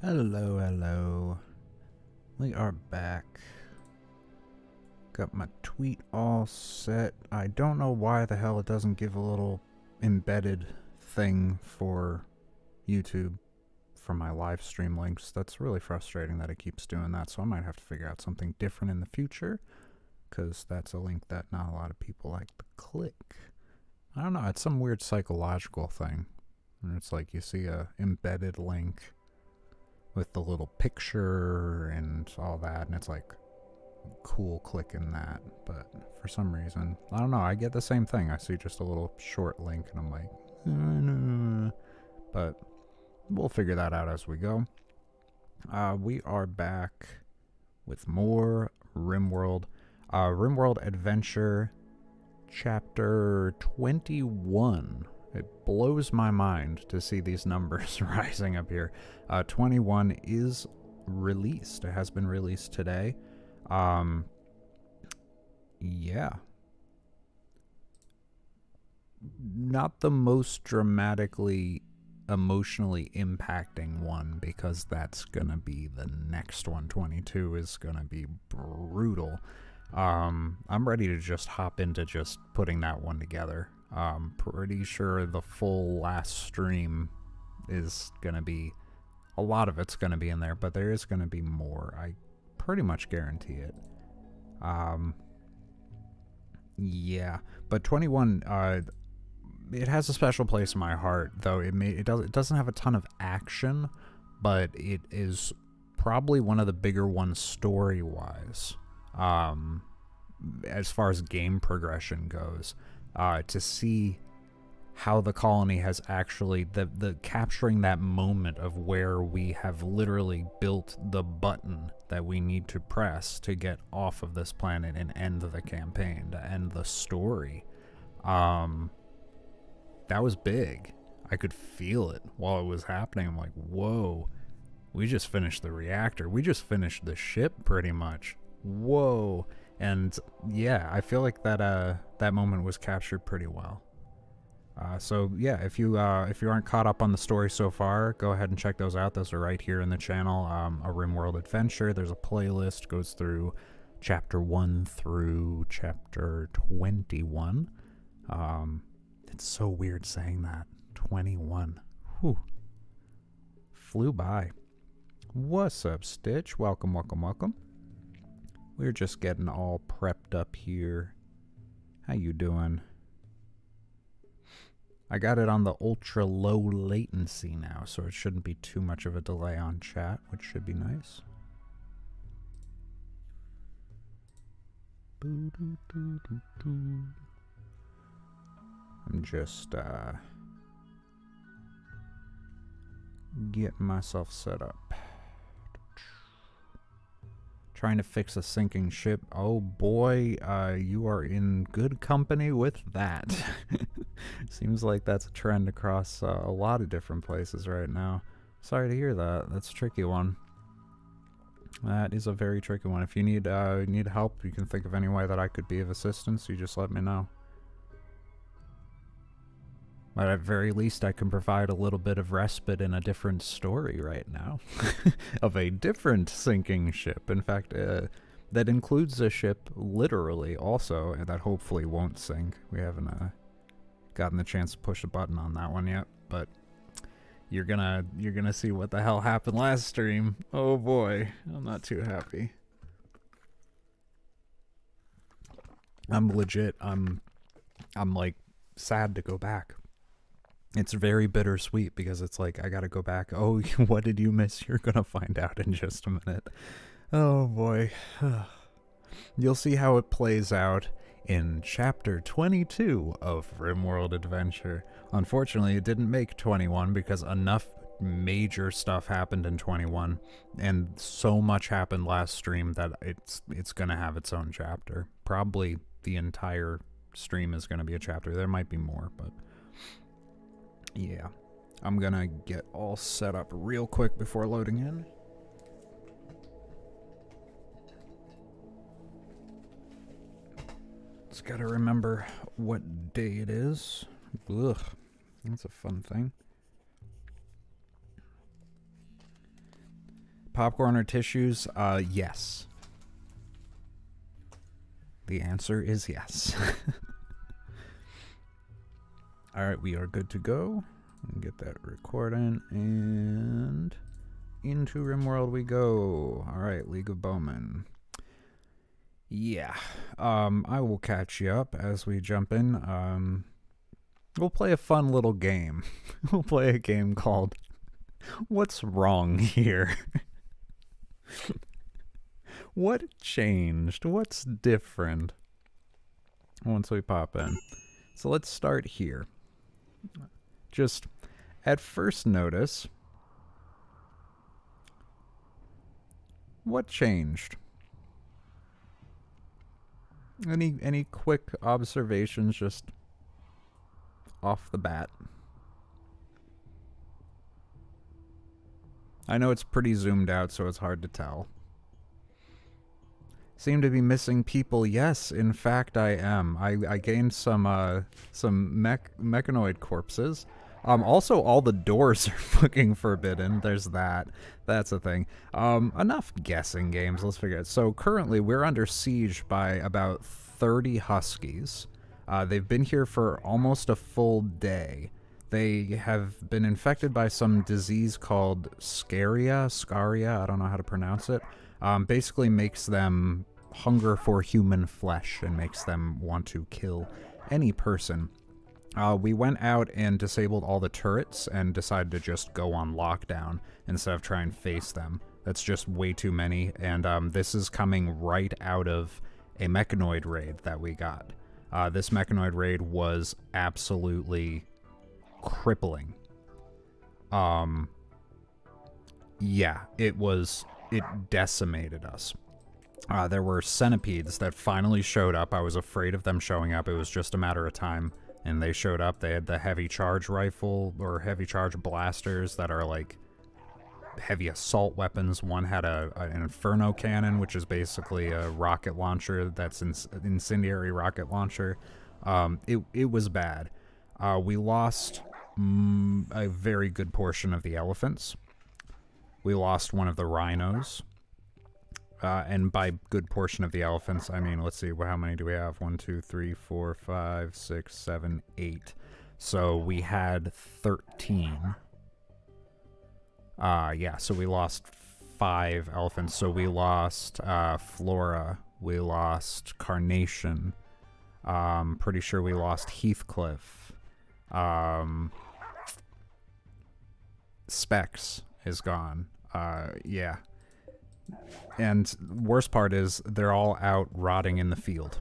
Hello, hello. We are back. Got my tweet all set. I don't know why the hell it doesn't give a little embedded thing for YouTube for my live stream links. That's really frustrating that it keeps doing that, so I might have to figure out something different in the future, because that's a link that not a lot of people like to click. I don't know, it's some weird psychological thing. And it's like you see a embedded link with the little picture and all that, and it's like cool clicking that, but for some reason, I don't know, I get the same thing. I see just a little short link and I'm like, but we'll figure that out as we go. We are back with more RimWorld. RimWorld Adventure Chapter 21. It blows my mind to see these numbers rising up here. 21 is released. It has been released today. Yeah. Not the most dramatically emotionally impacting one, because that's gonna be the next one. 22 is gonna be brutal. I'm ready to just hop into just putting that one together. Pretty sure the full last stream is gonna be, a lot of it's gonna be in there, but there is gonna be more. I pretty much guarantee it. Yeah, but 21, it has a special place in my heart, though it doesn't have a ton of action, but it is probably one of the bigger ones story-wise. As far as game progression goes, to see how the colony has actually, the capturing that moment of where we have literally built the button that we need to press to get off of this planet and end the campaign, to end the story. That was big. I could feel it while it was happening. I'm like, whoa, we just finished the reactor. We just finished the ship, pretty much. Whoa. And yeah, I feel like that moment was captured pretty well. So yeah, if you aren't caught up on the story so far, go ahead and check those out. Those are right here in the channel. A RimWorld Adventure. There's a playlist, goes through chapter 1 through chapter 21. It's so weird saying that. 21. Whew. Flew by. What's up, Stitch? Welcome, welcome, welcome. We're just getting all prepped up here. How you doing? I got it on the ultra low latency now, so it shouldn't be too much of a delay on chat, which should be nice. I'm just getting myself set up. Trying to fix a sinking ship. Oh boy, you are in good company with that. Seems like that's a trend across a lot of different places right now. Sorry to hear that. That's a tricky one. That is a very tricky one. If you need help, you can think of any way that I could be of assistance, you just let me know. But at very least, I can provide a little bit of respite in a different story right now. Of a different sinking ship. In fact, that includes a ship, literally, also, and that hopefully won't sink. We haven't gotten the chance to push a button on that one yet, but you're gonna see what the hell happened last stream. Oh boy, I'm not too happy. I'm legit, I'm like sad to go back. It's very bittersweet, because it's like, I gotta go back. Oh, what did you miss? You're gonna find out in just a minute. Oh boy. You'll see how it plays out in chapter 22 of RimWorld Adventure. Unfortunately, it didn't make 21 because enough major stuff happened in 21, and so much happened last stream that it's gonna have its own chapter. Probably the entire stream is gonna be a chapter. There might be more, but yeah. I'm gonna get all set up real quick before loading in. Just gotta remember what day it is. Ugh, that's a fun thing. Popcorn or tissues? Yes. The answer is yes. Alright, we are good to go. Get that recording, and into RimWorld we go. Alright, League of Bowmen. Yeah, I will catch you up as we jump in. We'll play a fun little game. We'll play a game called What's Wrong Here? What changed? What's different once we pop in? So let's start here. Just at first notice, what changed? Any quick observations just off the bat? I know it's pretty zoomed out, so it's hard to tell. Seem to be missing people. Yes, in fact, I am. I gained some mechanoid corpses. Also, all the doors are fucking forbidden. There's that. That's a thing. Enough guessing games. Let's figure it out. So currently, we're under siege by about 30 huskies. They've been here for almost a full day. They have been infected by some disease called Scaria, I don't know how to pronounce it. Basically makes them hunger for human flesh and makes them want to kill any person. We went out and disabled all the turrets and decided to just go on lockdown instead of try and face them. That's just way too many, and this is coming right out of a mechanoid raid that we got. This mechanoid raid was absolutely crippling. Yeah, it decimated us. There were centipedes that finally showed up. I was afraid of them showing up. It was just a matter of time. And they showed up. They had the heavy charge rifle or heavy charge blasters that are like heavy assault weapons. One had an inferno cannon, which is basically a rocket launcher that's an incendiary rocket launcher. It was bad. We lost a very good portion of the elephants. We lost one of the rhinos. And by good portion of the elephants, I mean, let's see, how many do we have? 1, 2, 3, 4, 5, 6, 7, 8. So we had 13. Yeah, so we lost 5 elephants. So we lost Flora. We lost Carnation. Pretty sure we lost Heathcliff. Specs is gone. Yeah. And worst part is they're all out rotting in the field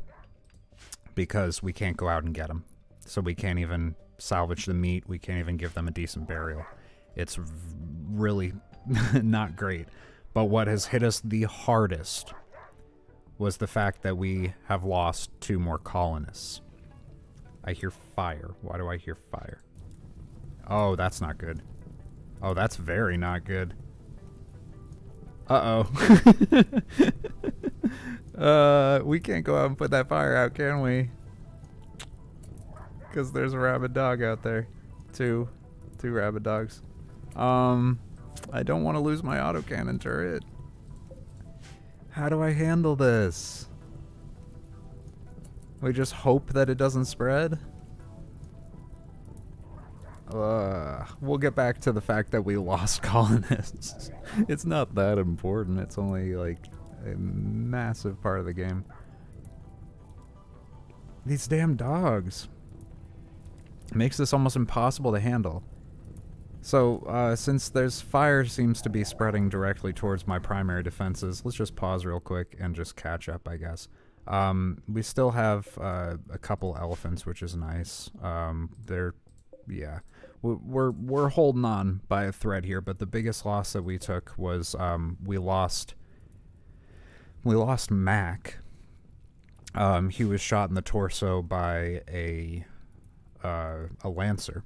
because we can't go out and get them. So we can't even salvage the meat. We can't even give them a decent burial. It's really not great. But what has hit us the hardest was the fact that we have lost 2 more colonists. I hear fire. Why do I hear fire? Oh, that's not good. Oh, that's very not good. Uh-oh. We can't go out and put that fire out, can we? Because there's a rabid dog out there. 2 rabid dogs. I don't want to lose my autocannon turret. How do I handle this? We just hope that it doesn't spread? We'll get back to the fact that we lost colonists. It's not that important. It's only like a massive part of the game. These damn dogs. Makes this almost impossible to handle. So, since there's fire seems to be spreading directly towards my primary defenses, let's just pause real quick and just catch up, I guess. We still have a couple elephants, which is nice. Yeah, we're holding on by a thread here, but the biggest loss that we took was we lost Mac. He was shot in the torso by a lancer,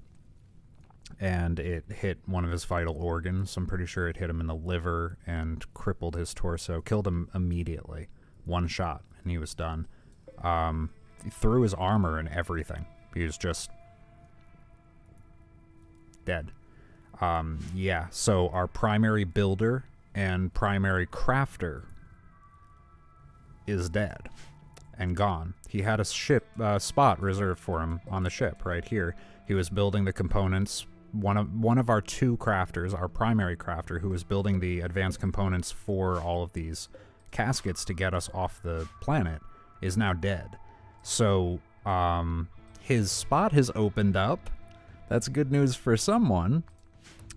and it hit one of his vital organs. I'm pretty sure it hit him in the liver and crippled his torso, killed him immediately. 1 shot, and he was done. Through his armor and everything. He was just dead. Yeah, so our primary builder and primary crafter is dead and gone. He had a ship spot reserved for him on the ship right here. He was building the components. One of our two crafters, our primary crafter, who was building the advanced components for all of these caskets to get us off the planet, is now dead. So his spot has opened up. That's good news for someone,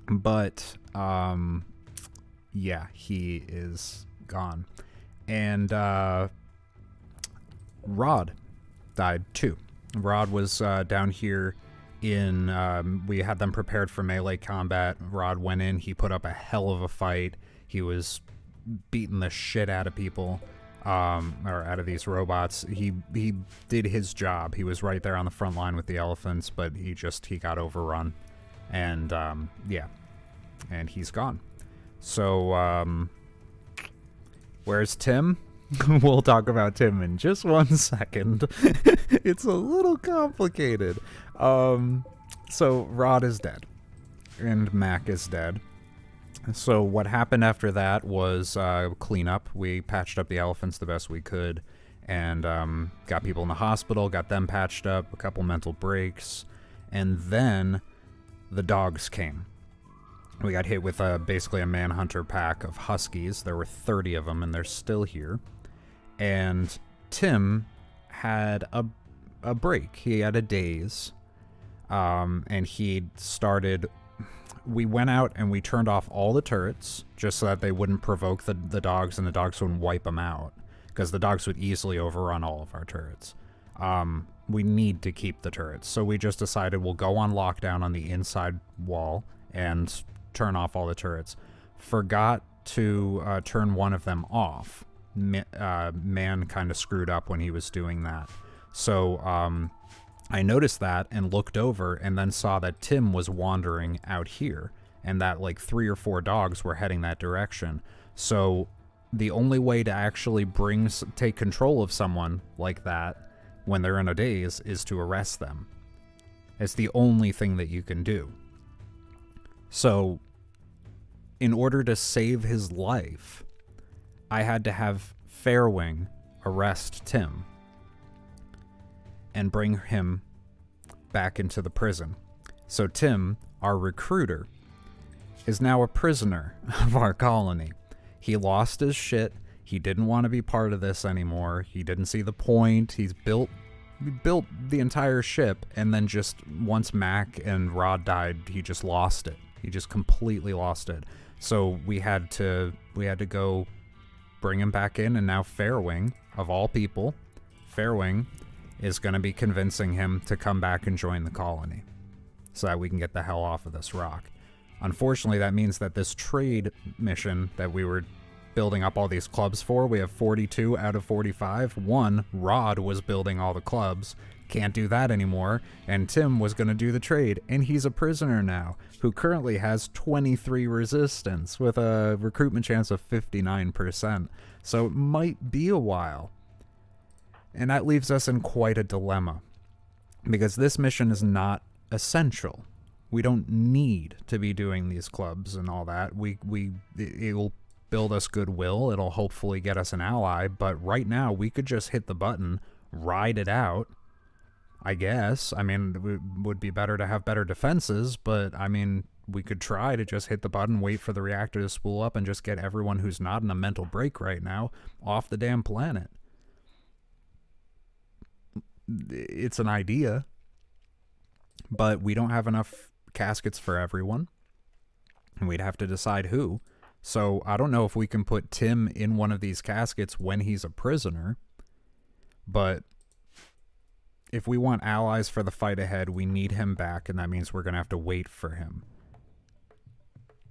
but yeah, he is gone. And Rod died too. Rod was down here in, we had them prepared for melee combat. Rod went in, he put up a hell of a fight. He was beating the shit out of people, or out of these robots. He did his job. He was right there on the front line with the elephants, but he got overrun. And yeah, and he's gone. So where's Tim? We'll talk about Tim in just 1 second. It's a little complicated. So Rod is dead, and Mac is dead. So what happened after that was cleanup. We patched up the elephants the best we could, and got people in the hospital, got them patched up, a couple mental breaks, and then the dogs came. We got hit with basically a manhunter pack of huskies. There were 30 of them, and they're still here. And Tim had a break. He had a daze, and he started... We went out and we turned off all the turrets just so that they wouldn't provoke the dogs, and the dogs wouldn't wipe them out, because the dogs would easily overrun all of our turrets. We need to keep the turrets, so we just decided we'll go on lockdown on the inside wall and turn off all the turrets. Forgot to turn one of them off. Man kind of screwed up when he was doing that. So I noticed that and looked over, and then saw that Tim was wandering out here, and that like 3 or 4 dogs were heading that direction. So the only way to actually take control of someone like that when they're in a daze is to arrest them. It's the only thing that you can do. So in order to save his life, I had to have Fairwing arrest Tim and bring him back into the prison. So Tim, our recruiter, is now a prisoner of our colony. He lost his shit. He didn't want to be part of this anymore. He didn't see the point. He built the entire ship, and then just once Mac and Rod died, he just lost it. He just completely lost it. So we had to go bring him back in, and now Fairwing, of all people, Fairwing is going to be convincing him to come back and join the colony so that we can get the hell off of this rock. Unfortunately, that means that this trade mission that we were building up all these clubs for, we have 42 out of 45. Rod was building all the clubs. Can't do that anymore. And Tim was going to do the trade, and he's a prisoner now, who currently has 23 resistance with a recruitment chance of 59%. So it might be a while. And that leaves us in quite a dilemma, because this mission is not essential. We don't need to be doing these clubs and all that. It'll build us goodwill. It'll hopefully get us an ally. But right now, we could just hit the button, ride it out, I guess. I mean, it would be better to have better defenses, but I mean, we could try to just hit the button, wait for the reactor to spool up, and just get everyone who's not in a mental break right now off the damn planet. It's an idea, but we don't have enough caskets for everyone, and we'd have to decide who. So I don't know if we can put Tim in one of these caskets when he's a prisoner, but if we want allies for the fight ahead, we need him back, and that means we're going to have to wait for him.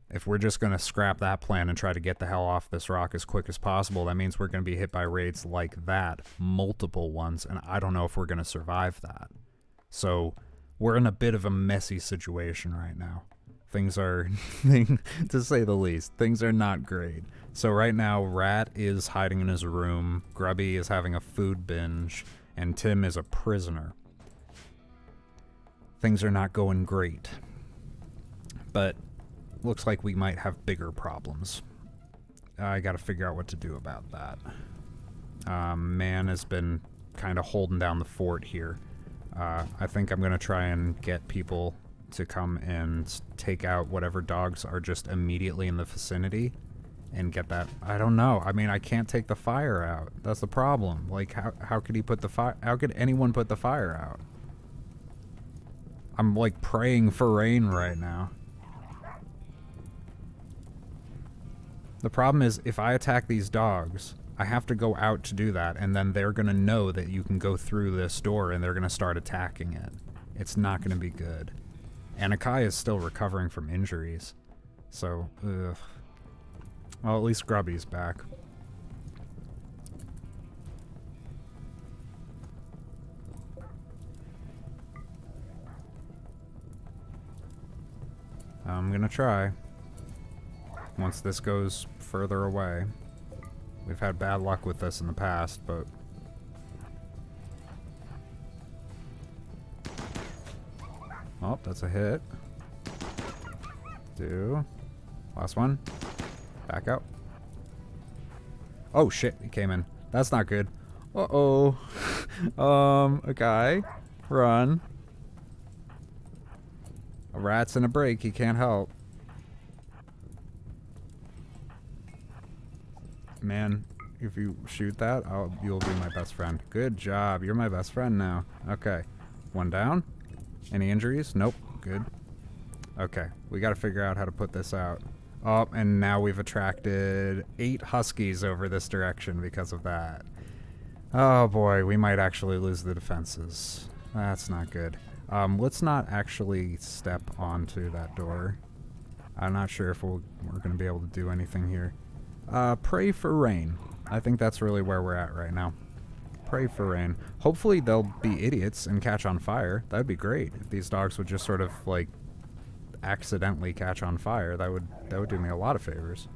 If we're just going to scrap that plan and try to get the hell off this rock as quick as possible, that means we're going to be hit by raids like that, multiple ones, and I don't know if we're going to survive that. So we're in a bit of a messy situation right now. Things are, to say the least, things are not great. So right now, Rat is hiding in his room, Grubby is having a food binge, and Tim is a prisoner. Things are not going great. But looks like we might have bigger problems. I gotta figure out what to do about that. Man has been kind of holding down the fort here. I think I'm gonna try and get people to come and take out whatever dogs are just immediately in the vicinity and get that. I don't know. I mean, I can't take the fire out. That's the problem. Like, how could he put the fire? How could anyone put the fire out? I'm like praying for rain right now. The problem is, if I attack these dogs, I have to go out to do that, and then they're gonna know that you can go through this door, and they're gonna start attacking it. It's not gonna be good. And Akai is still recovering from injuries. So, ugh. Well, at least Grubby's back. I'm gonna try. Once this goes further away. We've had bad luck with this in the past, but... Oh, that's a hit. Last one. Back out. Oh shit, he came in. That's not good. Uh-oh. A guy. Run. A rat's in a break, he can't help. Man, if you shoot that, you'll be my best friend. Good job, you're my best friend now. Okay, one down. Any injuries? Nope, good. Okay, we gotta figure out how to put this out. Oh, and now we've attracted 8 huskies over this direction because of that. Oh boy, we might actually lose the defenses. That's not good. Let's not actually step onto that door. I'm not sure if we're gonna be able to do anything here. Pray for rain. I think that's really where we're at right now. Pray for rain. Hopefully they'll be idiots and catch on fire. That'd be great if these dogs would just sort of like accidentally catch on fire. That would do me a lot of favors.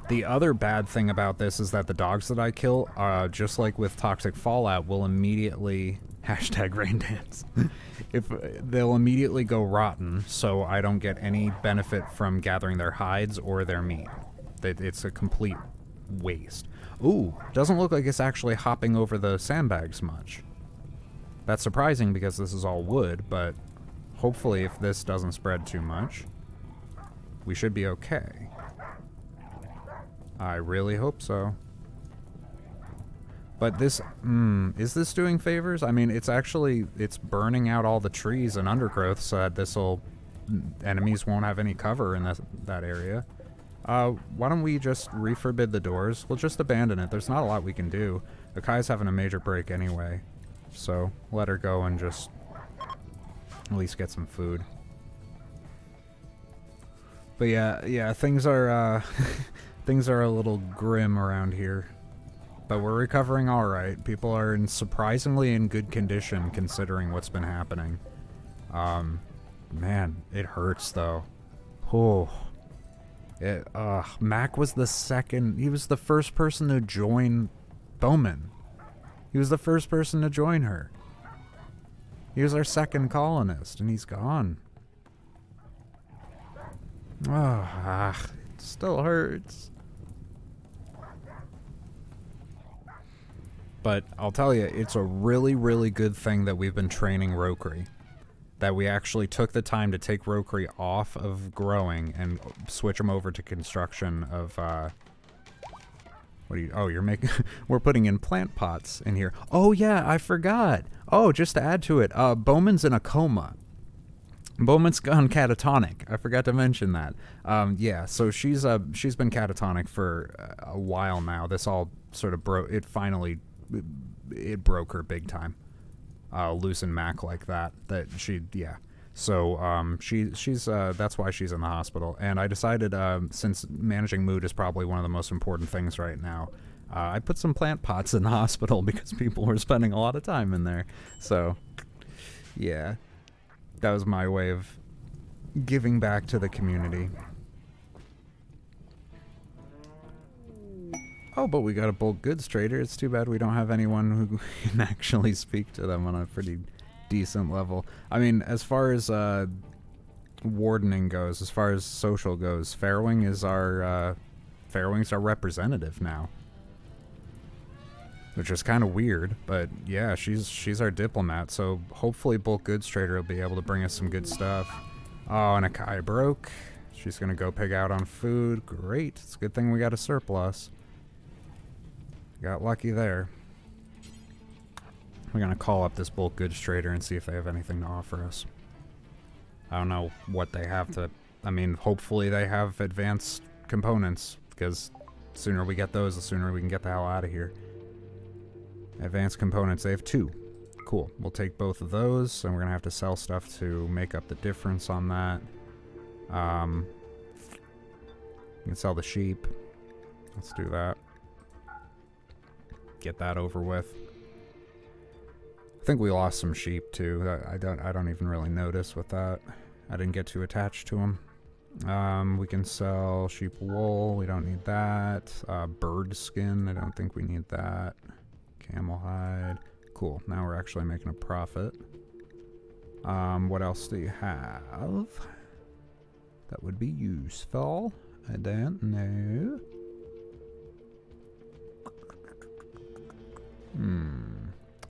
The other bad thing about this is that the dogs that I kill, just like with Toxic Fallout, will immediately #raindance. They'll immediately go rotten, so I don't get any benefit from gathering their hides or their meat. It's a complete waste. Ooh, doesn't look like it's actually hopping over the sandbags much. That's surprising because this is all wood, but hopefully if this doesn't spread too much, we should be okay. I really hope so. But this, is this doing favors? I mean, it's burning out all the trees and undergrowth so that enemies won't have any cover in that area. Why don't we just reforbid the doors? We'll just abandon it. There's not a lot we can do. Akai's having a major break anyway. So, let her go and just at least get some food. But yeah, things are, things are a little grim around here. But we're recovering alright. People are surprisingly in good condition considering what's been happening. Man, it hurts though. Oh. Mac was he was the first person to join Bowman. He was the first person to join her. He was our second colonist, and he's gone. It still hurts. But I'll tell you, it's a really, really good thing that we've been training Rokri. That we actually took the time to take Rokri off of growing and switch him over to construction of, you're making, we're putting in plant pots in here. Oh yeah, I forgot. Oh, just to add to it, Bowman's in a coma. Bowman's gone catatonic. I forgot to mention that. Yeah, so she's been catatonic for a while now. This all sort of broke, it broke her big time. Losing Mac like that so she's that's why she's in the hospital. And I decided since managing mood is probably one of the most important things right now, I put some plant pots in the hospital because people were spending a lot of time in there. So yeah, that was my way of giving back to the community. Oh, but we got a bulk goods trader. It's too bad we don't have anyone who can actually speak to them on a pretty decent level. I mean, as far as wardening goes, as far as social goes, Fairwing is our Fairwings are representative now. Which is kind of weird, but yeah, she's our diplomat, so hopefully Bulk Goods Trader will be able to bring us some good stuff. Oh, and Akai broke. She's gonna go pig out on food. Great. It's a good thing we got a surplus. Got lucky there. We're gonna call up this Bulk Goods Trader and see if they have anything to offer us. I don't know what they have to... I mean, hopefully they have advanced components, because the sooner we get those, the sooner we can get the hell out of here. Advanced components, they have 2. Cool. We'll take both of those, and we're gonna have to sell stuff to make up the difference on that. You can sell the sheep. Let's do that. Get that over with. I think we lost some sheep too. I don't even really notice with that. I didn't get too attached to them. We can sell sheep wool. We don't need that. Bird skin. I don't think we need that. Camel hide. Cool. Now we're actually making a profit. What else do you have that would be useful? I don't know.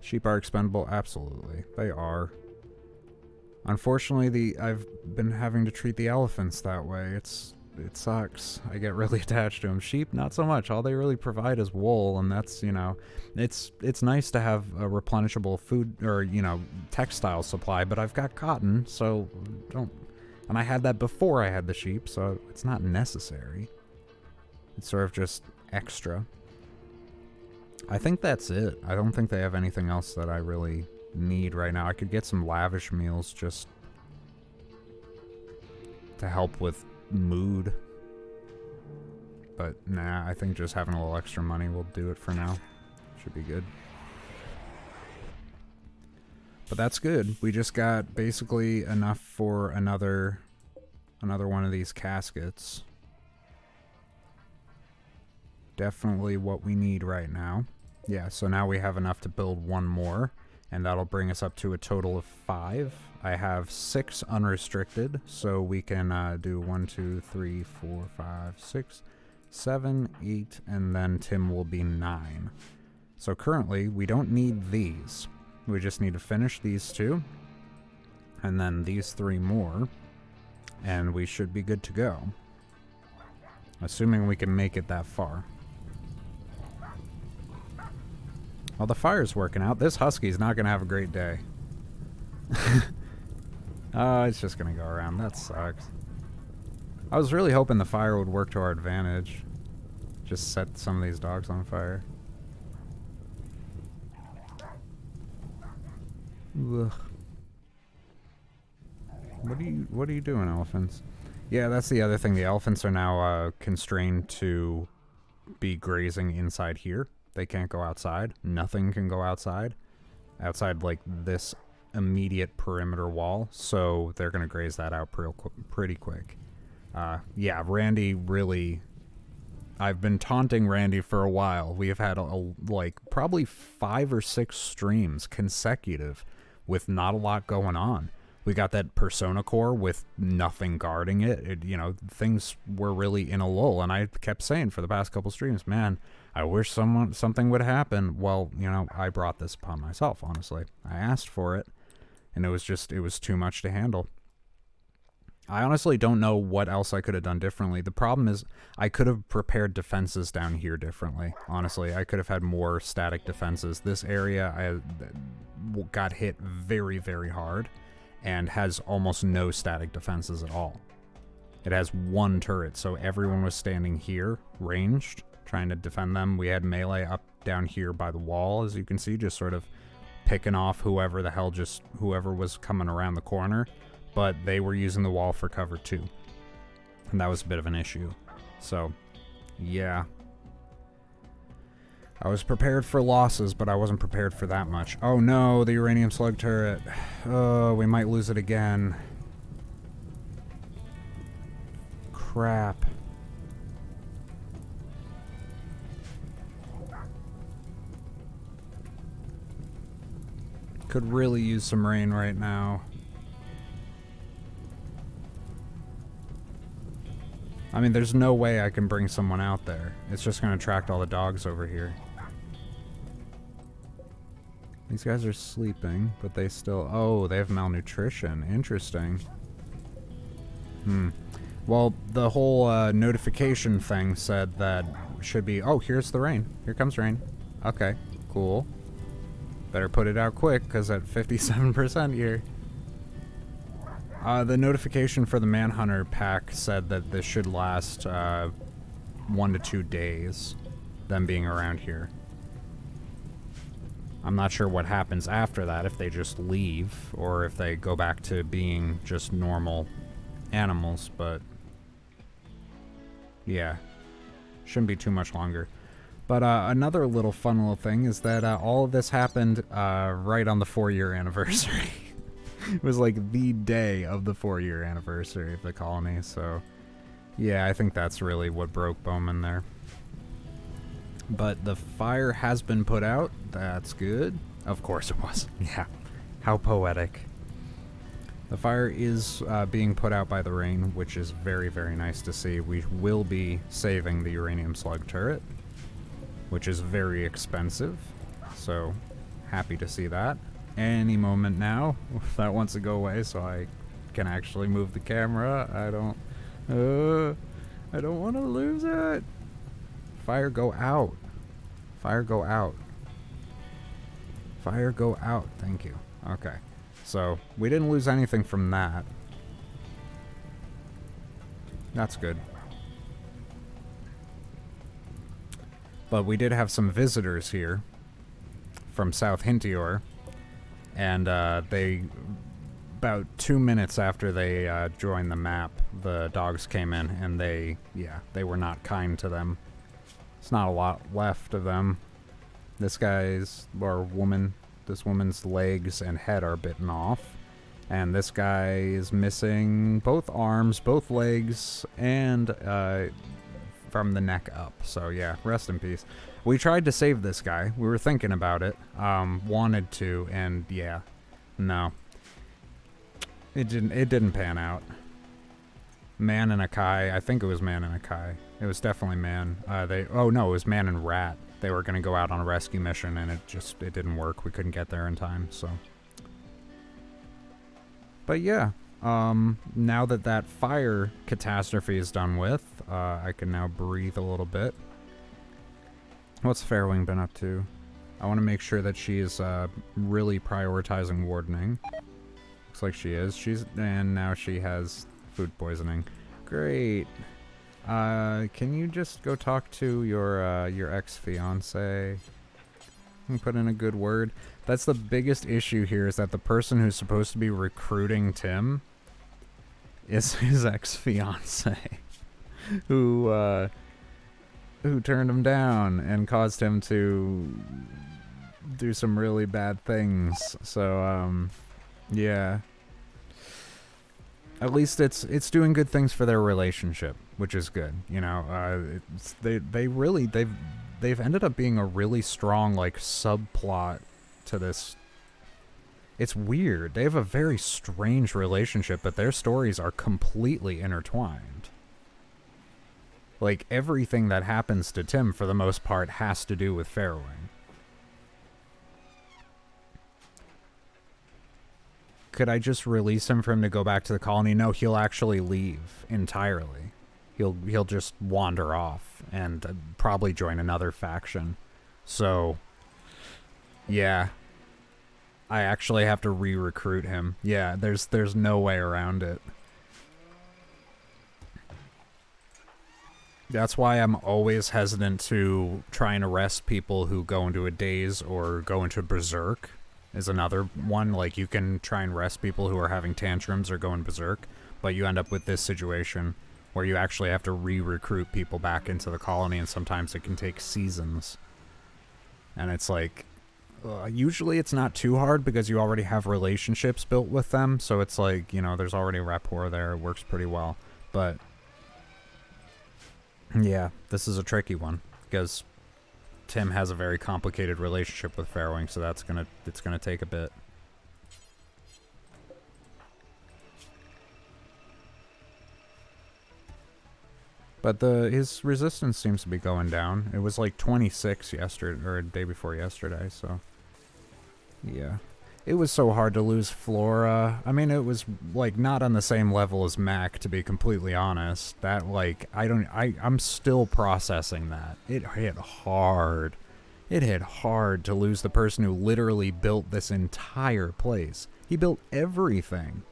Sheep are expendable? Absolutely. They are. Unfortunately, I've been having to treat the elephants that way. It sucks. I get really attached to them. Sheep, not so much. All they really provide is wool, and that's, you know, it's nice to have a replenishable food, or, you know, textile supply, but I've got cotton, so don't... And I had that before I had the sheep, so it's not necessary. It's sort of just extra. I think that's it. I don't think they have anything else that I really need right now. I could get some lavish meals just to help with mood. But nah, I think just having a little extra money will do it for now. Should be good. But that's good. We just got basically enough for another one of these caskets. Definitely what we need right now. Yeah, so now we have enough to build one more, and that'll bring us up to a total of 5. I have 6 unrestricted, so we can do 1, 2, 3, 4, 5, 6, 7, 8, and then Tim will be 9. So currently, we don't need these. We just need to finish these 2, and then these 3 more, and we should be good to go. Assuming we can make it that far. Well, the fire's working out. This husky's not going to have a great day. Oh, it's just going to go around. That sucks. I was really hoping the fire would work to our advantage. Just set some of these dogs on fire. Ugh. What are you doing, elephants? Yeah, that's the other thing. The elephants are now constrained to be grazing inside here. They can't go outside. Nothing can go outside. Outside, like, this immediate perimeter wall. So they're going to graze that out pretty quick. Yeah, Randy really... I've been taunting Randy for a while. We have had, like, probably 5 or 6 streams consecutive with not a lot going on. We got that Persona Core with nothing guarding it. You know, things were really in a lull. And I kept saying for the past couple streams, man, I wish something would happen. Well, you know, I brought this upon myself, honestly. I asked for it, and it was too much to handle. I honestly don't know what else I could have done differently. The problem is I could have prepared defenses down here differently. Honestly, I could have had more static defenses. This area I got hit very, very hard and has almost no static defenses at all. It has 1 turret, so everyone was standing here, ranged, trying to defend them. We had melee up down here by the wall, as you can see, just sort of picking off whoever was coming around the corner. But they were using the wall for cover too. And that was a bit of an issue. So, yeah. I was prepared for losses, but I wasn't prepared for that much. Oh no, the uranium slug turret. Oh, we might lose it again. Crap. Could really use some rain right now. I mean, there's no way I can bring someone out there. It's just going to attract all the dogs over here. These guys are sleeping, but they still... Oh, they have malnutrition. Interesting. Well, the whole notification thing said that should be... Oh, here's the rain. Here comes rain. Okay, cool. Better put it out quick, because at 57% here... the notification for the Manhunter pack said that this should last 1 to 2 days, them being around here. I'm not sure what happens after that, if they just leave, or if they go back to being just normal animals, but yeah, shouldn't be too much longer. But another little fun little thing is that all of this happened right on the 4-year anniversary. It was like the day of the 4-year anniversary of the colony, so yeah, I think that's really what broke Bowman there. But the fire has been put out. That's good. Of course it was. Yeah. How poetic. The fire is being put out by the rain, which is very, very nice to see. We will be saving the uranium slug turret, which is very expensive. So, happy to see that. Any moment now, if that wants to go away so I can actually move the camera. I don't want to lose it. Fire go out. Fire go out. Fire go out. Thank you. Okay. So, we didn't lose anything from that. That's good. But we did have some visitors here from South Hintior. And they, about 2 minutes after they joined the map, the dogs came in and they were not kind to them. There's not a lot left of them. This guy's, or woman, this woman's legs and head are bitten off. And this guy is missing both arms, both legs, and from the neck up. So yeah, rest in peace. We tried to save this guy. We were thinking about it. Wanted to, and yeah, no. It didn't pan out. Man and a Kai. I think it was Man and a Kai. It was definitely Man. Oh no, it was Man and Rat. They were gonna go out on a rescue mission, and it didn't work. We couldn't get there in time, so. But yeah, now that fire catastrophe is done with, I can now breathe a little bit. What's Fairwing been up to? I want to make sure that she is really prioritizing wardening. Looks like she is. And now she has food poisoning. Great. Can you just go talk to your ex-fiance and put in a good word? That's the biggest issue here, is that the person who's supposed to be recruiting Tim is his ex-fiance, who turned him down and caused him to do some really bad things. So, yeah. At least it's doing good things for their relationship, which is good. You know, they've ended up being a really strong, like, subplot to this. It's weird. They have a very strange relationship, but their stories are completely intertwined. Like, everything that happens to Tim, for the most part, has to do with Fairwing. Could I just release him for him to go back to the colony? No, he'll actually leave entirely. He'll just wander off and probably join another faction. So, yeah. I actually have to re-recruit him. Yeah, there's no way around it. That's why I'm always hesitant to try and arrest people who go into a daze or go into berserk. Is another one. Like, you can try and arrest people who are having tantrums or going berserk, but you end up with this situation where you actually have to re-recruit people back into the colony, and sometimes it can take seasons. And it's like, usually it's not too hard because you already have relationships built with them, so it's like, you know, there's already rapport there. It works pretty well. But yeah, this is a tricky one because Tim has a very complicated relationship with Fairwing, so it's gonna take a bit. But his resistance seems to be going down. It was like 26 yesterday, or day before yesterday, so... Yeah. It was so hard to lose Flora. I mean, it was, like, not on the same level as Mac, to be completely honest. That, like, I'm still processing that. It hit hard. It hit hard to lose the person who literally built this entire place. He built everything.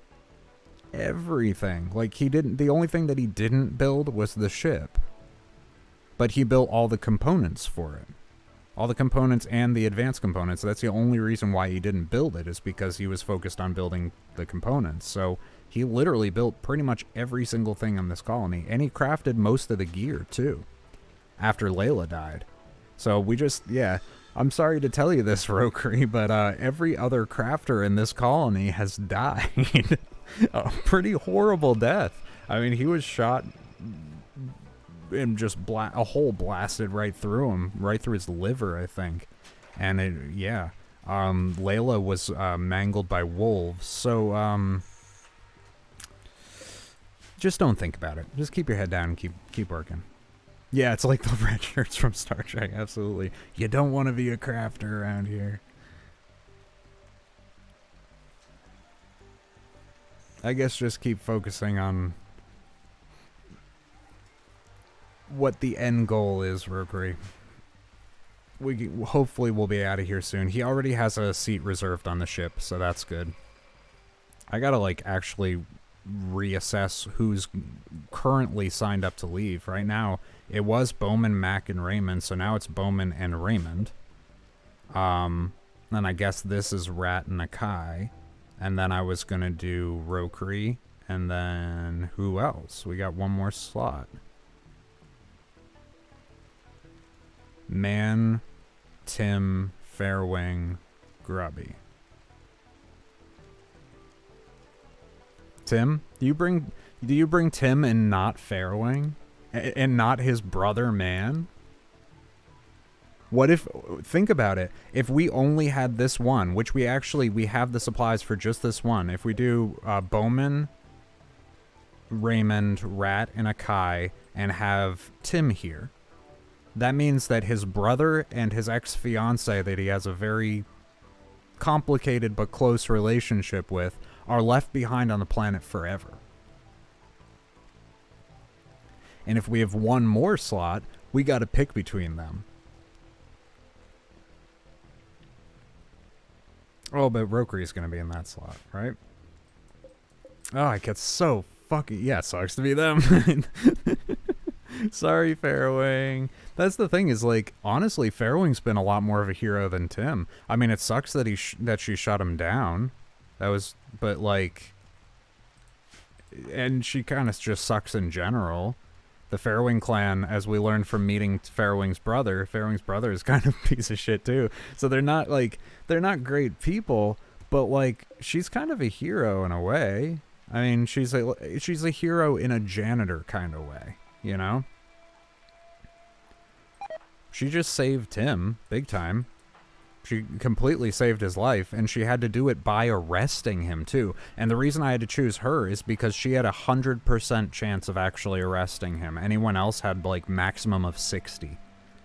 Everything. Like, the only thing that he didn't build was the ship. But he built all the components for it. All the components and the advanced components. That's the only reason why he didn't build it, is because he was focused on building the components. So he literally built pretty much every single thing on this colony. And he crafted most of the gear, too, after Layla died. So we just, yeah, I'm sorry to tell you this, Rokri, but every other crafter in this colony has died. A pretty horrible death. I mean, he was shot and just a hole blasted right through him, right through his liver, I think. And Layla was mangled by wolves. So just don't think about it. Just keep your head down and keep working. Yeah, it's like the red shirts from Star Trek. Absolutely. You don't want to be a crafter around here. I guess just keep focusing on what the end goal is, Rokri. Hopefully we'll be out of here soon. He already has a seat reserved on the ship, so that's good. I gotta, like, actually reassess who's currently signed up to leave. Right now, it was Bowman, Mac, and Raymond, so now it's Bowman and Raymond. And I guess this is Rat and Akai. And then I was gonna do Rokri, and then who else? We got one more slot. Man, Tim, Fairwing, Grubby. Tim? Do you bring Tim and not Fairwing? And not his brother, Man? What if, think about it, if we only had this one, which we have the supplies for just this one. If we do Bowman, Raymond, Rat, and Akai, and have Tim here, that means that his brother and his ex-fiancée that he has a very complicated but close relationship with are left behind on the planet forever. And if we have one more slot, we gotta pick between them. Oh, but Rokri is gonna be in that slot, right? Oh, I get so fucking... Yeah, sucks to be them. Sorry, Fairwing. That's the thing is, like, honestly, Fairwing's been a lot more of a hero than Tim. I mean, it sucks that that she shut him down. That was... But, like... And she kind of just sucks in general. The Fairwing clan, as we learned from meeting Fairwing's brother is kind of a piece of shit, too. So they're not, like... They're not great people, but, like, she's kind of a hero in a way. I mean, she's a hero in a janitor kind of way. You know? She just saved him, big time. She completely saved his life, and she had to do it by arresting him, too. And the reason I had to choose her is because she had 100% chance of actually arresting him. Anyone else had, like, maximum of 60.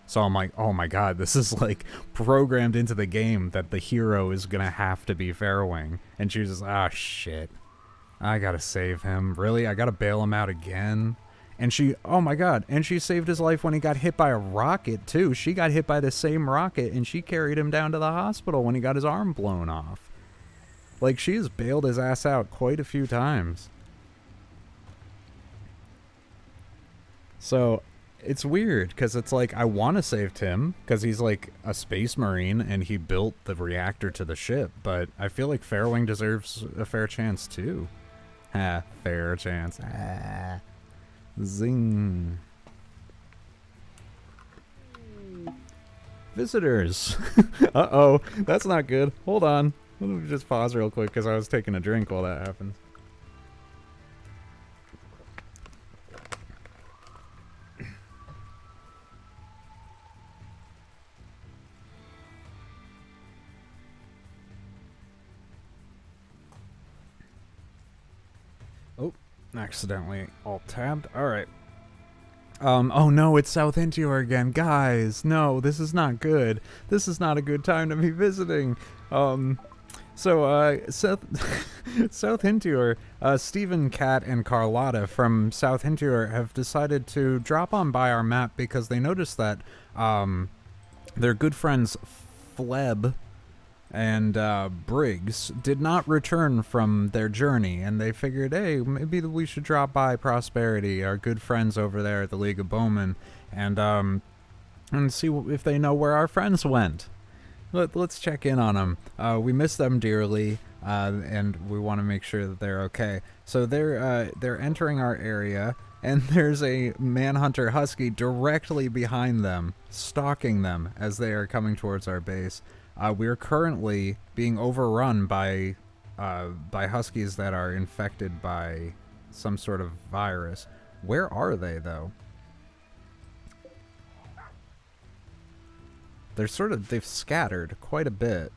So I'm like, oh my god, this is, like, programmed into the game that the hero is gonna have to be Fairwing. And she was just, ah, shit. I gotta save him. Really? I gotta bail him out again? And she, oh my god, and she saved his life when he got hit by a rocket, too. She got hit by the same rocket, and she carried him down to the hospital when he got his arm blown off. Like, she has bailed his ass out quite a few times. So, it's weird, because it's like, I want to save Tim, because he's like a space marine, and he built the reactor to the ship, but I feel like Fairwing deserves a fair chance, too. Ha, fair chance. Ah. Zing. Visitors. Uh-oh. That's not good. Hold on. Let me just pause real quick because I was taking a drink while that happens. Oh, accidentally alt-tabbed. Alright. Oh no, it's South Intior again. Guys, no, this is not good. This is not a good time to be visiting. South South Hintior, Stephen, Kat, and Carlotta from South Hintior have decided to drop on by our map because they noticed that their good friends Fleb and Briggs did not return from their journey, and they figured, hey, maybe we should drop by Prosperity, our good friends over there at the League of Bowmen, and see if they know where our friends went. Let's check in on them. We miss them dearly, and we want to make sure that they're okay. So they're entering our area, and there's a manhunter husky directly behind them, stalking them as they are coming towards our base. We are currently being overrun by huskies that are infected by some sort of virus. Where are they, though? They've scattered quite a bit.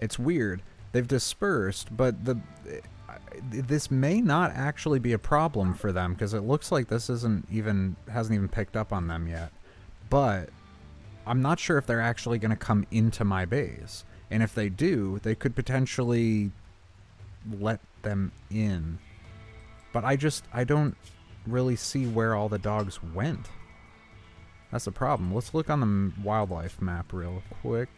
It's weird. They've dispersed, but this may not actually be a problem for them because it looks like this hasn't even picked up on them yet. But I'm not sure if they're actually going to come into my base. And if they do, they could potentially let them in. But I don't really see where all the dogs went. That's the problem. Let's look on the wildlife map real quick.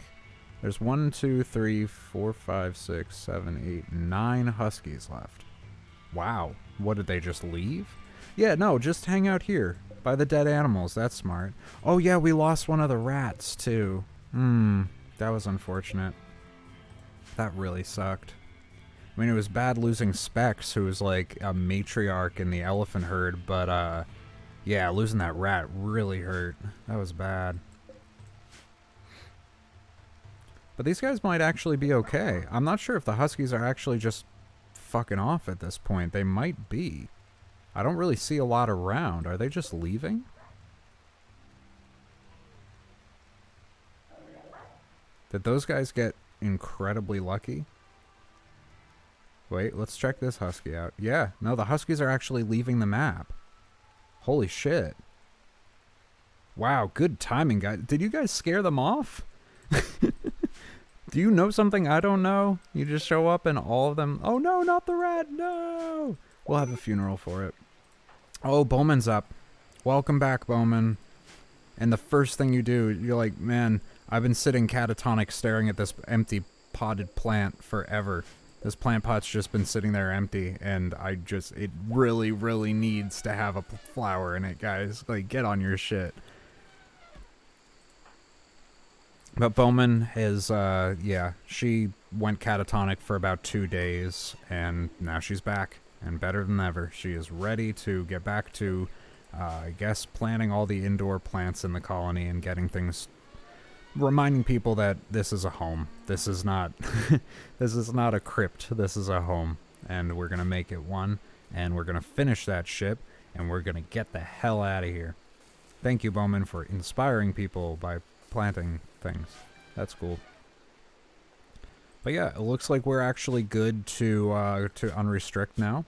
There's 1, 2, 3, 4, 5, 6, 7, 8, 9 huskies left. Wow. What, did they just leave? Yeah, no, just hang out here by the dead animals. That's smart. Oh yeah, we lost one of the rats too. That was unfortunate. That really sucked. I mean, it was bad losing Specs, who was like a matriarch in the elephant herd, but yeah, losing that rat really hurt. That was bad. But these guys might actually be okay. I'm not sure if the huskies are actually just fucking off at this point. They might be. I don't really see a lot around. Are they just leaving? Did those guys get incredibly lucky? Wait, let's check this husky out. Yeah, no, the huskies are actually leaving the map. Holy shit. Wow, good timing, guys. Did you guys scare them off? Do you know something I don't know? You just show up and all of them... Oh no, not the rat, no! We'll have a funeral for it. Oh, Bowman's up. Welcome back, Bowman. And the first thing you do, you're like, man, I've been sitting catatonic staring at this empty potted plant forever. This plant pot's just been sitting there empty, and it really, really needs to have a flower in it, guys. Like, get on your shit. But Bowman is, yeah, she went catatonic for about 2 days, and now she's back, and better than ever. She is ready to get back to, I guess, planting all the indoor plants in the colony and getting things, reminding people that this is a home. This is not, this is not a crypt. This is a home, and we're gonna make it one, and we're gonna finish that ship, and we're gonna get the hell out of here. Thank you, Bowman, for inspiring people by planting things. That's cool. But yeah, it looks like we're actually good to unrestrict now.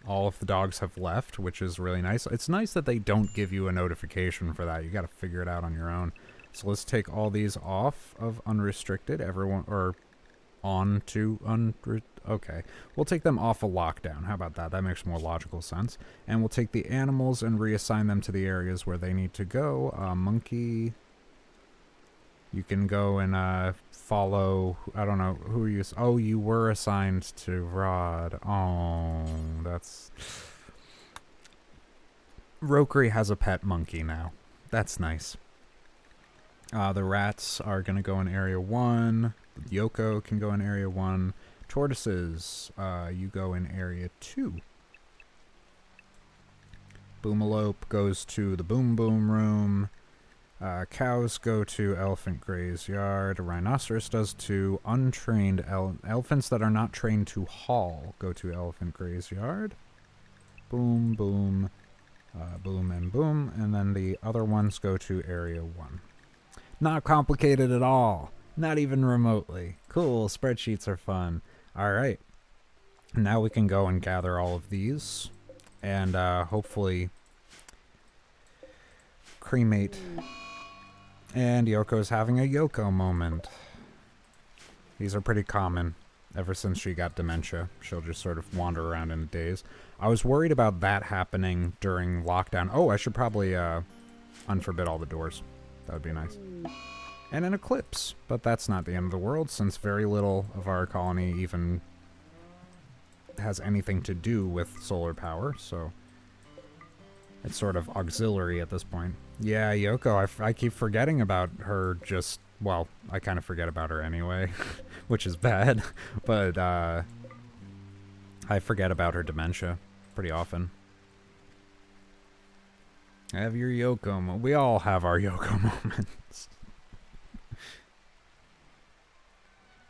All of the dogs have left, which is really nice. It's nice that they don't give you a notification for that. You got to figure it out on your own. So let's take all these off of unrestricted. Everyone, or on to okay. We'll take them off of lockdown. How about that? That makes more logical sense. And we'll take the animals and reassign them to the areas where they need to go. Monkey, you can go and follow, I don't know, who are you? Oh, you were assigned to Rod. Oh, that's... Rokri has a pet monkey now. That's nice. The rats are going to go in Area 1. Yoko can go in Area 1. Tortoises, you go in Area 2. Boomalope goes to the Boom Boom Room. Cows go to Elephant Gray's Yard. Rhinoceros does to untrained elephants that are not trained to haul go to Elephant Gray's Yard. Boom, boom, boom, and boom. And then the other ones go to Area 1. Not complicated at all. Not even remotely. Cool, spreadsheets are fun. Alright. Now we can go and gather all of these. and hopefully cremate. And Yoko's having a Yoko moment. These are pretty common. Ever since she got dementia, she'll just sort of wander around in a daze. I was worried about that happening during lockdown. Oh, I should probably unforbid all the doors. That would be nice. And an eclipse, but that's not the end of the world, since very little of our colony even has anything to do with solar power, so it's sort of auxiliary at this point. Yeah, Yoko, I keep forgetting about her just... Well, I kind of forget about her anyway, which is bad, but I forget about her dementia pretty often. Have your Yoko moment. We all have our Yoko moments.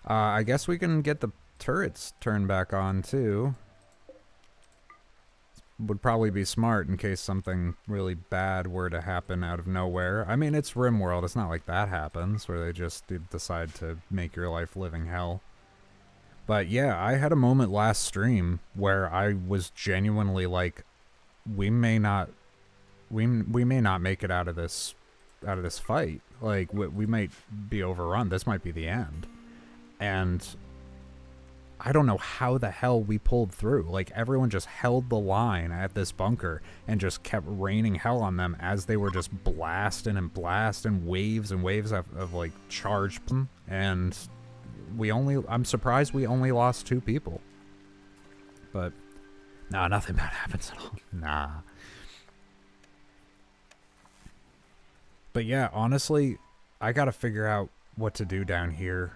I guess we can get the turrets turned back on, too. Would probably be smart in case something really bad were to happen out of nowhere. I mean, it's RimWorld. It's not like that happens, where they just decide to make your life living hell. But yeah, I had a moment last stream where I was genuinely like, we may not make it out of this fight. Like, we might be overrun. This might be the end. And I don't know how the hell we pulled through. Like, everyone just held the line at this bunker and just kept raining hell on them as they were just blasting and waves and waves of like, charged them. And I'm surprised we only lost 2 people. But, nah, nothing bad happens at all. Nah. But yeah, honestly, I gotta figure out what to do down here.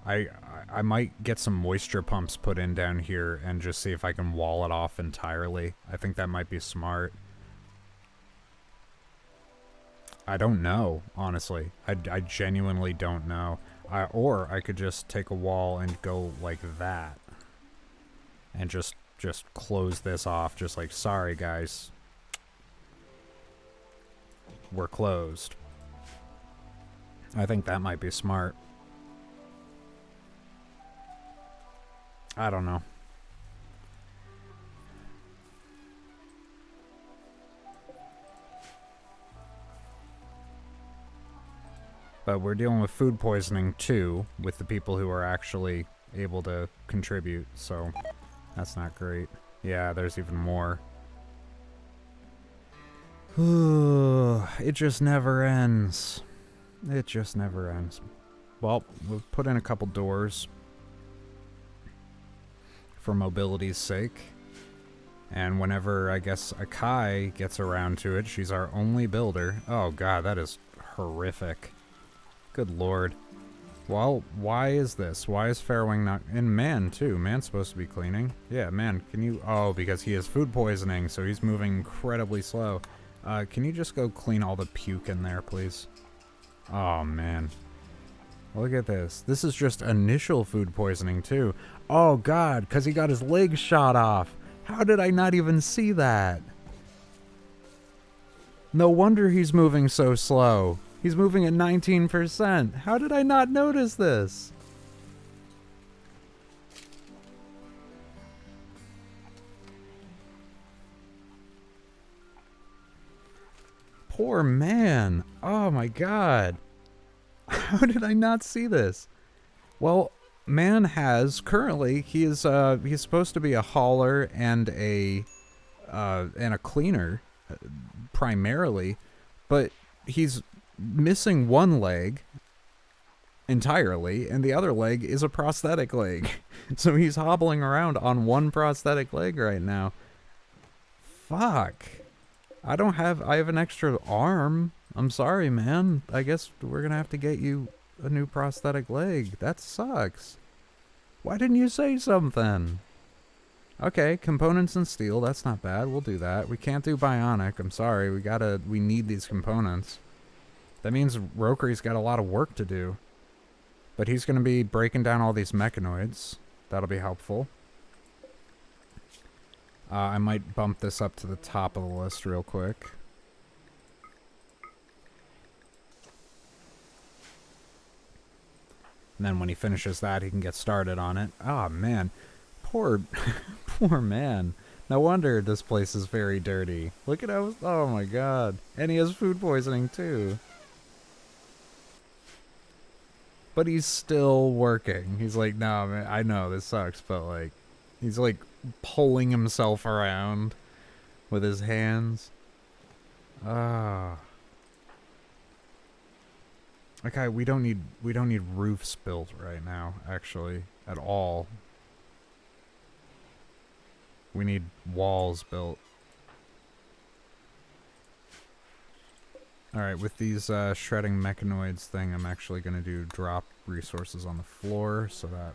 I might get some moisture pumps put in down here and just see if I can wall it off entirely. I think that might be smart. I don't know, honestly. I genuinely don't know. Or I could just take a wall and go like that. And just close this off. Just like, sorry guys. We're closed. I think that might be smart. I don't know. But we're dealing with food poisoning too, with the people who are actually able to contribute, so that's not great. Yeah, there's even more. It just never ends. It just never ends. Well, we'll put in a couple doors for mobility's sake. And whenever, I guess, Akai gets around to it, she's our only builder. Oh god, that is horrific. Good lord. Well, why is this? Why is Fairwing not... And Man, too. Man's supposed to be cleaning. Yeah, Man, can you... Oh, because he has food poisoning, so he's moving incredibly slow. Can you just go clean all the puke in there, please? Oh, man. Look at this. This is just initial food poisoning, too. Oh, God, because he got his leg shot off. How did I not even see that? No wonder he's moving so slow. He's moving at 19%. How did I not notice this? Poor Man. Oh, my God. How did I not see this? Well, Man has currently he's supposed to be a hauler and a cleaner primarily, but he's missing one leg entirely, and the other leg is a prosthetic leg. So he's hobbling around on one prosthetic leg right now. Fuck. I have an extra arm. I'm sorry, man. I guess we're gonna have to get you a new prosthetic leg. That sucks. Why didn't you say something? Okay, components and steel. That's not bad. We'll do that. We can't do bionic. I'm sorry. We need these components. That means Rokery's got a lot of work to do. But he's gonna be breaking down all these mechanoids. That'll be helpful. I might bump this up to the top of the list real quick. And then when he finishes that, he can get started on it. Oh, man. Poor Man. No wonder this place is very dirty. Look at how... Oh my god. And he has food poisoning too. But he's still working. He's like, no, man, I know this sucks, but like... He's like pulling himself around with his hands. Ah. Okay, we don't need roofs built right now, actually, at all. We need walls built. Alright, with these shredding mechanoids thing, I'm actually going to do drop resources on the floor so that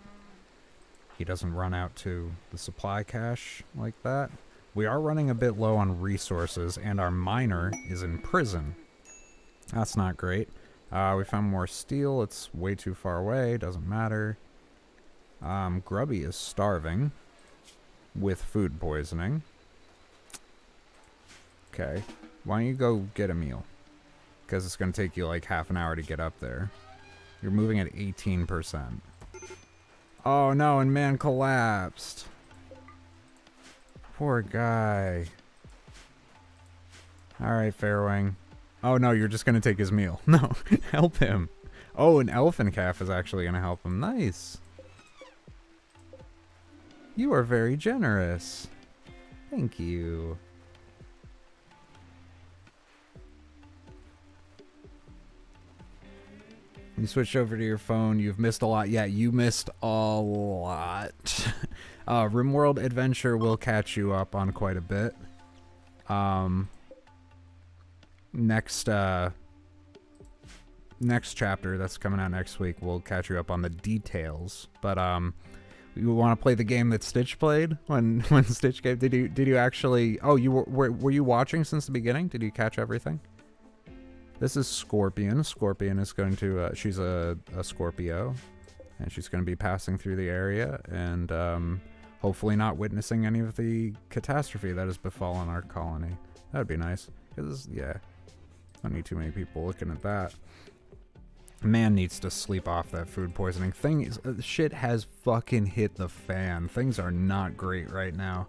he doesn't run out to the supply cache like that. We are running a bit low on resources, and our miner is in prison. That's not great. We found more steel. It's way too far away. Doesn't matter. Grubby is starving with food poisoning. Okay. Why don't you go get a meal? Because it's going to take you like half an hour to get up there. You're moving at 18%. Oh no, and man collapsed. Poor guy. Alright, Fairwing. Oh no, you're just gonna take his meal. No, help him. Oh, an elephant calf is actually gonna help him. Nice. You are very generous. Thank you. You switched over to your phone. You've missed a lot. Yeah, you missed a lot. RimWorld Adventure will catch you up on quite a bit. Next chapter that's coming out next week will catch you up on the details. But you want to play the game that Stitch played when Stitch gave? Did you actually? Oh, you were you watching since the beginning? Did you catch everything? This is Scorpion. Scorpion is going to, she's a Scorpio, and she's going to be passing through the area and hopefully not witnessing any of the catastrophe that has befallen our colony. That would be nice. Because, yeah, don't need too many people looking at that. Man needs to sleep off that food poisoning. Shit has fucking hit the fan. Things are not great right now.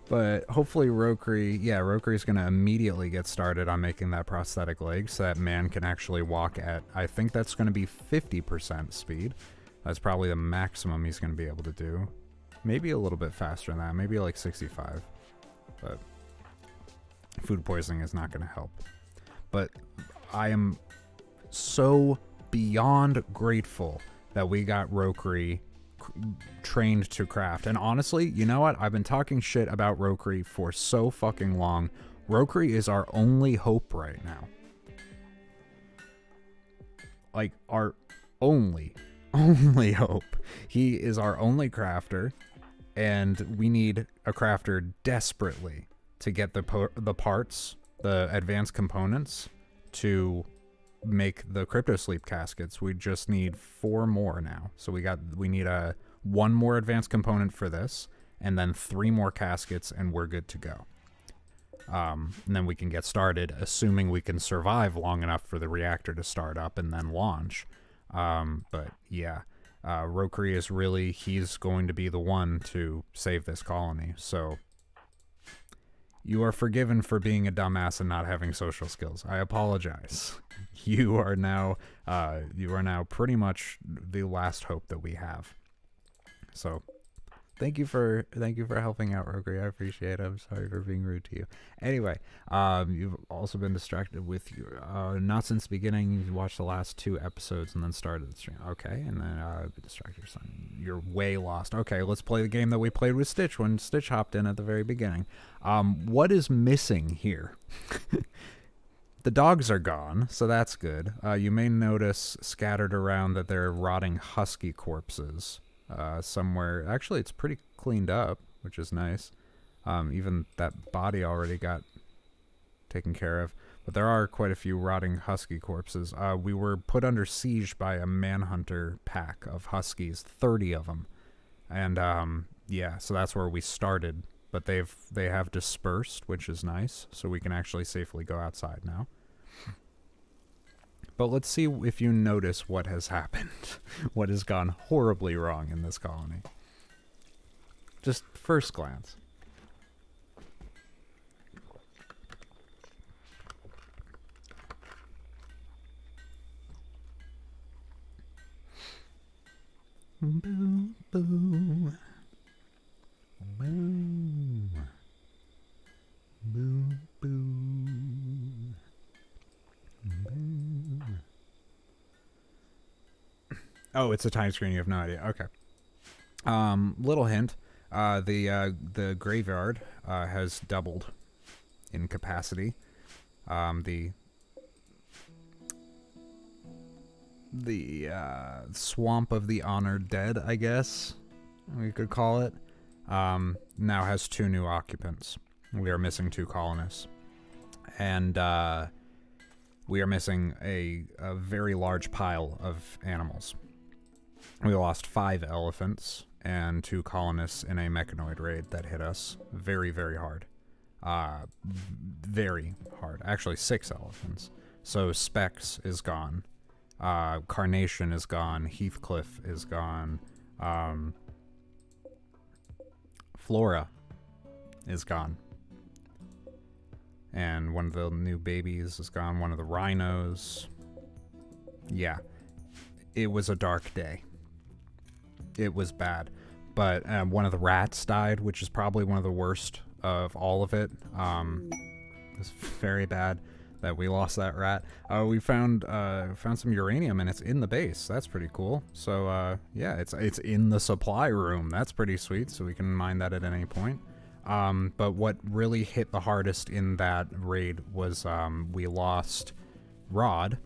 But hopefully Rokri is going to immediately get started on making that prosthetic leg so that man can actually walk at, I think that's going to be 50% speed. That's probably the maximum he's going to be able to do. Maybe a little bit faster than that, maybe like 65. But food poisoning is not going to help. But I am so beyond grateful that we got Rokri trained to craft. And honestly, you know what? I've been talking shit about Rokri for so fucking long. Rokri is our only hope right now. Like, our only hope. He is our only crafter, and we need a crafter desperately to get the parts, the advanced components, to make the crypto sleep caskets. We just need 4 more now. So we need one more advanced component for this, and then 3 more caskets, and we're good to go. And then we can get started, assuming we can survive long enough for the reactor to start up and then launch. But yeah, Rokri is really, he's going to be the one to save this colony. So you are forgiven for being a dumbass and not having social skills. I apologize. You are now pretty much the last hope that we have. So thank you for helping out, Rokri. I appreciate it. I'm sorry for being rude to you. Anyway, you've also been distracted with your not since the beginning. You watched the last 2 episodes and then started the stream. Okay, and then been distracted. You're way lost. Okay, let's play the game that we played with Stitch when Stitch hopped in at the very beginning. What is missing here? The dogs are gone, so that's good. You may notice scattered around that there are rotting husky corpses somewhere. Actually, it's pretty cleaned up, which is nice. Even that body already got taken care of. But there are quite a few rotting husky corpses. We were put under siege by a manhunter pack of huskies, 30 of them. And yeah, so that's where we started. But they have dispersed, which is nice, so we can actually safely go outside now. But let's see if you notice what has happened. What has gone horribly wrong in this colony. Just first glance. Boom, boom. Boom. Boom, boom. Boom. Oh, it's a tiny screen. You have no idea. Okay. Little hint. The graveyard has doubled in capacity. The swamp of the honored dead, I guess we could call it, now has 2 new occupants. We are missing 2 colonists, and we are missing a very large pile of animals. We lost 5 elephants and 2 colonists in a mechanoid raid that hit us very, very hard. Very hard. Actually, 6 elephants. So Specs is gone. Carnation is gone. Heathcliff is gone. Flora is gone. And one of the new babies is gone. One of the rhinos. Yeah. It was a dark day. It was bad. But one of the rats died, which is probably one of the worst of all of it. It's very bad that we lost that rat. We found some uranium, and it's in the base. That's pretty cool. So yeah, it's in the supply room. That's pretty sweet. So we can mine that at any point. But what really hit the hardest in that raid was we lost Rod,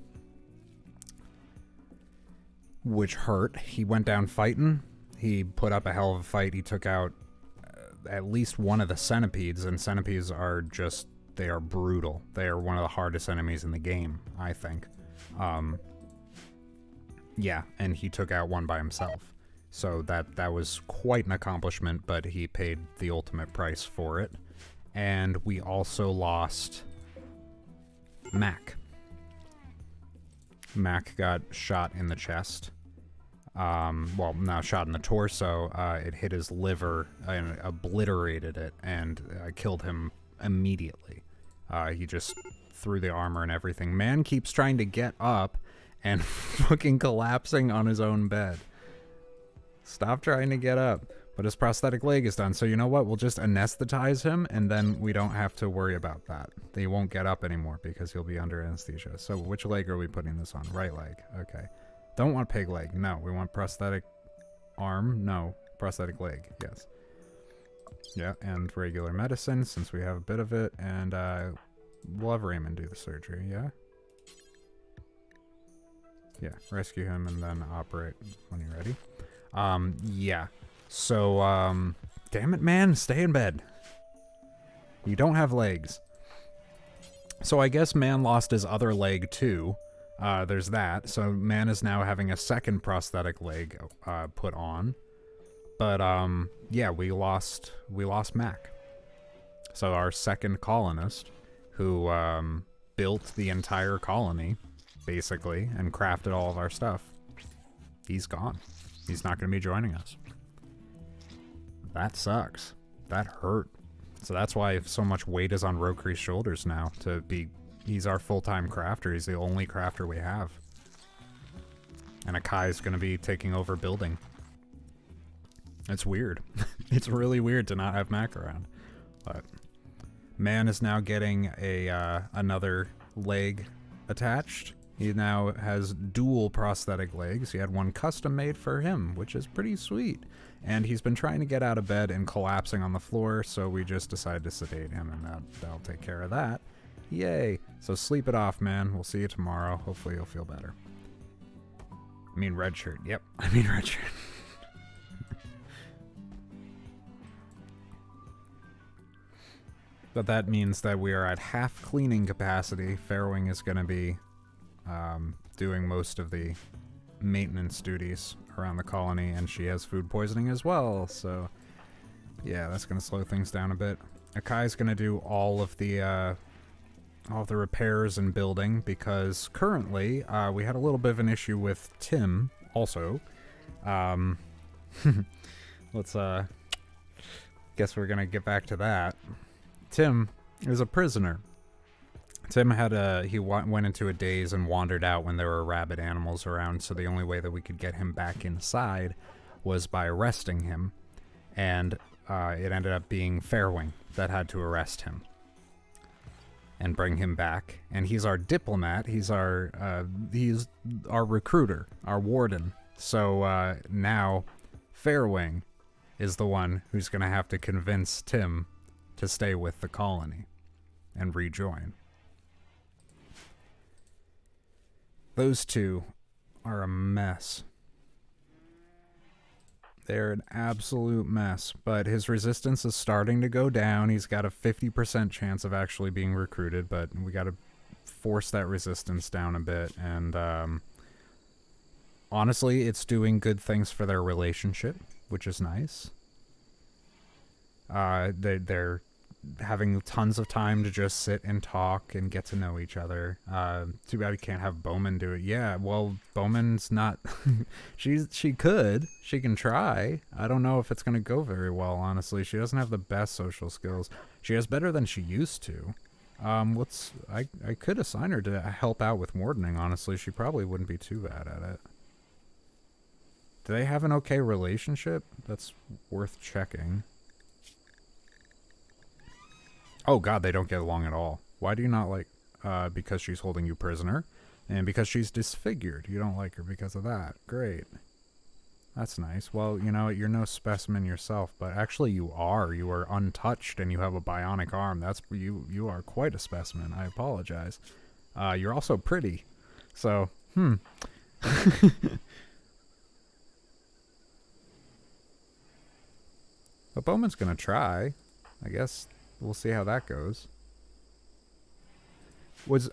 which hurt. He went down fighting. He put up a hell of a fight. He took out at least one of the centipedes, and centipedes are just, they are brutal. They are one of the hardest enemies in the game, I think. Yeah, and he took out one by himself. So that was quite an accomplishment, but he paid the ultimate price for it. And we also lost Mac. Mac got shot in the chest. Well, not shot in the torso. It hit his liver and obliterated it, and killed him immediately. He just threw the armor and everything. Man keeps trying to get up and fucking collapsing on his own bed. Stop trying to get up. But his prosthetic leg is done, so you know what? We'll just anesthetize him, and then we don't have to worry about that. He won't get up anymore because he'll be under anesthesia. So which leg are we putting this on? Right leg. Okay. Don't want pig leg. No. We want prosthetic arm. No. Prosthetic leg. Yes. Yeah, and regular medicine, since we have a bit of it, and we'll have Raymond do the surgery, yeah? Yeah, rescue him and then operate when you're ready. Yeah. So, damn it, man, stay in bed. You don't have legs. So I guess Man lost his other leg, too. There's that. So Man is now having a second prosthetic leg put on. But, yeah, we lost Mac. So our second colonist, who built the entire colony, basically, and crafted all of our stuff, he's gone. He's not going to be joining us. That sucks. That hurt. So that's why so much weight is on Rokri's shoulders now. He's our full-time crafter. He's the only crafter we have. And Akai's going to be taking over building. It's weird. It's really weird to not have Mac around. But Man is now getting another leg attached. He now has dual prosthetic legs. He had one custom made for him, which is pretty sweet. And he's been trying to get out of bed and collapsing on the floor, so we just decided to sedate him, and that'll take care of that. Yay! So sleep it off, man. We'll see you tomorrow. Hopefully you'll feel better. I mean red shirt. Yep, I mean red shirt. But that means that we are at half cleaning capacity. Fairwing is going to be doing most of the maintenance duties around the colony, and she has food poisoning as well, so yeah, that's going to slow things down a bit. Akai's going to do all of the repairs and building, because currently we had a little bit of an issue with Tim also. Let's Guess we're gonna get back to that. Tim is a prisoner. Tim went into a daze and wandered out when there were rabid animals around, so the only way that we could get him back inside was by arresting him, and it ended up being Fairwing that had to arrest him and bring him back. And he's our diplomat. He's our recruiter, our warden. So now Fairwing is the one who's going to have to convince Tim to stay with the colony and rejoin. Those two are a mess. They're an absolute mess, but his resistance is starting to go down. He's got a 50% chance of actually being recruited, but we got to force that resistance down a bit. And honestly, it's doing good things for their relationship, which is nice. They're having tons of time to just sit and talk and get to know each other. Too bad we can't have Bowman do it. Yeah, well, Bowman's not... she can try. I don't know if it's going to go very well, honestly. She doesn't have the best social skills. She has better than she used to. I could assign her to help out with wardening, honestly. She probably wouldn't be too bad at it. Do they have an okay relationship? That's worth checking. Oh god, they don't get along at all. Why do you not like... because she's holding you prisoner, and because she's disfigured. You don't like her because of that. Great. That's nice. Well, you know, you're no specimen yourself, but actually you are. You are untouched, and you have a bionic arm. That's... You are quite a specimen. I apologize. You're also pretty. So, But Bowman's gonna try. I guess... We'll see how that goes.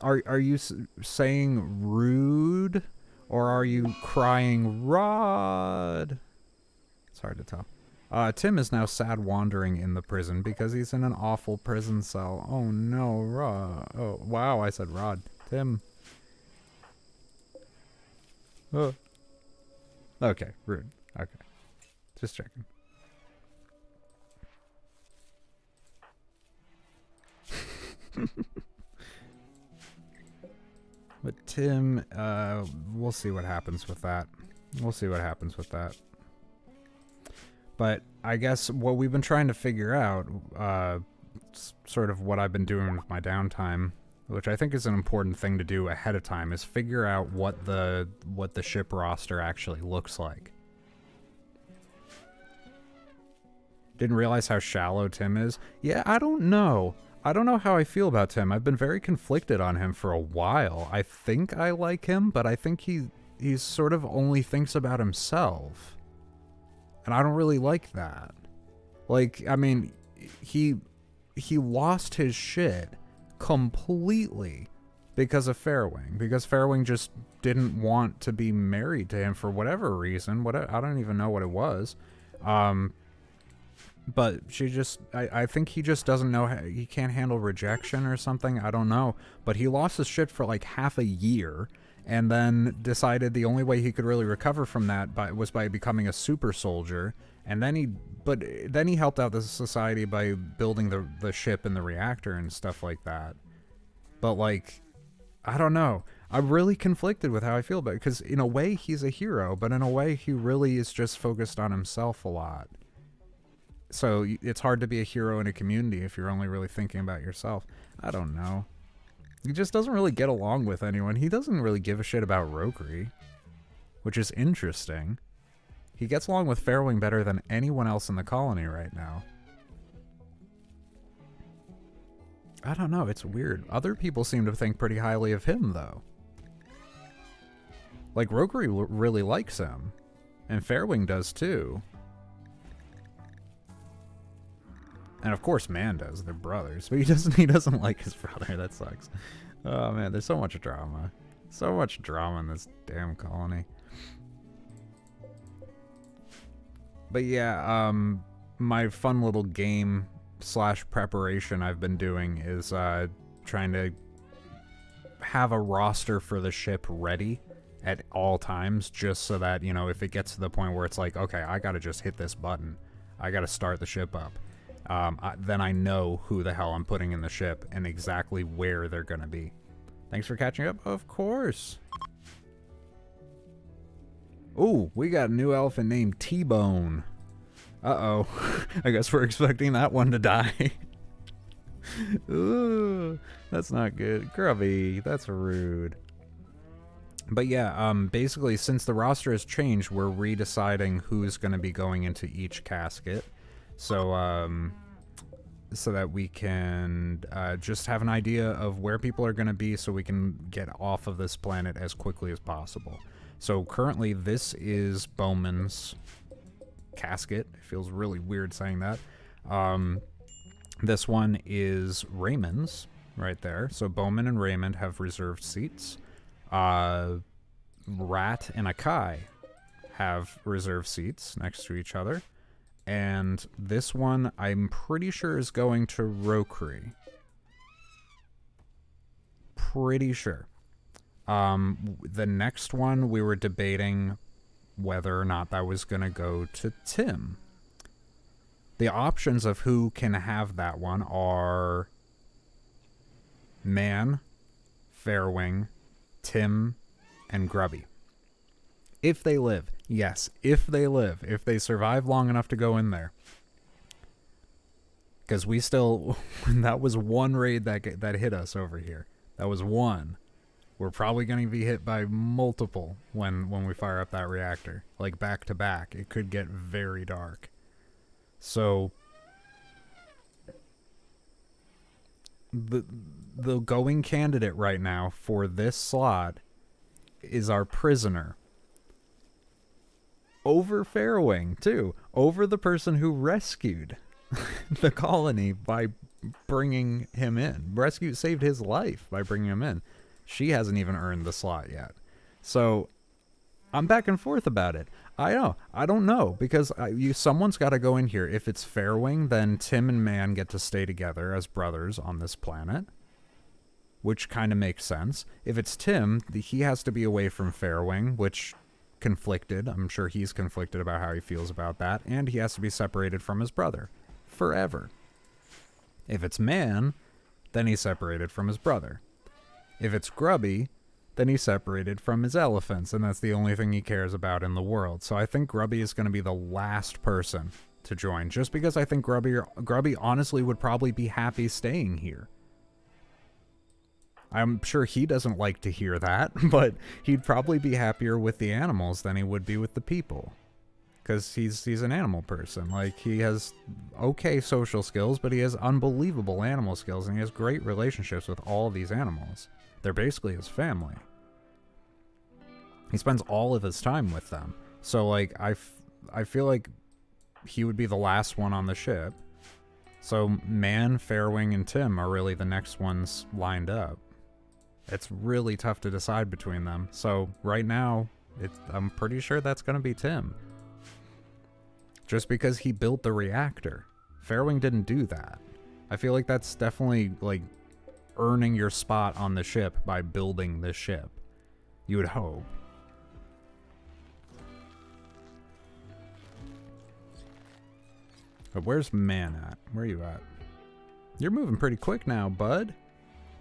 Are you saying rude, or are you crying Rod? It's hard to tell. Tim is now sad wandering in the prison because he's in an awful prison cell. Oh no, Rod. Oh wow, I said Rod. Tim. Oh. Okay, rude. Okay, just checking. But Tim, we'll see what happens with that. But I guess what we've been trying to figure out, sort of what I've been doing with my downtime, which I think is an important thing to do ahead of time, is figure out what the ship roster actually looks like. Didn't realize how shallow Tim is. Yeah, I don't know. I don't know how I feel about Tim. I've been very conflicted on him for a while. I think I like him, but I think he sort of only thinks about himself. And I don't really like that. Like, I mean, he lost his shit completely because of Fairwing. Because Fairwing just didn't want to be married to him for whatever reason. I don't even know what it was. But she just, I think he just doesn't know, he can't handle rejection or something, I don't know. But he lost his shit for like half a year, and then decided the only way he could really recover from that was by becoming a super soldier. And then he helped out the society by building the ship and the reactor and stuff like that. But like, I don't know. I'm really conflicted with how I feel about it, because in a way he's a hero, but in a way he really is just focused on himself a lot. So it's hard to be a hero in a community if you're only really thinking about yourself. I don't know. He just doesn't really get along with anyone. He doesn't really give a shit about Rokery, which is interesting. He gets along with Fairwing better than anyone else in the colony right now. I don't know, it's weird. Other people seem to think pretty highly of him, though. Like, Rokery really likes him. And Fairwing does, too. And of course Man does, they're brothers, but he doesn't like his brother. That sucks. Oh man, there's so much drama. So much drama in this damn colony. But yeah, my fun little game / preparation I've been doing is trying to have a roster for the ship ready at all times, just so that, you know, if it gets to the point where it's like, okay, I gotta just hit this button, I gotta start the ship up, then I know who the hell I'm putting in the ship and exactly where they're gonna be. Thanks for catching up. Of course. Ooh, we got a new elephant named T-Bone. Uh-oh. I guess we're expecting that one to die. Ooh, that's not good. Grubby, that's rude. But yeah, basically, since the roster has changed, we're redeciding who's going to be going into each casket. So, so that we can just have an idea of where people are going to be so we can get off of this planet as quickly as possible. So currently, this is Bowman's casket. It feels really weird saying that. This one is Raymond's right there. So Bowman and Raymond have reserved seats. Rat and Akai have reserved seats next to each other. And this one, I'm pretty sure, is going to Rokri. Pretty sure. The next one, we were debating whether or not that was going to go to Tim. The options of who can have that one are Man, Fairwing, Tim, and Grubby. If they live. Yes, if they live. If they survive long enough to go in there. Because we still... that was one raid that hit us over here. That was one. We're probably going to be hit by multiple when we fire up that reactor. Like back to back. It could get very dark. So... The going candidate right now for this slot is our prisoner. Over Fairwing, too. Over the person who rescued the colony by bringing him in. Saved his life by bringing him in. She hasn't even earned the slot yet. So, I'm back and forth about it. I don't know, because someone's got to go in here. If it's Fairwing, then Tim and Man get to stay together as brothers on this planet, which kind of makes sense. If it's Tim, he has to be away from Fairwing, which conflicted. I'm sure he's conflicted about how he feels about that, and he has to be separated from his brother forever. If it's Man, then he's separated from his brother. If it's Grubby, then he's separated from his elephants, and that's the only thing he cares about in the world. So I think Grubby is going to be the last person to join, just because I think Grubby honestly would probably be happy staying here. I'm sure he doesn't like to hear that, but he'd probably be happier with the animals than he would be with the people. Because he's an animal person. Like, he has okay social skills, but he has unbelievable animal skills, and he has great relationships with all these animals. They're basically his family. He spends all of his time with them. So, like, I feel like he would be the last one on the ship. So, Man, Fairwing, and Tim are really the next ones lined up. It's really tough to decide between them. So, right now, I'm pretty sure that's going to be Tim. Just because he built the reactor. Fairwing didn't do that. I feel like that's definitely, like, earning your spot on the ship by building the ship. You would hope. But where's Man at? Where are you at? You're moving pretty quick now, bud.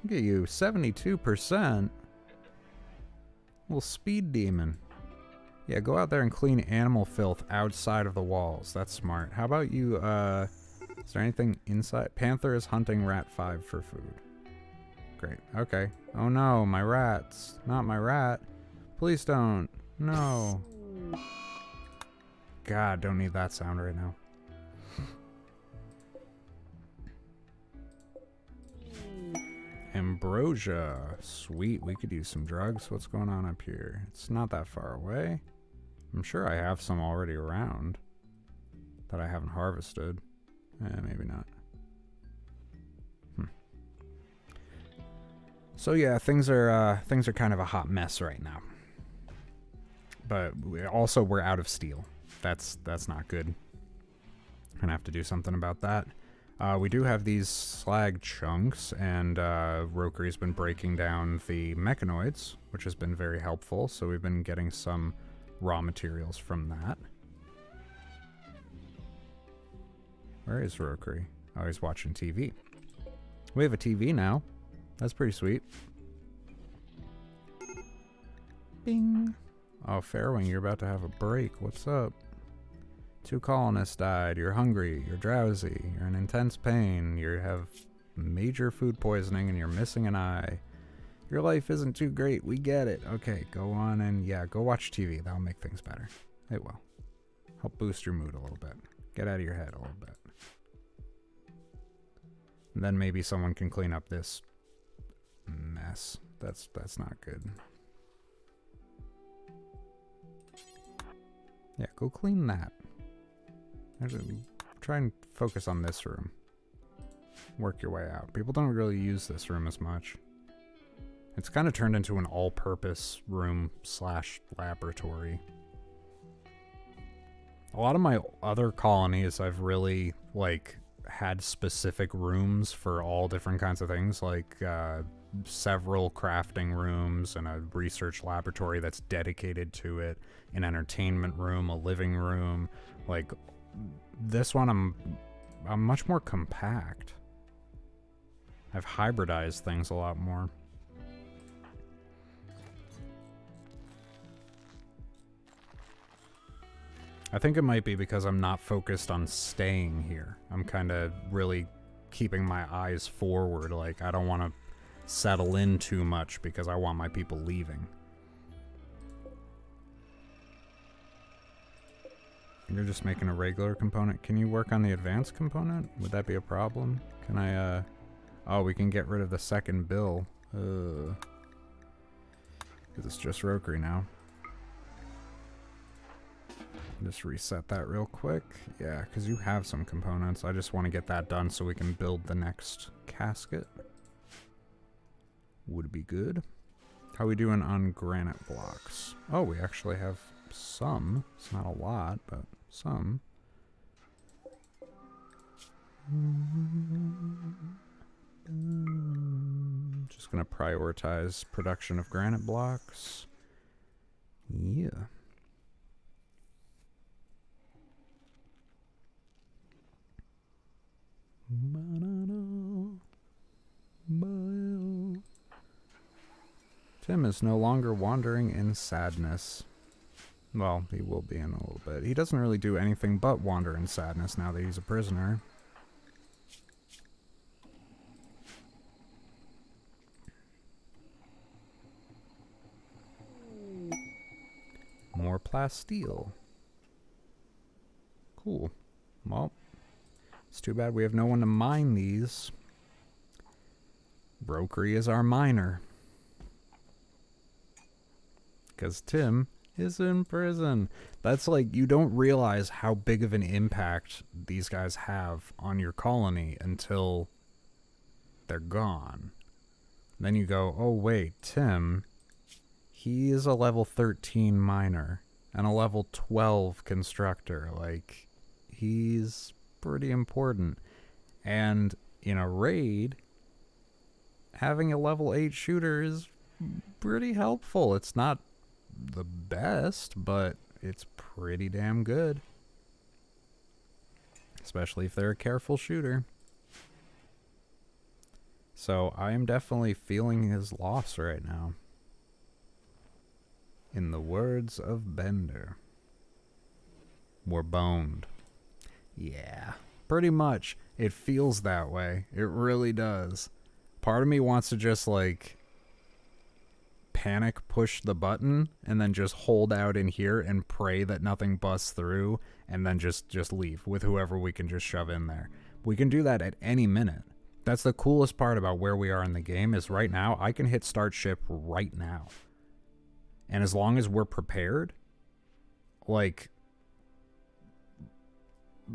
Look at you, 72%. Little speed demon. Yeah, go out there and clean animal filth outside of the walls. That's smart. How about you, is there anything inside? Panther is hunting rat 5 for food. Great, okay. Oh no, my rats. Not my rat. Please don't. No. God, don't need that sound right now. Ambrosia. Sweet, we could use some drugs. What's going on up here? It's not that far away. I'm sure I have some already around that I haven't harvested. Maybe not. So yeah, things are kind of a hot mess right now. But we're out of steel. That's not good. Gonna have to do something about that. We do have these slag chunks, and Rokri's been breaking down the mechanoids, which has been very helpful. So we've been getting some raw materials from that. Where is Rokri? Oh, he's watching TV. We have a TV now. That's pretty sweet. Bing. Oh, Fairwing, you're about to have a break. What's up? 2 colonists died. You're hungry. You're drowsy. You're in intense pain. You have major food poisoning and you're missing an eye. Your life isn't too great. We get it. Okay, go on and yeah, go watch TV. That'll make things better. It will. Help boost your mood a little bit. Get out of your head a little bit. And then maybe someone can clean up this mess. That's not good. Yeah, go clean that. Try and focus on this room. Work your way out. People don't really use this room as much. It's kind of turned into an all-purpose room / laboratory. A lot of my other colonies, I've really, like, had specific rooms for all different kinds of things, like, several crafting rooms and a research laboratory that's dedicated to it, an entertainment room, a living room. Like, this one, I'm much more compact. I've hybridized things a lot more. I think it might be because I'm not focused on staying here. I'm kind of really keeping my eyes forward. Like, I don't want to settle in too much because I want my people leaving. You're just making a regular component. Can you work on the advanced component? Would that be a problem? Can I, oh, we can get rid of the second bill. Because it's just Rokiri now. Just reset that real quick. Yeah, because you have some components. I just want to get that done so we can build the next casket. Would be good. How we doing on granite blocks? Oh, we actually have some. It's not a lot, but some. Just gonna prioritize production of granite blocks. Yeah. Tim is no longer wandering in sadness. Well, he will be in a little bit. He doesn't really do anything but wander in sadness now that he's a prisoner. More plasteel. Cool. Well, it's too bad we have no one to mine these. Rokiri is our miner. Because Tim is in prison. That's like, you don't realize how big of an impact these guys have on your colony until they're gone. Then you go, oh wait, Tim, he is a level 13 miner and a level 12 constructor. Like, he's pretty important. And in a raid, having a level 8 shooter is pretty helpful. It's not the best, but it's pretty damn good. Especially if they're a careful shooter. So I am definitely feeling his loss right now. In the words of Bender, we're boned. Yeah, pretty much. It feels that way. It really does. Part of me wants to just, like, panic push the button and then just hold out in here and pray that nothing busts through and then just leave with whoever we can just shove in there. We can do that at any minute. That's the coolest part about where we are in the game, is right now I can hit start ship right now. And as long as we're prepared, like,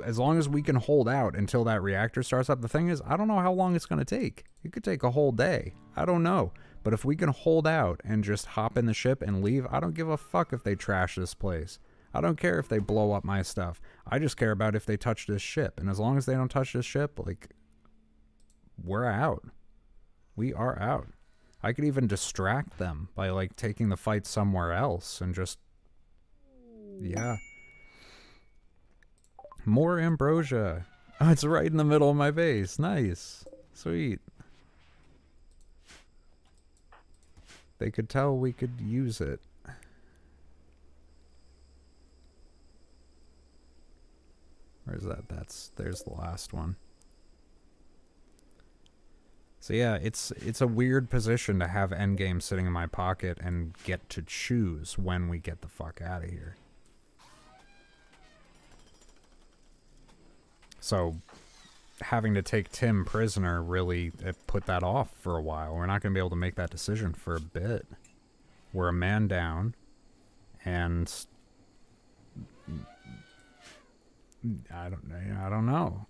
as long as we can hold out until that reactor starts up. The thing is, I don't know how long it's going to take. It could take a whole day. I don't know. But if we can hold out and just hop in the ship and leave, I don't give a fuck if they trash this place. I don't care if they blow up my stuff. I just care about if they touch this ship. And as long as they don't touch this ship, like, we're out. We are out. I could even distract them by, like, taking the fight somewhere else and just, yeah. More ambrosia. Oh, it's right in the middle of my base. Nice. Sweet. They could tell we could use it. Where's that? There's the last one. So yeah, it's a weird position to have endgame sitting in my pocket and get to choose when we get the fuck out of here. So having to take Tim prisoner really put that off for a while. We're not going to be able to make that decision for a bit. We're a man down, and I don't know.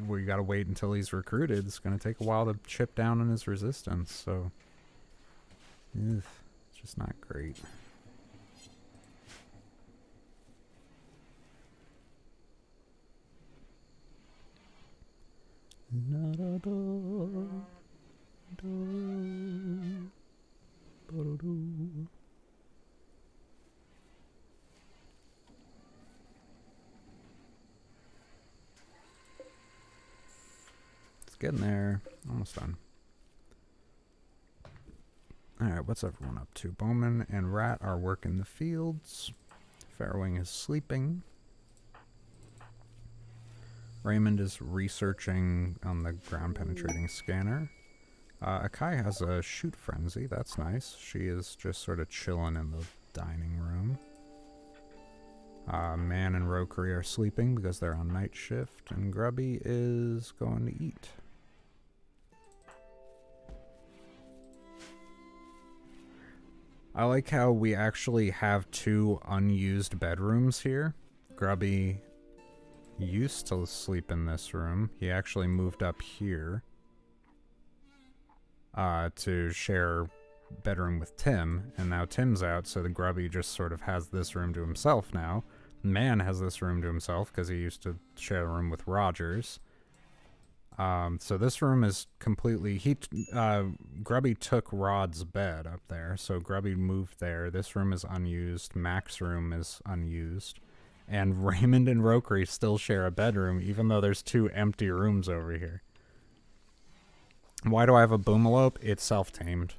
We got to wait until he's recruited. It's going to take a while to chip down on his resistance, so it's just not great. It's getting there. Almost done. Alright, what's everyone up to? Bowman and Rat are working the fields. Fairwing is sleeping. Raymond is researching on the ground-penetrating scanner. Akai has a shoot frenzy. That's nice. She is just sort of chilling in the dining room. Man and Rokuri are sleeping because they're on night shift. And Grubby is going to eat. I like how we actually have 2 unused bedrooms here. Grubby used to sleep in this room. He actually moved up here to share bedroom with Tim, and now Tim's out, so the Grubby just sort of has this room to himself now. Man has this room to himself because he used to share a room with Rogers. So this room is completely... Grubby took Rod's bed up there, so Grubby moved there. This room is unused. Mac's room is unused. And Raymond and Rokuri still share a bedroom, even though there's 2 empty rooms over here. Why do I have a boomalope? It's self-tamed.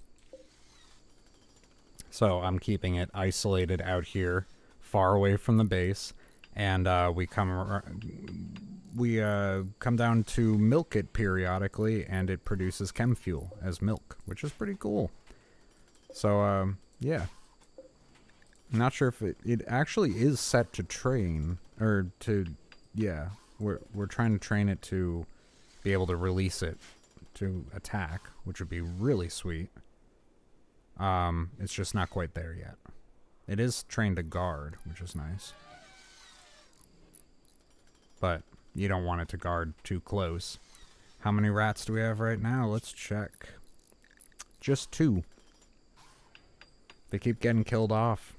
So I'm keeping it isolated out here, far away from the base. And we come down to milk it periodically, and it produces chem fuel as milk, which is pretty cool. So, yeah. I'm not sure if it actually is set to train, or to, yeah, we're trying to train it to be able to release it to attack, which would be really sweet. It's just not quite there yet. It is trained to guard, which is nice. But you don't want it to guard too close. How many rats do we have right now? Let's check. Just 2. They keep getting killed off.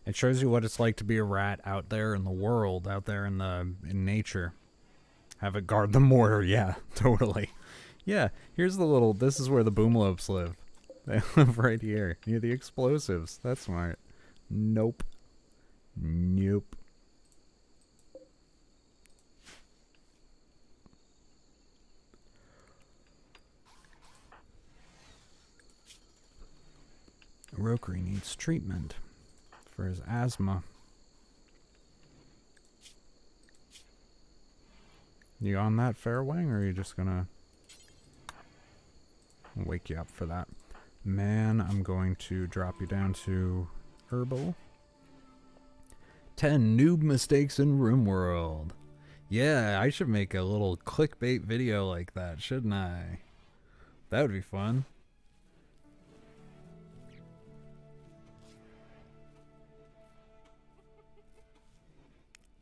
It shows you what it's like to be a rat out there in the world, out there in nature. Have it guard the mortar, yeah, totally. Yeah, here's the little, this is where the boomalopes live. They live right here, near the explosives. That's smart. Nope. Nope. Rokuri needs treatment for his asthma. You on that, Fairwing, or are you just gonna wake you up for that? Man, I'm going to drop you down to Herbal. 10 noob mistakes in RimWorld. Yeah, I should make a little clickbait video like that, shouldn't I? That would be fun.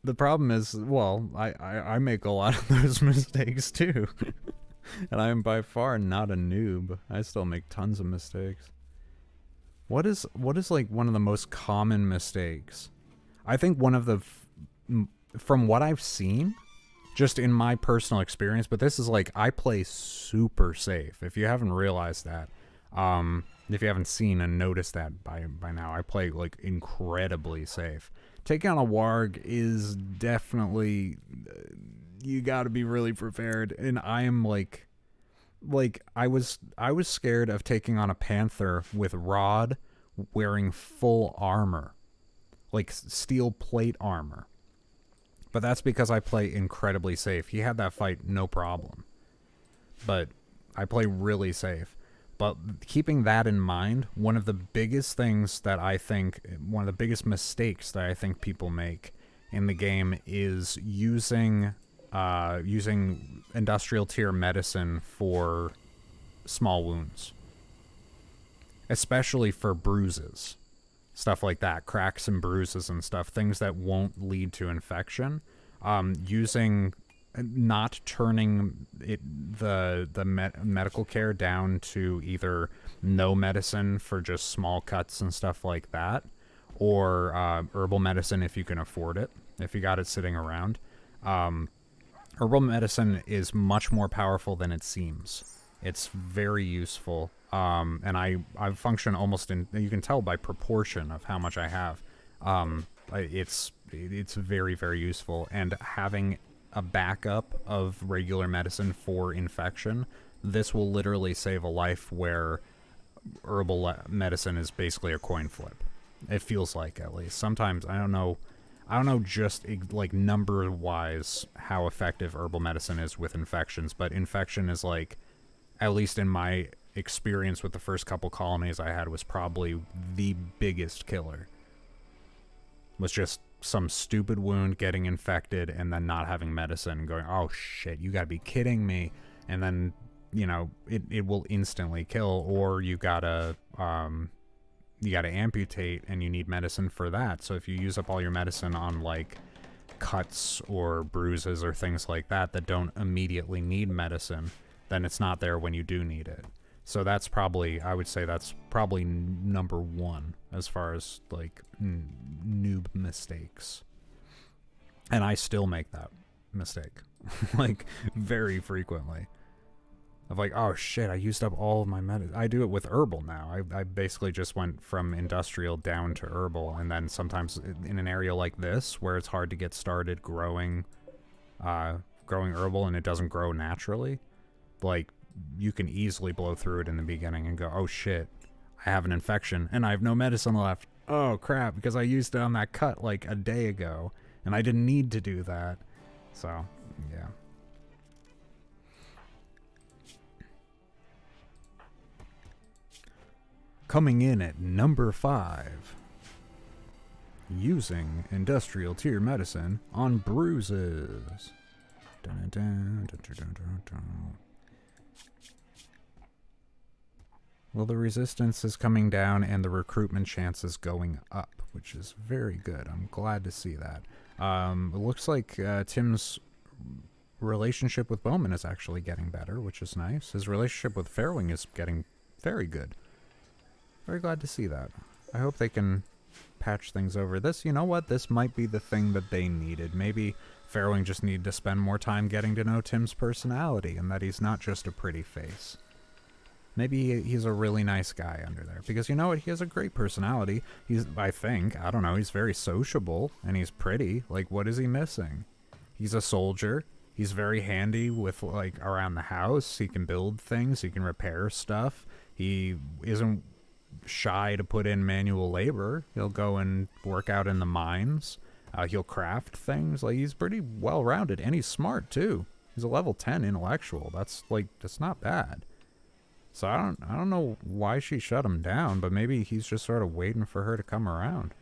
The problem is, well, I make a lot of those mistakes too. And I am by far not a noob. I still make tons of mistakes. What is like one of the most common mistakes? I think one of the, from what I've seen, just in my personal experience, but this is like, I play super safe. If you haven't realized that, If you haven't seen and noticed that by now, I play like incredibly safe. Taking on a warg is definitely you got to be really prepared, and I am like I was scared of taking on a panther with Rod wearing full armor, like steel plate armor. But that's because I play incredibly safe. He had that fight no problem. But I play really safe. But keeping that in mind, one of the biggest things that I think, one of the biggest mistakes that I think people make in the game is using industrial tier medicine for small wounds, especially for bruises, stuff like that, cracks and bruises and stuff, things that won't lead to infection. Using not turning medical care down to either no medicine for just small cuts and stuff like that, or herbal medicine if you can afford it, if you got it sitting around. Herbal medicine is much more powerful than it seems. It's very useful, and I function almost in, you can tell by proportion of how much I have. It's very, very useful, and having a backup of regular medicine for infection, this will literally save a life where herbal medicine is basically a coin flip. It feels like, at least. Sometimes, I don't know just like number wise how effective herbal medicine is with infections, but infection is like, at least in my experience with the first couple colonies I had, was probably the biggest killer. Was just some stupid wound getting infected and then not having medicine and going, oh shit, you gotta be kidding me. And then, you know, it will instantly kill, or you gotta amputate and you need medicine for that. So if you use up all your medicine on like cuts or bruises or things like that that don't immediately need medicine, then it's not there when you do need it. So that's probably, I would say that's probably number one as far as like noob mistakes. And I still make that mistake like very frequently. Of like, oh shit, I used up all of my medicine. I do it with herbal now. I basically just went from industrial down to herbal, and then sometimes in an area like this where it's hard to get started growing herbal and it doesn't grow naturally, like you can easily blow through it in the beginning and go, oh shit, I have an infection and I have no medicine left. Oh crap, because I used it on that cut like a day ago and I didn't need to do that. So, yeah. Coming in at number 5, using industrial tier medicine on bruises. Dun, dun, dun, dun, dun, dun, dun. Well, the resistance is coming down and the recruitment chance is going up, which is very good. I'm glad to see that. It looks like Tim's relationship with Bowman is actually getting better, which is nice. His relationship with Fairwing is getting very good. Very glad to see that. I hope they can patch things over. This, you know what? This might be the thing that they needed. Maybe Fairwing just needed to spend more time getting to know Tim's personality and that he's not just a pretty face. Maybe he's a really nice guy under there. Because you know what? He has a great personality. I don't know, he's very sociable and he's pretty. Like, what is he missing? He's a soldier. He's very handy with, like, around the house. He can build things. He can repair stuff. He isn't shy to put in manual labor. He'll go and work out in the mines. He'll craft things. Like, he's pretty well-rounded, and he's smart too. He's a level 10 intellectual. That's not bad. So I don't know why she shut him down, but maybe he's just sort of waiting for her to come around.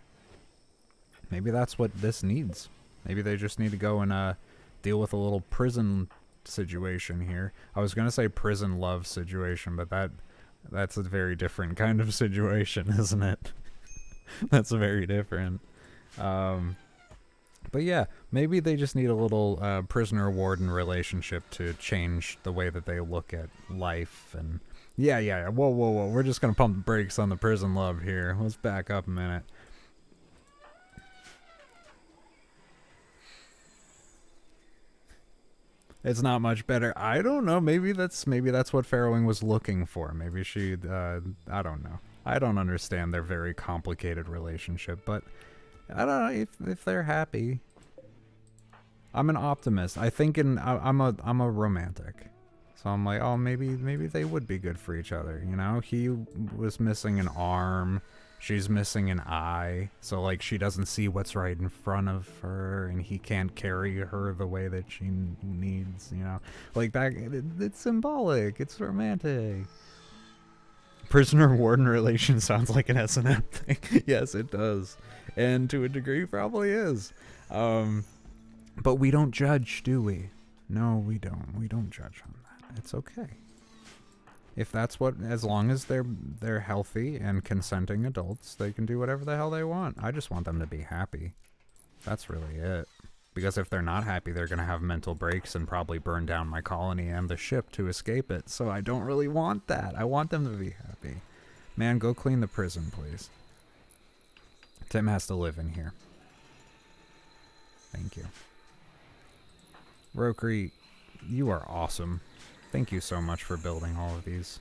Maybe that's what this needs. Maybe they just need to go and deal with a little prison situation here. I was gonna say prison love situation, but that's a very different kind of situation, isn't it? That's very different. But yeah, maybe they just need a little prisoner-warden relationship to change the way that they look at life. And yeah. Whoa. We're just gonna pump the brakes on the prison love here. Let's back up a minute. It's not much better. I don't know. Maybe that's what Farrowing was looking for. Maybe she. I don't know. I don't understand their very complicated relationship, but I don't know if they're happy. I'm an optimist. I think I'm a romantic. So I'm like, oh, maybe they would be good for each other, you know? He was missing an arm, she's missing an eye, so like she doesn't see what's right in front of her, and he can't carry her the way that she needs, you know? Like that, it's symbolic, it's romantic. Prisoner-warden relation sounds like an S&M thing. Yes, it does. And to a degree, probably is. But we don't judge, do we? No, we don't. We don't judge on that. It's okay. If that's what, as long as they're healthy and consenting adults, they can do whatever the hell they want. I just want them to be happy. That's really it. Because if they're not happy, they're going to have mental breaks and probably burn down my colony and the ship to escape it. So I don't really want that. I want them to be happy. Man, go clean the prison, please. Tim has to live in here. Thank you. Rokri, you are awesome. Thank you so much for building all of these.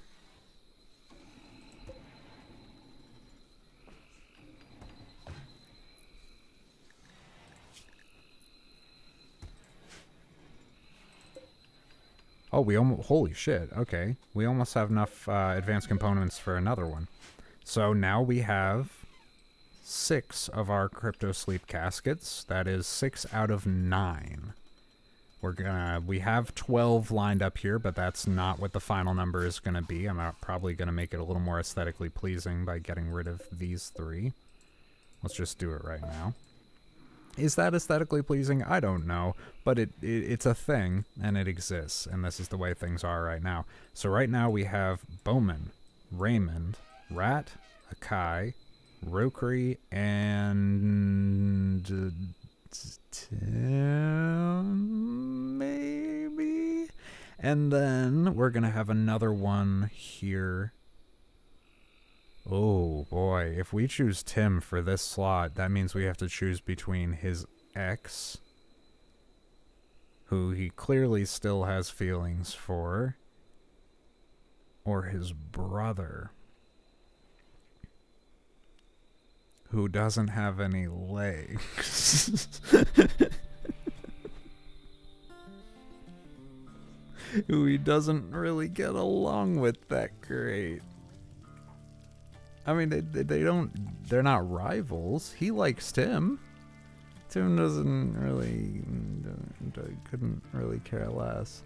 Oh, we almost... Holy shit, okay. We almost have enough advanced components for another one. So now we have 6 of our crypto sleep caskets. That is 6 out of 9. We have 12 lined up here, but that's not what the final number is gonna be. I'm probably gonna make it a little more aesthetically pleasing by getting rid of these 3. Let's just do it right now. Is that aesthetically pleasing? I don't know, but it's a thing, and it exists, and this is the way things are right now. So right now we have Bowman, Raymond, Rat, Akai, Rokri, and Tim, maybe? And then we're gonna have another one here. Oh boy, if we choose Tim for this slot, that means we have to choose between his ex, who he clearly still has feelings for, or his brother, who doesn't have any legs. Who he doesn't really get along with that great. I mean, they're not rivals. He likes Tim. Tim doesn't really, couldn't really care less.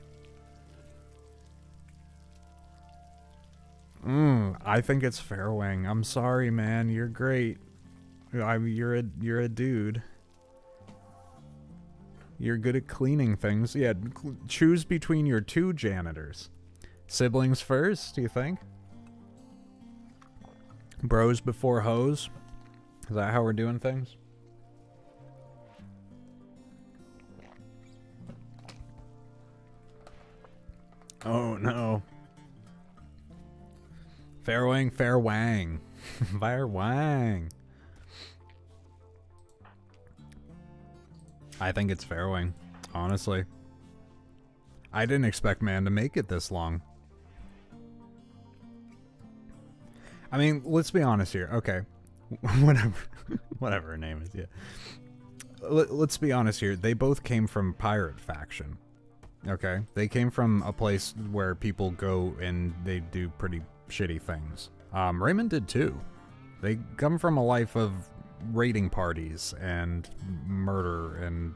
I think it's Fairwing. I'm sorry, man. You're great. You're a dude. You're good at cleaning things. Yeah, choose between your 2 janitors. Siblings first, do you think? Bros before hoes? Is that how we're doing things? Oh no. Fairwang. Fairwang. I think it's Fairwing, honestly. I didn't expect man to make it this long. I mean, let's be honest here. Okay. Whatever her name is, yeah. Let's be honest here. They both came from pirate faction. Okay? They came from a place where people go and they do pretty shitty things. Raymond did too. They come from a life of raiding parties and murder and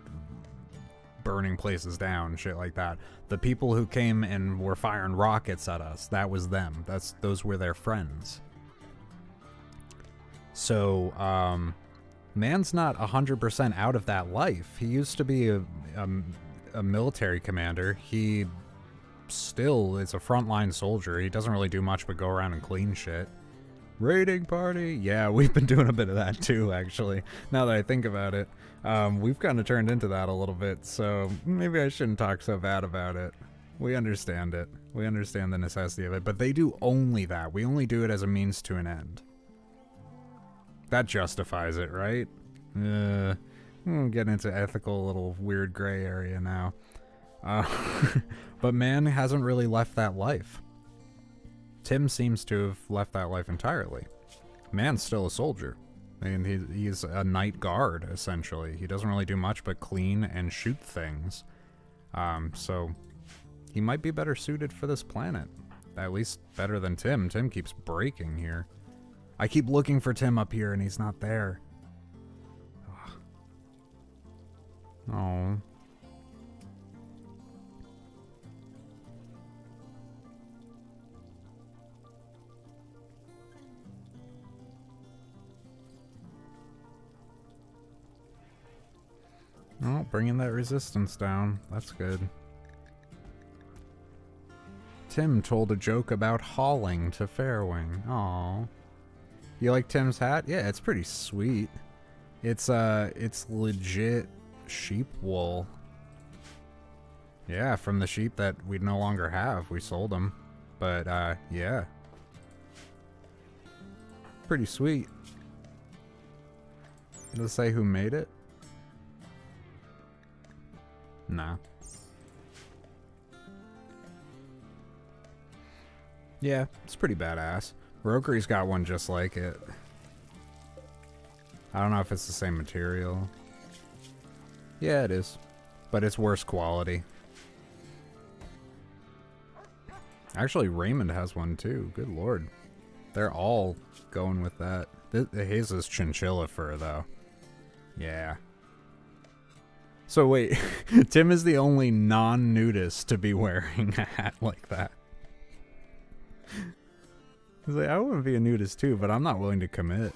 burning places down, shit like that. The people who came and were firing rockets at us, that was them. Those were their friends. So, man's not 100% out of that life. He used to be a military commander. He still is a frontline soldier. He doesn't really do much but go around and clean shit. Raiding party? Yeah, we've been doing a bit of that too, actually. Now that I think about it. We've kind of turned into that a little bit, so maybe I shouldn't talk so bad about it. We understand it. We understand the necessity of it, but they do only that. We only do it as a means to an end. That justifies it, right? We'll get into ethical little weird gray area now. Uh, but man hasn't really left that life. Tim seems to have left that life entirely. Man's still a soldier. I mean, he's a night guard, essentially. He doesn't really do much but clean and shoot things. So he might be better suited for this planet. At least better than Tim. Tim keeps breaking here. I keep looking for Tim up here and he's not there. Oh. Oh, bringing that resistance down. That's good. Tim told a joke about hauling to Fairwing. Aww. You like Tim's hat? Yeah, it's pretty sweet. It's legit sheep wool. Yeah, from the sheep that we no longer have. We sold them. But, yeah. Pretty sweet. Does it say who made it? Nah. Yeah, it's pretty badass. Rokri's got one just like it. I don't know if it's the same material. Yeah, it is. But it's worse quality. Actually, Raymond has one too. Good lord. They're all going with that. His is chinchilla fur, though. Yeah. So wait, Tim is the only non-nudist to be wearing a hat like that. He's like, I want to be a nudist too, but I'm not willing to commit.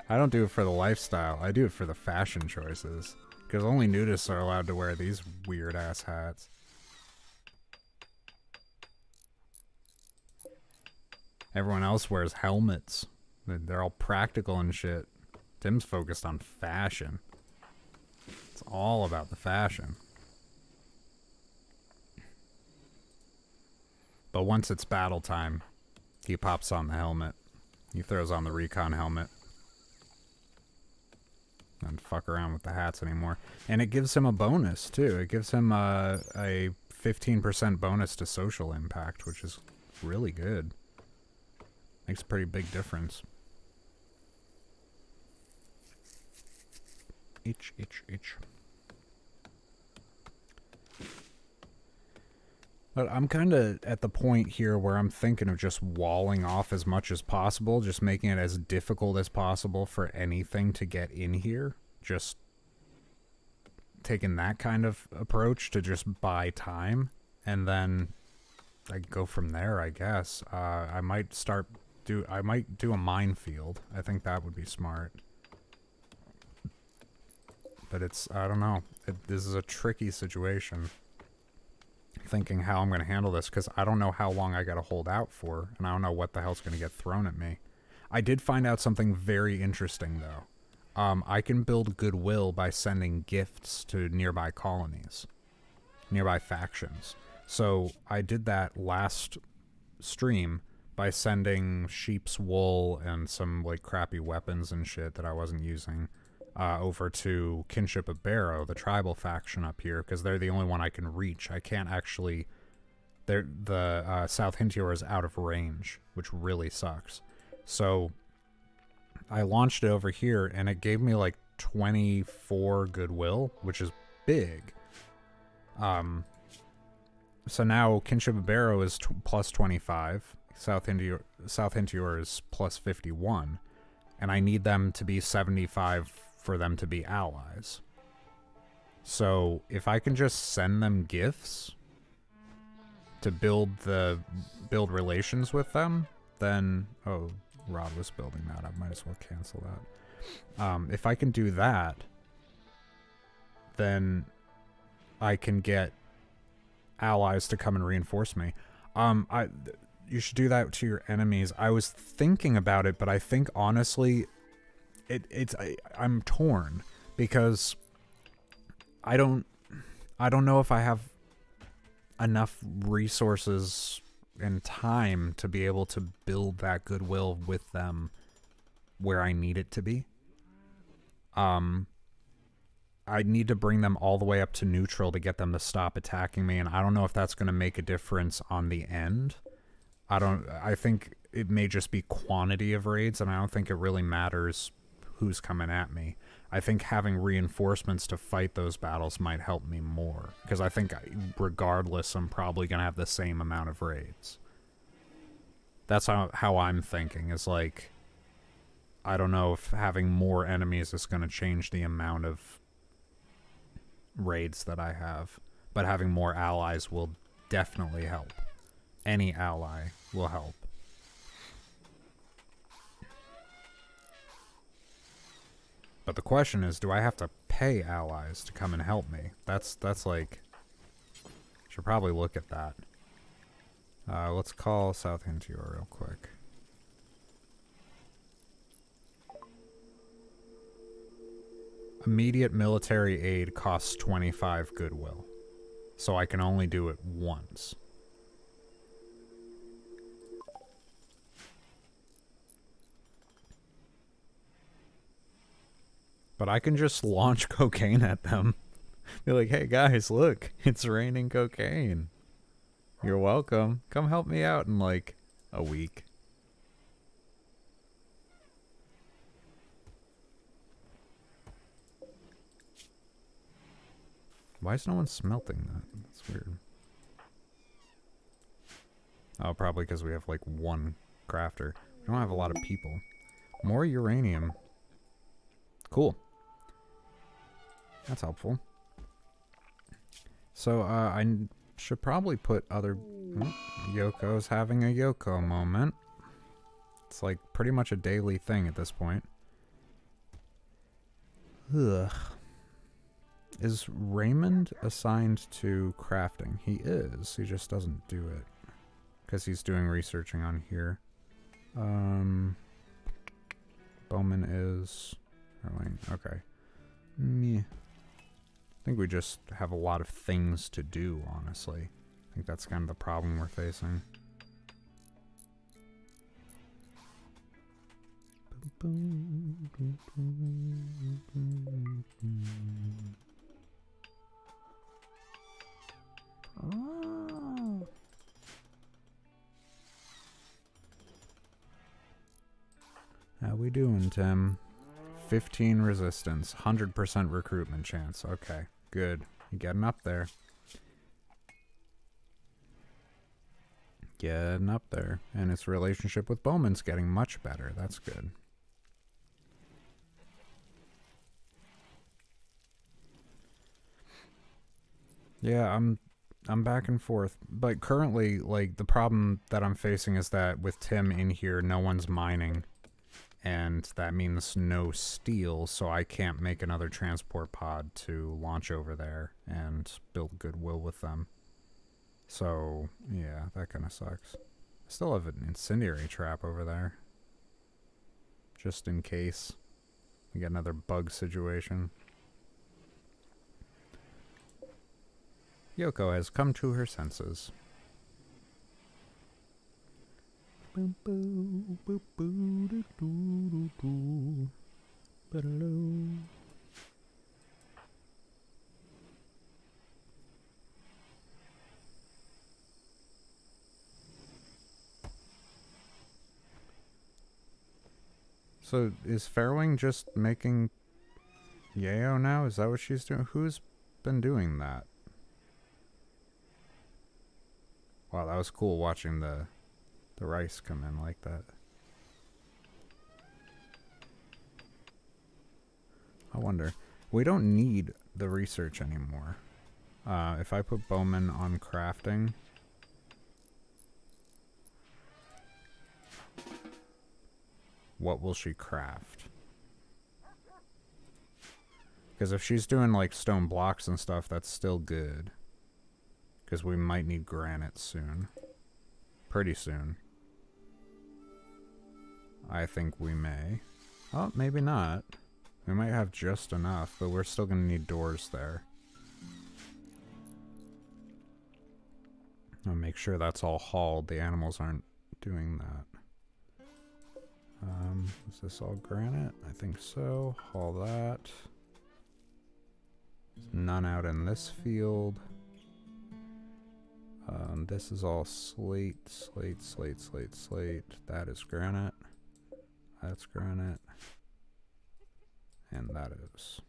I don't do it for the lifestyle. I do it for the fashion choices. Because only nudists are allowed to wear these weird-ass hats. Everyone else wears helmets. They're all practical and shit. Tim's focused on fashion. It's all about the fashion. But once it's battle time, he pops on the helmet. He throws on the recon helmet. And fuck around with the hats anymore. And it gives him a bonus, too. It gives him a 15% bonus to social impact, which is really good. Makes a pretty big difference. Itch. But I'm kind of at the point here where I'm thinking of just walling off as much as possible, just making it as difficult as possible for anything to get in here. Just taking that kind of approach to just buy time, and then I go from there, I guess. I might do a minefield. I think that would be smart. But I don't know. This is a tricky situation. Thinking how I'm going to handle this, because I don't know how long I got to hold out for, and I don't know what the hell's going to get thrown at me. I did find out something very interesting, though. I can build goodwill by sending gifts to nearby colonies, nearby factions. So I did that last stream by sending sheep's wool and some like crappy weapons and shit that I wasn't using over to Kinship of Barrow, the tribal faction up here, because they're the only one I can reach. I can't actually... The South Hintior is out of range, which really sucks. So I launched it over here, and it gave me like 24 goodwill, which is big. So now Kinship of Barrow is plus 25. South Hintior is plus 51. And I need them to be 75 for them to be allies. So if I can just send them gifts to build relations with them, then Rod was building that. I might as well cancel that. If I can do that, then I can get allies to come and reinforce me. You should do that to your enemies. I was thinking about it, but I think honestly, I'm torn because I don't know if I have enough resources and time to be able to build that goodwill with them where I need it to be. I need to bring them all the way up to neutral to get them to stop attacking me, and I don't know if that's going to make a difference on the end. I think it may just be quantity of raids, and I don't think it really matters who's coming at me. I think having reinforcements to fight those battles might help me more, because I think regardless, I'm probably going to have the same amount of raids. That's how I'm thinking, is like, I don't know if having more enemies is going to change the amount of raids that I have, but having more allies will definitely help. Any ally will help. But the question is, do I have to pay allies to come and help me? That's like, should probably look at that. Let's call South Interior real quick. Immediate military aid costs 25 goodwill, so I can only do it once. But I can just launch cocaine at them. Be like, hey guys, look, it's raining cocaine. You're welcome. Come help me out in like a week. Why is no one smelting that? That's weird. Oh, probably because we have like one crafter. We don't have a lot of people. More uranium. Cool. That's helpful. So, I should probably put other... Oh, Yoko's having a Yoko moment. It's like pretty much a daily thing at this point. Ugh. Is Raymond assigned to crafting? He is. He just doesn't do it. Because he's doing researching on here. Bowman is... Okay. Meh. I think we just have a lot of things to do, honestly. I think that's kind of the problem we're facing. Oh. How we doing, Tim? 15 resistance, 100% recruitment chance. Okay, good. You're getting up there. Getting up there. And its relationship with Bowman's getting much better. That's good. Yeah, I'm back and forth. But currently, like, the problem that I'm facing is that with Tim in here, no one's mining. And that means no steel, so I can't make another transport pod to launch over there and build goodwill with them. So, yeah, that kind of sucks. I still have an incendiary trap over there. Just in case we get another bug situation. Yoko has come to her senses. So is Fairwing just making yayo now? Is that what she's doing? Who's been doing that? Wow, that was cool watching the rice come in like that. I wonder. We don't need the research anymore. If I put Bowman on crafting... What will she craft? Because if she's doing like stone blocks and stuff, that's still good. Because we might need granite soon. Pretty soon. I think we may. Oh, maybe not. We might have just enough, but we're still going to need doors there. I'll make sure that's all hauled. The animals aren't doing that. Is this all granite? I think so. Haul that. None out in this field. This is all slate, slate, slate, slate, slate. That is granite. That's granite. And that is.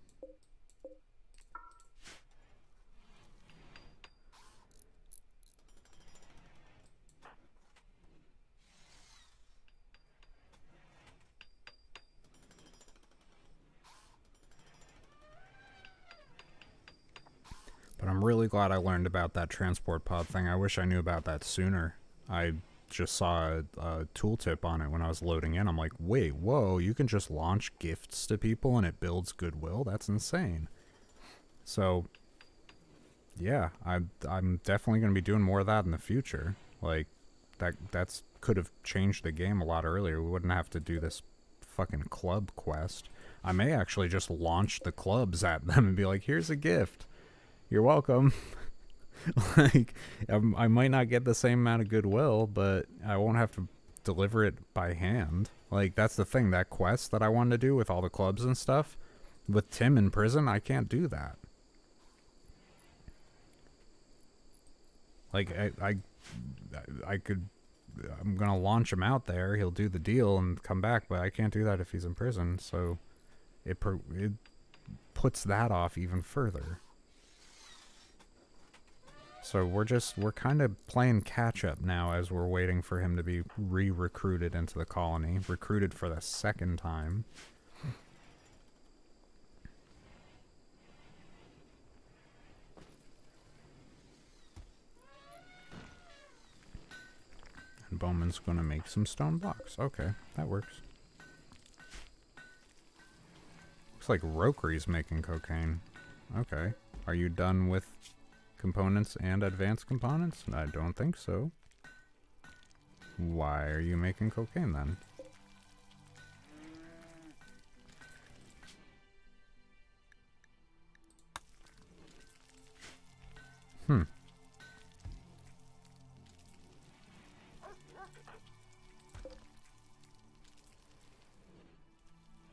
But I'm really glad I learned about that transport pod thing. I wish I knew about that sooner. I just saw a tooltip on it when I was loading in. I'm like, wait, whoa, you can just launch gifts to people and it builds goodwill? That's insane. So, yeah, I'm definitely going to be doing more of that in the future. Like, that's could have changed the game a lot earlier. We wouldn't have to do this fucking club quest. I may actually just launch the clubs at them and be like, here's a gift. You're welcome. Like, I might not get the same amount of goodwill, but I won't have to deliver it by hand. Like, that's the thing. That quest that I wanted to do with all the clubs and stuff, with Tim in prison, I can't do that. Like, I could... I'm gonna launch him out there. He'll do the deal and come back, but I can't do that if he's in prison. So it puts that off even further. So we're kind of playing catch up now as we're waiting for him to be re-recruited into the colony. Recruited for the second time. And Bowman's gonna make some stone blocks. Okay, that works. Looks like Rokri's making cocaine. Okay. Are you done with components and advanced components? I don't think so. Why are you making cocaine then?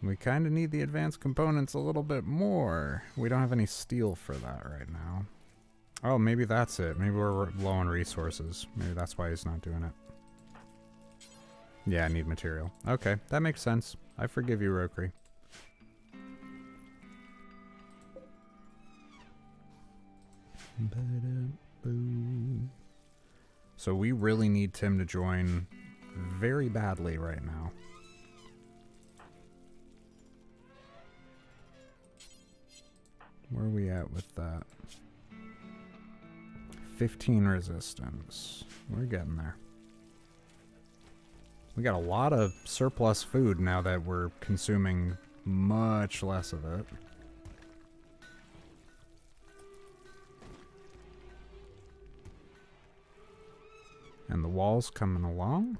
We kind of need the advanced components a little bit more. We don't have any steel for that right now. Oh, maybe that's it. Maybe we're low on resources. Maybe that's why he's not doing it. Yeah, I need material. Okay, that makes sense. I forgive you, Rokri. So we really need Tim to join very badly right now. Where are we at with that? 15 resistance. We're getting there. We got a lot of surplus food now that we're consuming much less of it. And the wall's coming along.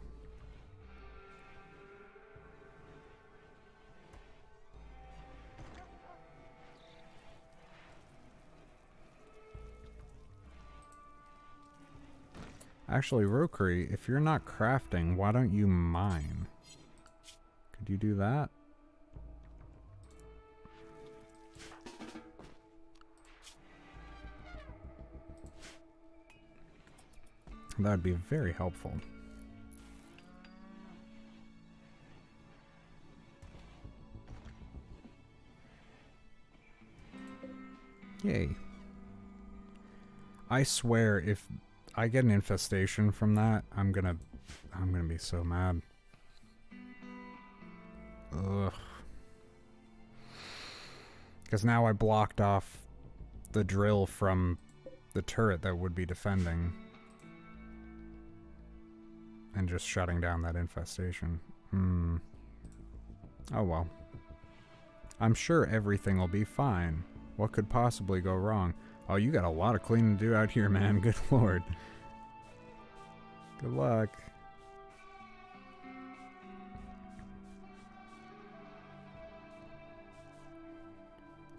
Actually, Rokri, if you're not crafting, why don't you mine? Could you do that? That would be very helpful. Yay. I swear, if I get an infestation from that, I'm gonna be so mad. Ugh. Because now I blocked off the drill from the turret that would be defending. And just shutting down that infestation. Oh well. I'm sure everything will be fine. What could possibly go wrong? Oh, you got a lot of cleaning to do out here, man. Good lord. Good luck.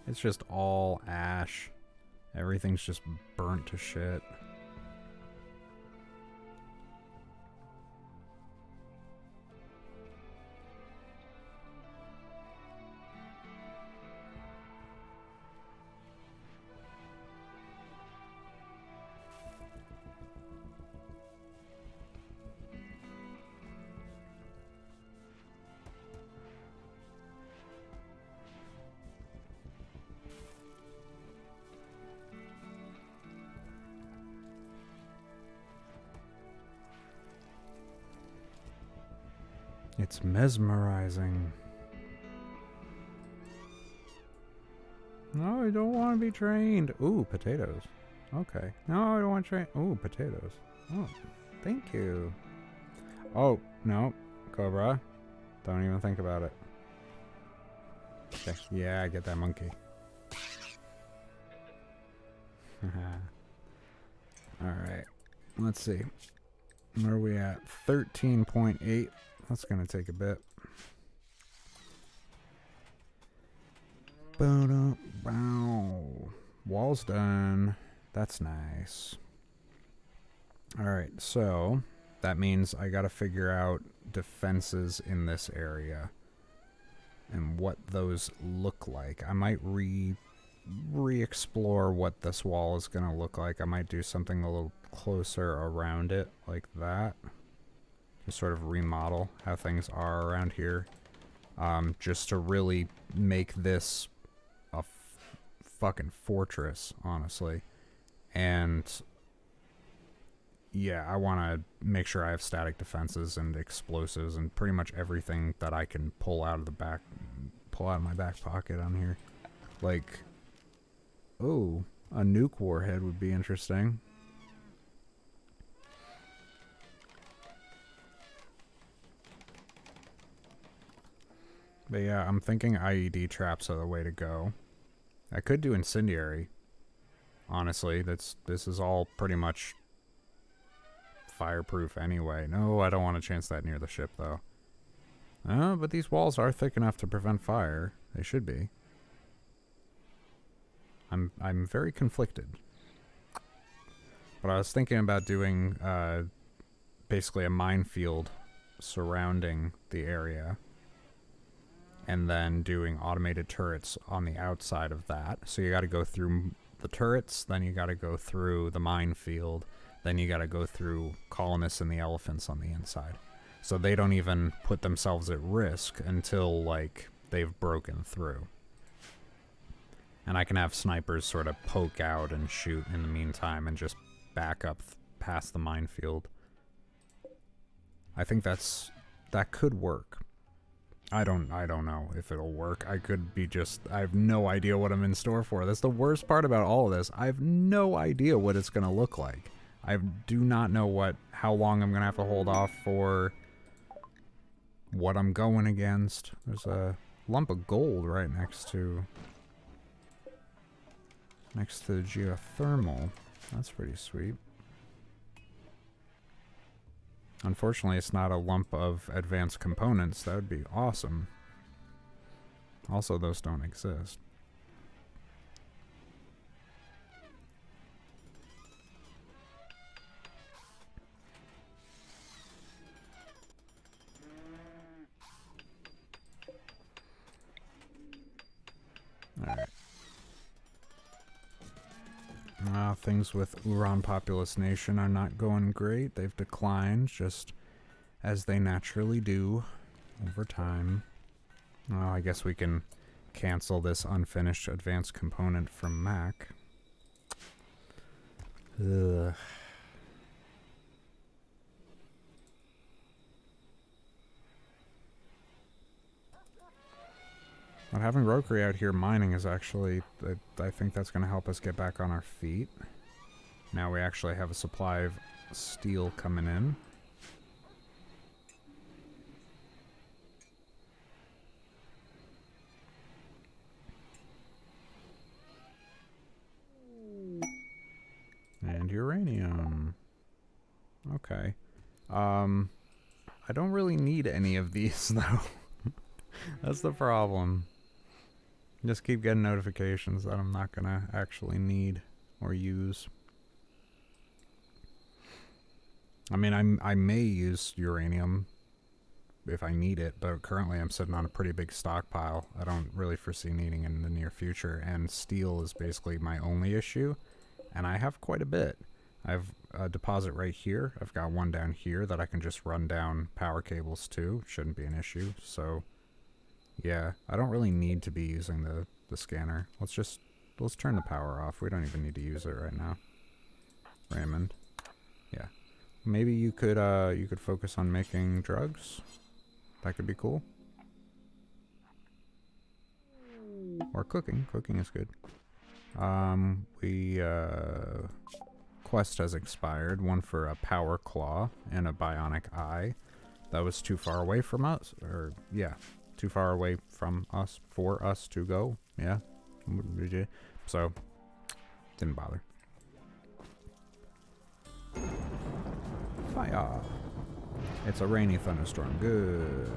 It's just all ash. Everything's just burnt to shit. It's mesmerizing. No, I don't want to be trained. Ooh, potatoes. Okay. No, I don't want to train. Ooh, potatoes. Oh, thank you. Oh, no. Cobra. Don't even think about it. Okay. Yeah, I get that monkey. Alright. Let's see. Where are we at? 13.8. That's going to take a bit. Bow. Wall's done. That's nice. Alright, so that means I gotta figure out defenses in this area and what those look like. I might re-explore what this wall is gonna look like. I might do something a little closer around it like that. Just sort of remodel how things are around here. Just to really make this a fucking fortress, honestly. And yeah, I want to make sure I have static defenses and explosives and pretty much everything that I can pull out of my back pocket on here. Like, oh, a nuke warhead would be interesting. But yeah, I'm thinking IED traps are the way to go. I could do incendiary. Honestly, this is all pretty much fireproof anyway. No, I don't want to chance that near the ship though. But these walls are thick enough to prevent fire. They should be. I'm very conflicted. But I was thinking about doing basically a minefield surrounding the area. And then doing automated turrets on the outside of that. So you got to go through the turrets, then you got to go through the minefield, then you got to go through colonists and the elephants on the inside. So they don't even put themselves at risk until, like, they've broken through. And I can have snipers sort of poke out and shoot in the meantime and just back up past the minefield. I think that could work. I don't know if it'll work. I have no idea what I'm in store for. That's the worst part about all of this. I have no idea what it's gonna look like. I do not know how long I'm gonna have to hold off for, what I'm going against. There's a lump of gold right next to the geothermal. That's pretty sweet. Unfortunately, it's not a lump of advanced components. That would be awesome. Also, those don't exist. Alright. Things with Uran Populous Nation are not going great. They've declined, just as they naturally do over time. Oh, I guess we can cancel this unfinished advanced component from Mac. Ugh. But having Rokri out here mining is actually, I think that's going to help us get back on our feet. Now we actually have a supply of steel coming in. And uranium. Okay. I don't really need any of these, though. That's the problem. Just keep getting notifications that I'm not gonna actually need or use. I mean, I may use uranium if I need it, but currently I'm sitting on a pretty big stockpile. I don't really foresee needing it in the near future, and steel is basically my only issue, and I have quite a bit. I have a deposit right here. I've got one down here that I can just run down power cables to. Shouldn't be an issue, so yeah, I don't really need to be using the scanner. Let's turn the power off. We don't even need to use it right now. Raymond. Yeah. Maybe you could focus on making drugs? That could be cool. Or cooking. Cooking is good. Quest has expired. One for a power claw and a bionic eye. That was too far away from us. Or, yeah. Too far away from us for us to go. Yeah. So, didn't bother. Fire. It's a rainy thunderstorm. Good.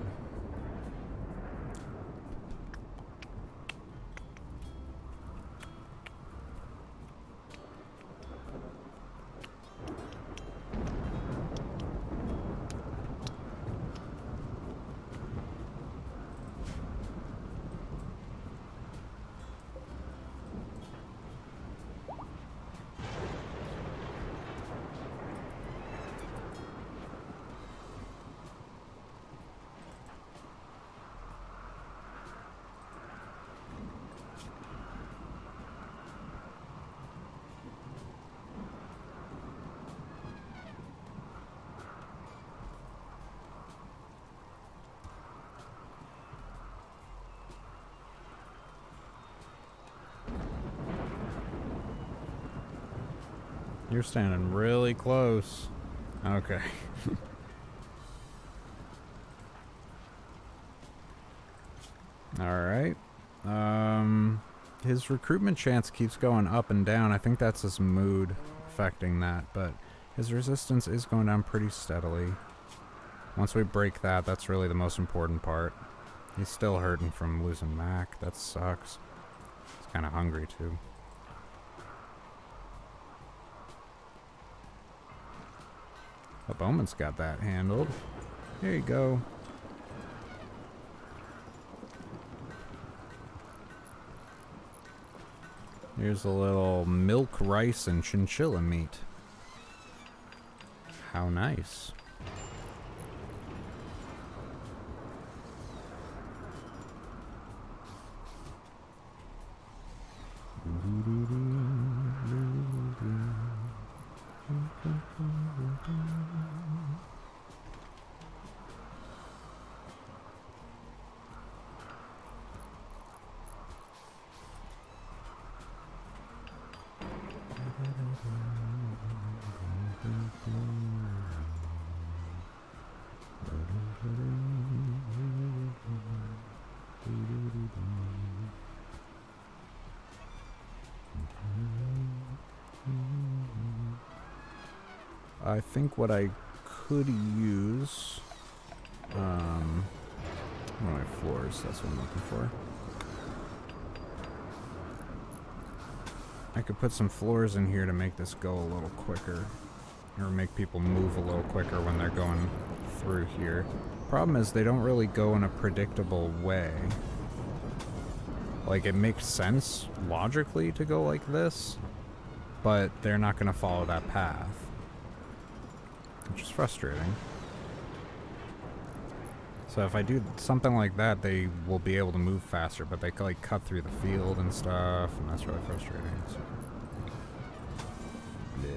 You're standing really close. Okay. Alright. His recruitment chance keeps going up and down. I think that's his mood affecting that, but his resistance is going down pretty steadily. Once we break that, that's really the most important part. He's still hurting from losing Mac. That sucks. He's kind of hungry, too. The Bowman's got that handled. Here you go. Here's a little milk, rice, and chinchilla meat. How nice. I think what I could use, what are my floors? That's what I'm looking for. I could put some floors in here to make this go a little quicker, or make people move a little quicker when they're going through here. Problem is they don't really go in a predictable way. Like, it makes sense logically to go like this, but they're not going to follow that path. Which is frustrating. So if I do something like that, they will be able to move faster, but they like cut through the field and stuff, and that's really frustrating. So. Yeah.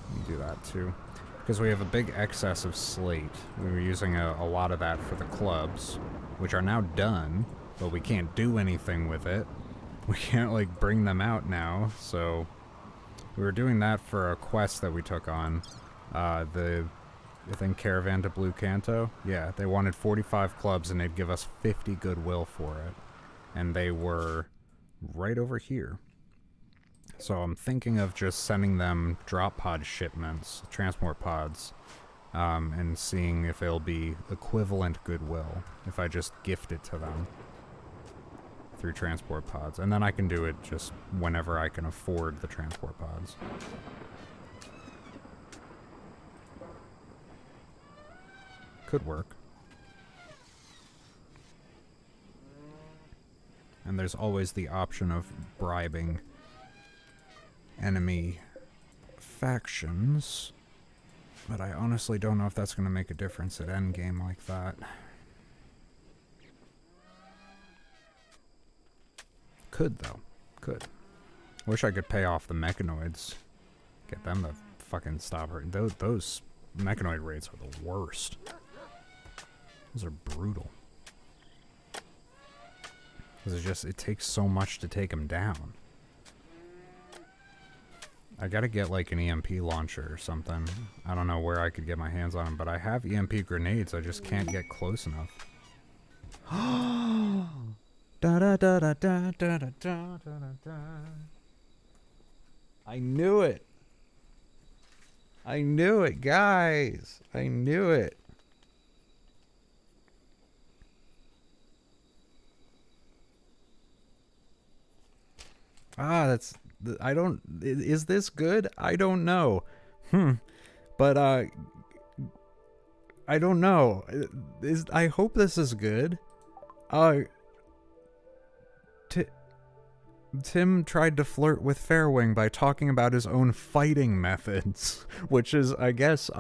You can do that too. Because we have a big excess of slate. We were using a lot of that for the clubs, which are now done, but we can't do anything with it. We can't like bring them out now, so we were doing that for a quest that we took on. I think Caravan to Blue Kanto. Yeah, they wanted 45 clubs and they'd give us 50 goodwill for it. And they were right over here. So I'm thinking of just sending them drop pod shipments, transport pods, and seeing if it'll be equivalent goodwill if I just gift it to them through transport pods. And then I can do it just whenever I can afford the transport pods. Could work. And there's always the option of bribing enemy factions, but I honestly don't know if that's going to make a difference at endgame like that. Could, though. Could. Wish I could pay off the mechanoids. Get them to fucking stop hurting. Those mechanoid raids are the worst. Those are brutal. It takes so much to take him down. I gotta get like an EMP launcher or something. I don't know where I could get my hands on them, but I have EMP grenades. I just can't get close enough. Da da da da da da da da da. I knew it. I knew it, guys. I knew it. Ah, that's... I don't... Is this good? I don't know. But, I don't know. I hope this is good. Tim tried to flirt with Fairwing by talking about his own fighting methods, which is, I guess,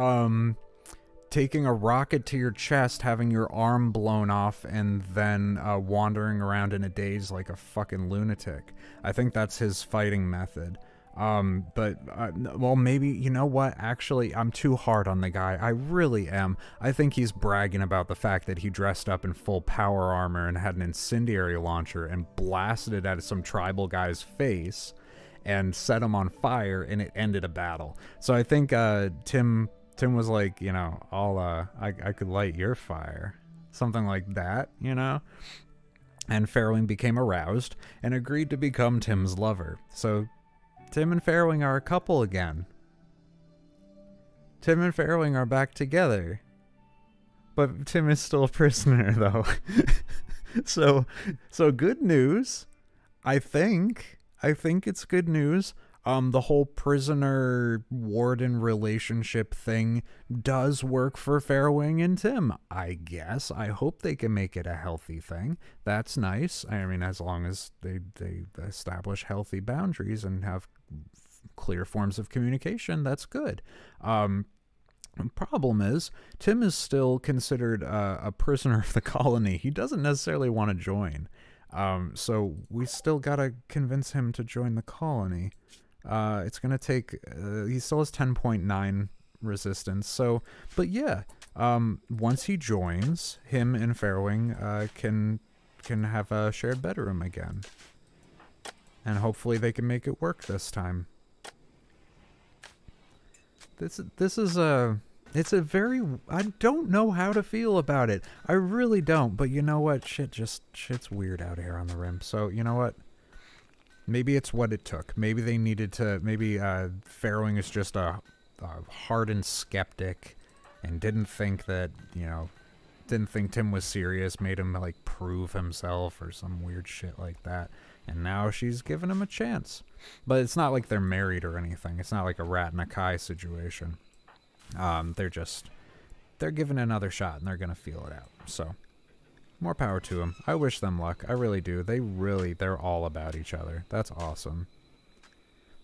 taking a rocket to your chest, having your arm blown off, and then wandering around in a daze like a fucking lunatic. I think that's his fighting method. Well, maybe, you know what? Actually, I'm too hard on the guy. I really am. I think he's bragging about the fact that he dressed up in full power armor and had an incendiary launcher and blasted it at some tribal guy's face and set him on fire, and it ended a battle. So I think Tim was like, you know, I could light your fire. Something like that, you know? And Fairwing became aroused and agreed to become Tim's lover. So Tim and Fairwing are a couple again. Tim and Fairwing are back together. But Tim is still a prisoner, though. So good news. I think it's good news. The whole prisoner-warden relationship thing does work for Fairwing and Tim, I guess. I hope they can make it a healthy thing. That's nice. I mean, as long as they establish healthy boundaries and have clear forms of communication, that's good. Problem is, Tim is still considered a prisoner of the colony. He doesn't necessarily want to join. So we still gotta convince him to join the colony. It's gonna take, he still has 10.9 resistance, so, but yeah, once he joins, him and Fairwing, can have a shared bedroom again. And hopefully they can make it work this time. This is it's a very, I don't know how to feel about it. I really don't, but you know what? Shit's weird out here on the rim, so you know what? Maybe it's what it took. Maybe they needed to, maybe Fairwing is just a hardened skeptic and didn't think that, you know, didn't think Tim was serious, made him like prove himself or some weird shit like that. And now she's giving him a chance. But it's not like they're married or anything. It's not like a Rat and a Kai situation. They're given another shot and they're going to feel it out. So more power to them. I wish them luck. I really do. They're all about each other. That's awesome.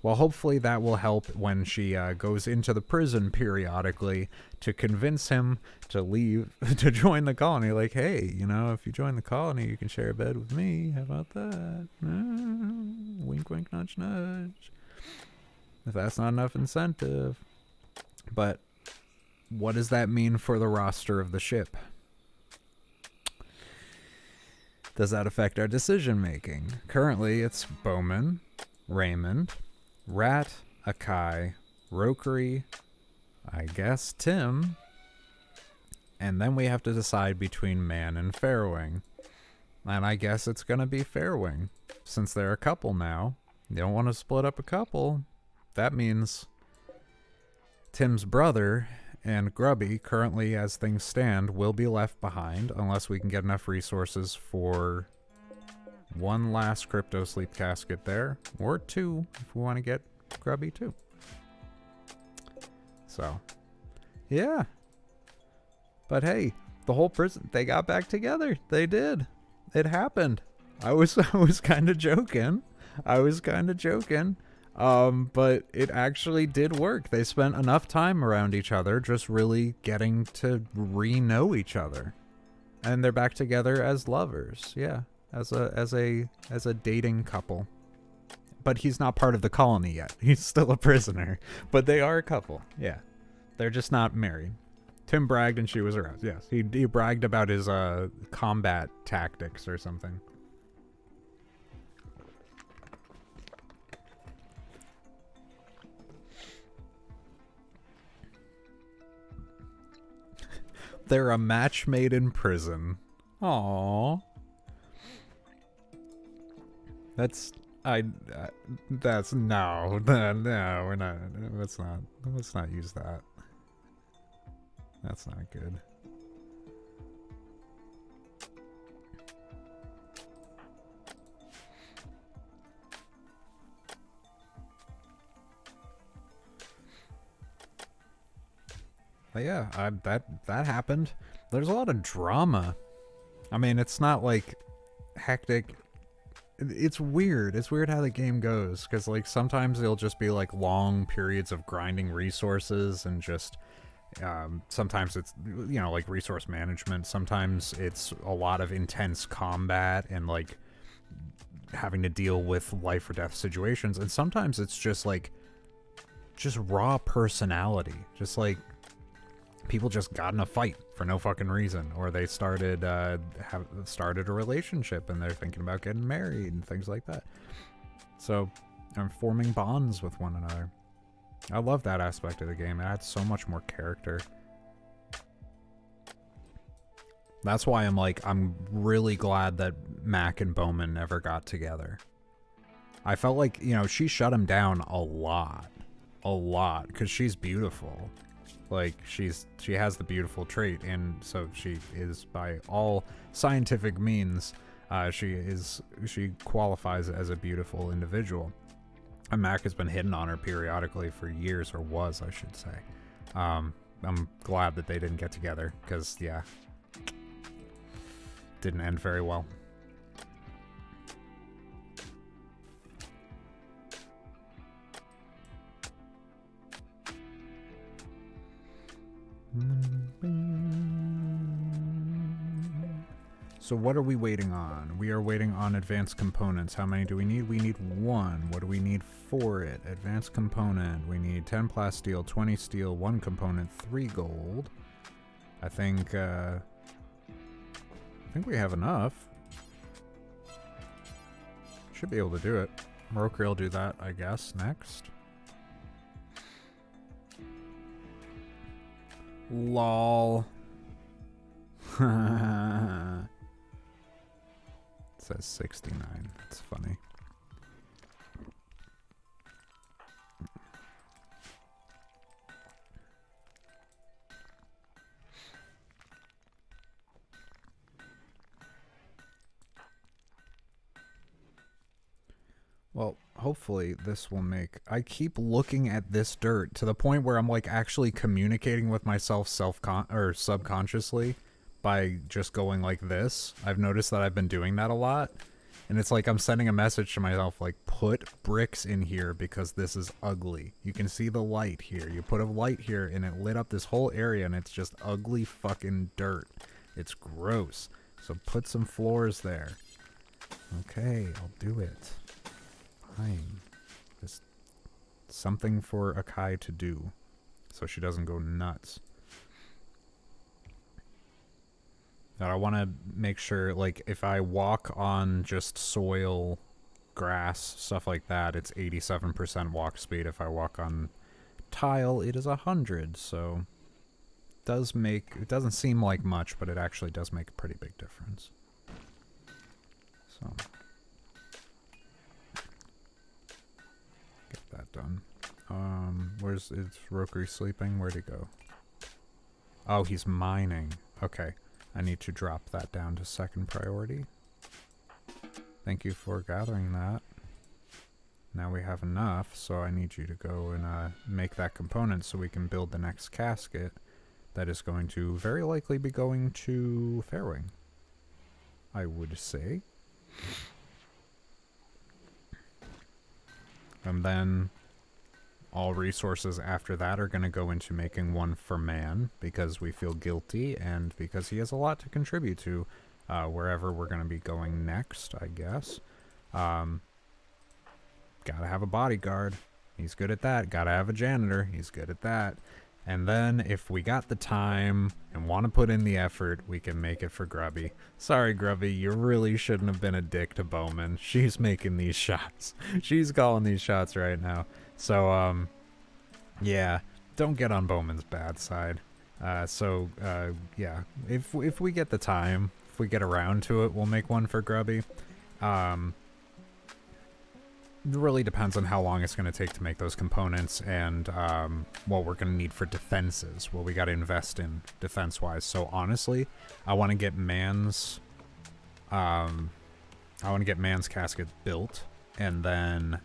Well, hopefully that will help when she goes into the prison periodically to convince him to leave, to join the colony. Like, hey, you know, if you join the colony, you can share a bed with me. How about that? Wink, wink, nudge, nudge. If that's not enough incentive. But what does that mean for the roster of the ship? Does that affect our decision making? Currently, it's Bowman, Raymond, Rat, Akai, Rokiri, I guess Tim, and then we have to decide between Man and Fairwing. And I guess it's going to be Fairwing, since they're a couple now. They don't want to split up a couple. That means Tim's brother and Grubby, currently as things stand, will be left behind unless we can get enough resources for one last crypto sleep casket there, or two if we want to get Grubby too. So, yeah. But hey, the whole prison, they got back together. They did. It happened. I was kind of joking. But it actually did work. They spent enough time around each other, just really getting to re-know each other. And they're back together as lovers. Yeah. As a dating couple. But he's not part of the colony yet. He's still a prisoner. But they are a couple. Yeah. They're just not married. Tim bragged and she was aroused. Yes, he bragged about his combat tactics or something. They're a match made in prison. Aww. That's that's no, we're not. Let's not use that. That's not good. But yeah, that happened. There's a lot of drama. I mean, it's not like hectic. It's weird. It's weird how the game goes, because like sometimes it'll just be like long periods of grinding resources and just sometimes it's, you know, like resource management. Sometimes it's a lot of intense combat and like having to deal with life or death situations, and sometimes it's just like just raw personality, just like people just got in a fight for no fucking reason, or they started started a relationship and they're thinking about getting married and things like that. So I'm forming bonds with one another. I love that aspect of the game. It adds so much more character. That's why I'm really glad that Mac and Bowman never got together. I felt like, you know, she shut him down a lot, because she's beautiful. Like, she has the beautiful trait, and so she is, by all scientific means, she qualifies as a beautiful individual. And Mac has been hitting on her periodically for years, or was, I should say. I'm glad that they didn't get together, because, yeah, didn't end very well. So what are we waiting on? We are waiting on advanced components. How many do we need? We need 1. What do we need for it? Advanced component. We need 10 plasteel, 20 steel, 1 component, 3 gold. I think we have enough. Should be able to do it. Mercury will do that, I guess, next. Lol. It says 69. That's funny. Well, hopefully this will make... I keep looking at this dirt to the point where I'm like actually communicating with myself subconsciously by just going like this. I've noticed that I've been doing that a lot. And it's like I'm sending a message to myself like, put bricks in here because this is ugly. You can see the light here. You put a light here and it lit up this whole area and it's just ugly fucking dirt. It's gross. So put some floors there. Okay, I'll do it. Fine. Just something for Akai to do so she doesn't go nuts. Now I want to make sure, like, if I walk on just soil, grass, stuff like that, it's 87% walk speed. If I walk on tile, it is 100. So it doesn't seem like much, but it actually does make a pretty big difference. So get that done. Is Rokuri sleeping? Where'd he go? Oh, he's mining. Okay. I need to drop that down to second priority. Thank you for gathering that. Now we have enough, so I need you to go and make that component so we can build the next casket that is going to very likely be going to Fairwing, I would say. And then all resources after that are going to go into making one for man, because we feel guilty and because he has a lot to contribute to wherever we're going to be going next, I guess. Gotta have a bodyguard. He's good at that. Gotta have a janitor. He's good at that. And then if we got the time and want to put in the effort, we can make it for Grubby. Sorry, Grubby, you really shouldn't have been a dick to Bowman. She's making these shots. She's calling these shots right now. So, yeah, don't get on Bowman's bad side. Yeah, if we get the time, if we get around to it, we'll make one for Grubby. It really depends on how long it's going to take to make those components and what we're going to need for defenses, what we got to invest in defense-wise. So honestly, I want to get Man's casket built, and then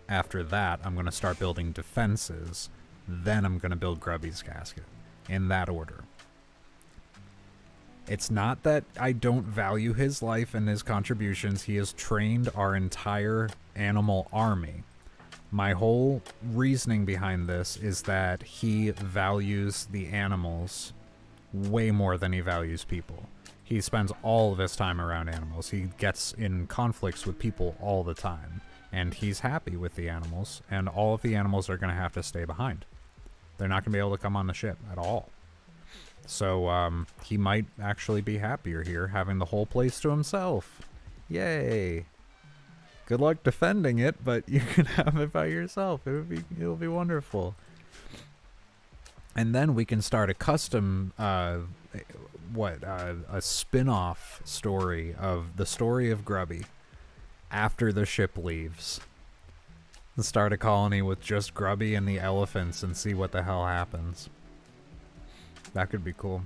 after that, I'm going to start building defenses. Then I'm going to build Grubby's casket in that order. It's not that I don't value his life and his contributions. He has trained our entire animal army. My whole reasoning behind this is that he values the animals way more than he values people. He spends all of his time around animals. He gets in conflicts with people all the time. And he's happy with the animals, and all of the animals are going to have to stay behind. They're not going to be able to come on the ship at all. So, he might actually be happier here, having the whole place to himself. Yay! Good luck defending it, but you can have it by yourself. It'll be wonderful. And then we can start a custom, a spin-off story of the story of Grubby after the ship leaves. And start a colony with just Grubby and the elephants and see what the hell happens. That could be cool.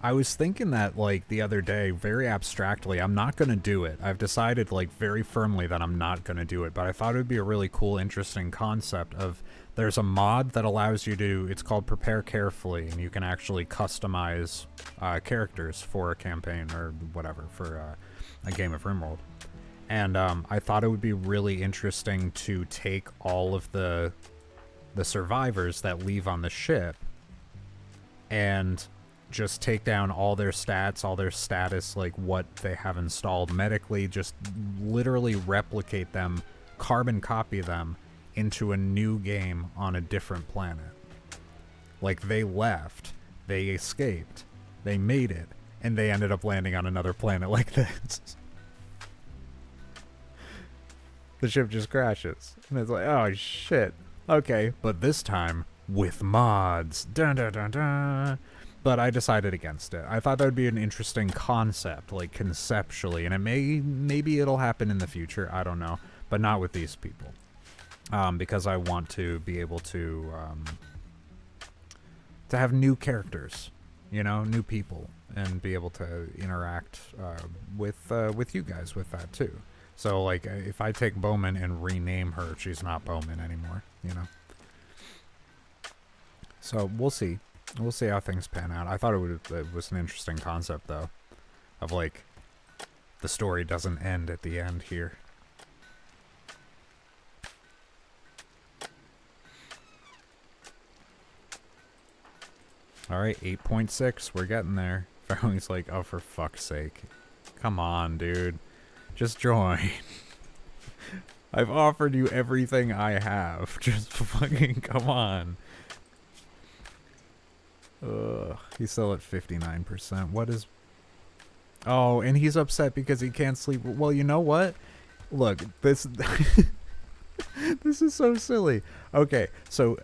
I was thinking that, like, the other day, very abstractly. I'm not going to do it. I've decided, like, very firmly that I'm not going to do it. But I thought it would be a really cool, interesting concept of... There's a mod that allows you to... It's called Prepare Carefully, and you can actually customize characters for a campaign or whatever, for a game of RimWorld. And I thought it would be really interesting to take all of the survivors that leave on the ship and just take down all their stats, all their status, like what they have installed medically, just literally replicate them, carbon copy them into a new game on a different planet. Like, they left, they escaped, they made it, and they ended up landing on another planet like this. The ship just crashes. And it's like, oh shit. Okay, but this time with mods. Dun dun dun dun. But I decided against it. I thought that would be an interesting concept, like conceptually, and maybe it'll happen in the future. I don't know, but not with these people, because I want to be able to have new characters, you know, new people, and be able to interact with you guys with that too. So, like, if I take Bowman and rename her, she's not Bowman anymore, you know? So, we'll see. We'll see how things pan out. I thought it was an interesting concept, though. Of, like, the story doesn't end at the end here. Alright, 8.6. We're getting there. Farley's like, oh, for fuck's sake. Come on, dude. Just join. I've offered you everything I have. Just fucking come on. Ugh. He's still at 59%. What is... Oh, and he's upset because he can't sleep. Well, you know what? Look, this... This is so silly. Okay, so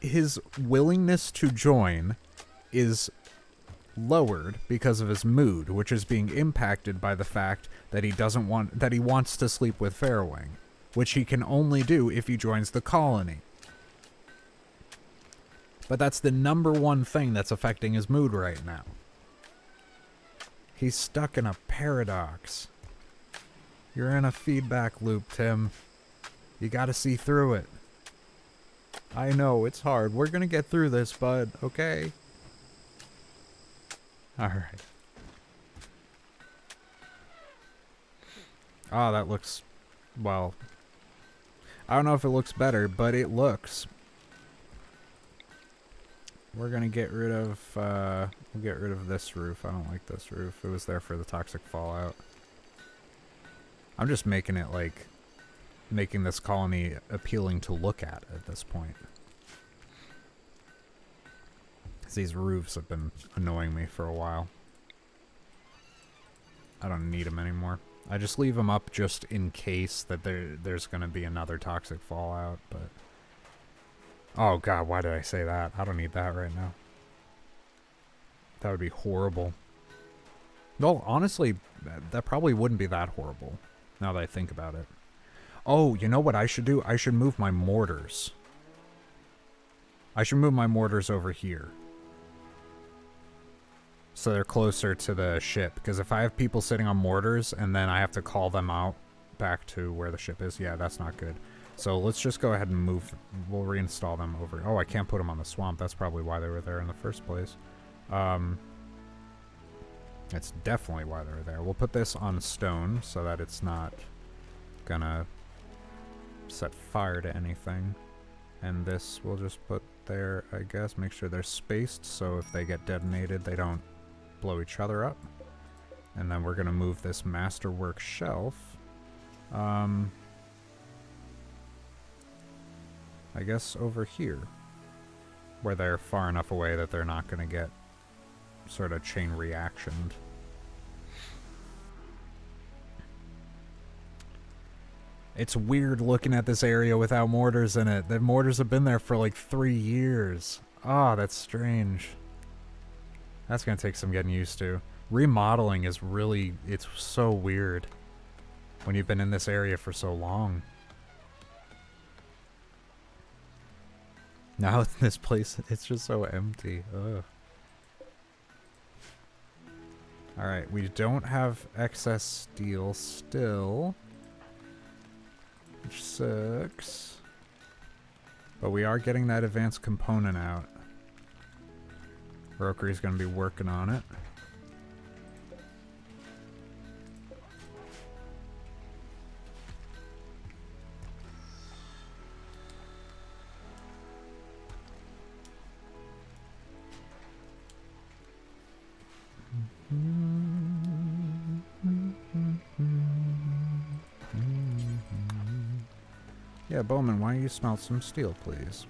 his willingness to join is lowered because of his mood, which is being impacted by the fact that he wants to sleep with Fairwing, which he can only do if he joins the colony. But that's the number one thing that's affecting his mood right now. He's stuck in a paradox. You're in a feedback loop, Tim. You gotta see through it. I know, it's hard. We're gonna get through this, bud, okay? Alright. Oh, that looks... Well... I don't know if it looks better, but it looks. We're gonna get rid of... we'll get rid of this roof. I don't like this roof. It was there for the toxic fallout. I'm just making it like, making this colony appealing to look at this point. These roofs have been annoying me for a while. I don't need them anymore. I just leave them up just in case that there's going to be another toxic fallout, but... Oh god, why did I say that? I don't need that right now. That would be horrible. Well, honestly, that probably wouldn't be that horrible, now that I think about it. Oh, you know what I should do? I should move my mortars. I should move my mortars over here. So they're closer to the ship. Because if I have people sitting on mortars and then I have to call them out back to where the ship is, yeah, that's not good. So let's just go ahead and move. We'll reinstall them over. Oh, I can't put them on the swamp. That's probably why they were there in the first place. That's definitely why they were there. We'll put this on stone so that it's not gonna set fire to anything. And this we'll just put there, I guess. Make sure they're spaced so if they get detonated, they don't blow each other up. And then we're gonna move this masterwork shelf. I guess over here, where they're far enough away that they're not gonna get sort of chain reactioned. It's weird looking at this area without mortars in it. The mortars have been there for like 3 years. Ah, that's strange. That's gonna take some getting used to. Remodeling is really, it's so weird when you've been in this area for so long. Now this place, it's just so empty. Ugh. Alright, we don't have excess steel still, which sucks. But we are getting that advanced component out. Rokeri's gonna be working on it. Yeah, Bowman, why don't you smelt some steel, please?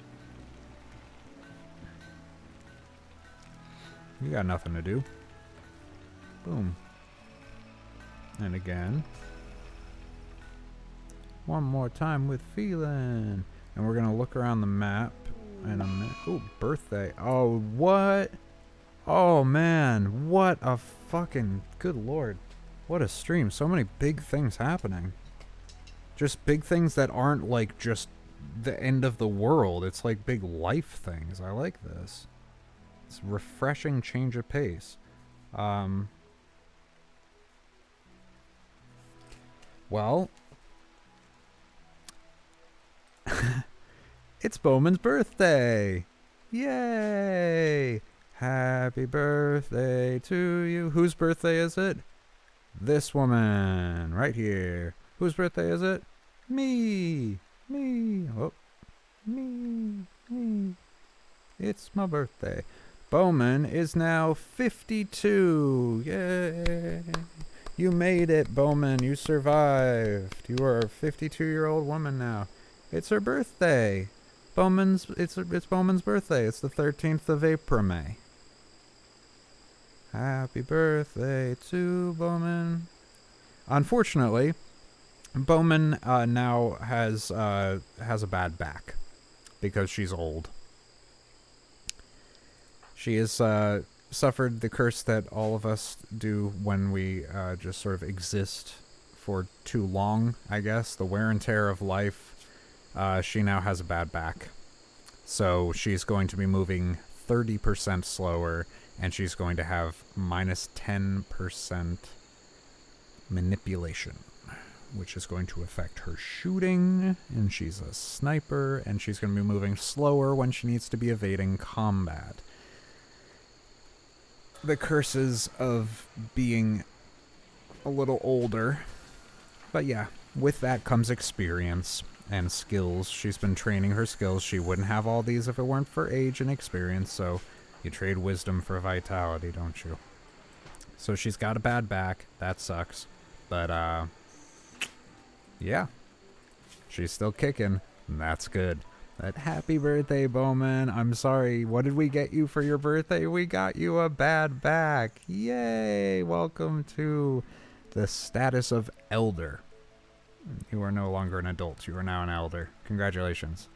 You got nothing to do. Boom. And again. One more time with feeling. And we're gonna look around the map in a minute. Ooh, birthday. Oh, what? Oh, man. What a fucking... Good lord. What a stream. So many big things happening. Just big things that aren't like just the end of the world. It's like big life things. I like this. It's a refreshing change of pace. Well, it's Bowman's birthday. Yay! Happy birthday to you. Whose birthday is it? This woman right here. Whose birthday is it? Me. Me. Oh. Me. Me. It's my birthday. Bowman is now 52. Yay. You made it, Bowman. You survived. You are a 52-year-old woman now. It's her birthday. It's Bowman's birthday. It's the 13th of April, May. Happy birthday to Bowman. Unfortunately, Bowman now has a bad back because she's old. She has suffered the curse that all of us do when we just sort of exist for too long, I guess. The wear and tear of life. She now has a bad back. So she's going to be moving 30% slower, and she's going to have minus 10% manipulation, which is going to affect her shooting, and she's a sniper, and she's going to be moving slower when she needs to be evading combat. The curses of being a little older. But yeah, with that comes experience and skills. She's been training her skills. She wouldn't have all these if it weren't for age and experience, so you trade wisdom for vitality, don't you? So she's got a bad back. That sucks. But Yeah. She's still kicking. And that's good. That happy birthday, Bowman. I'm sorry. What did we get you for your birthday? We got you a bad back. Yay. Welcome to the status of elder. You are no longer an adult. You are now an elder. Congratulations.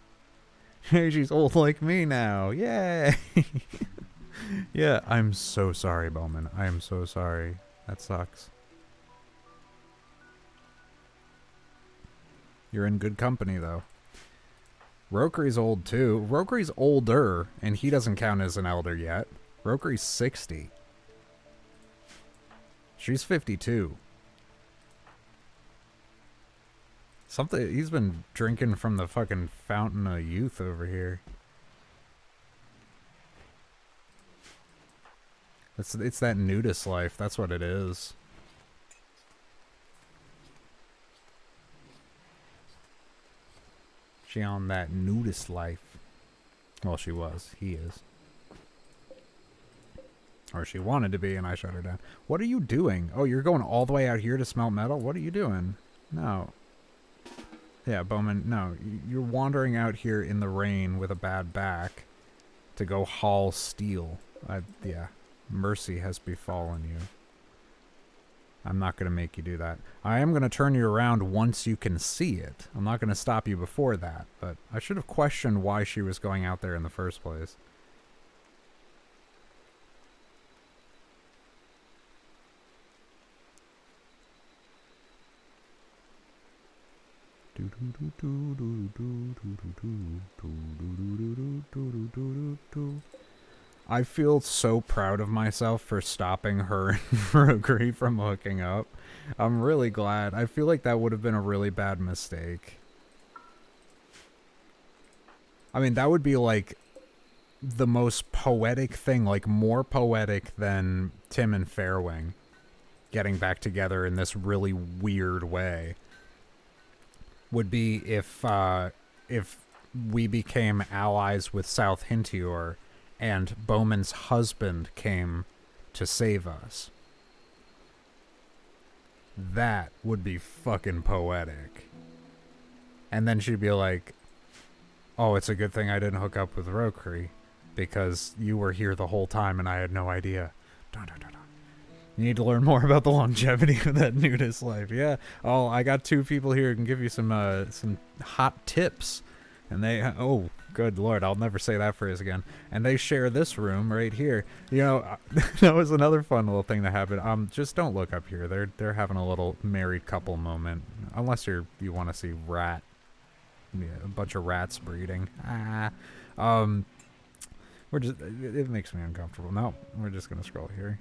Hey, she's old like me now. Yay. Yeah, I'm so sorry, Bowman. I am so sorry. That sucks. You're in good company, though. Rokri's old, too. Rokri's older, and he doesn't count as an elder yet. Rokri's 60. She's 52. He's been drinking from the fucking fountain of youth over here. It's that nudist life. That's what it is. She on that nudist life. Well, she was. He is. Or she wanted to be, and I shut her down. What are you doing? Oh, you're going all the way out here to smelt metal? What are you doing? No. Yeah, Bowman, no. You're wandering out here in the rain with a bad back to go haul steel. Yeah. Mercy has befallen you. I'm not going to make you do that. I am going to turn you around once you can see it. I'm not going to stop you before that, but I should have questioned why she was going out there in the first place. I feel so proud of myself for stopping her and Rokri from hooking up. I'm really glad. I feel like that would have been a really bad mistake. I mean, that would be like the most poetic thing, like more poetic than Tim and Fairwing getting back together in this really weird way. Would be if we became allies with South Hintior and Bowman's husband came to save us. That would be fucking poetic. And then she'd be like, oh, it's a good thing I didn't hook up with Rokri, because you were here the whole time and I had no idea. Dun, dun, dun, dun. You need to learn more about the longevity of that nudist life. Yeah. Oh, I got two people here who can give you some hot tips. And they, oh, good Lord, I'll never say that phrase again. And they share this room right here. You know, that was another fun little thing that happened. Just don't look up here. They're having a little married couple moment. Unless you want to see a bunch of rats breeding. It makes me uncomfortable. No, we're just gonna scroll here.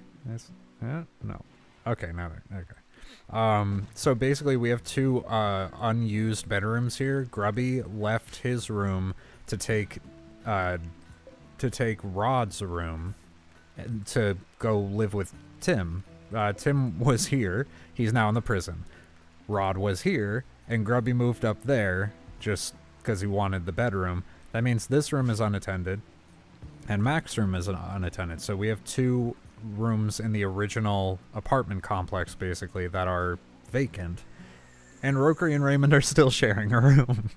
No. Okay, now okay. So basically we have two unused bedrooms here. Grubby left his room to take Rod's room to go live with Tim. Tim was here. He's now in the prison. Rod was here, and Grubby moved up there just because he wanted the bedroom. That means this room is unattended, and Mac's room is unattended. So we have two rooms in the original apartment complex, basically, that are vacant. And Rokri and Raymond are still sharing a room.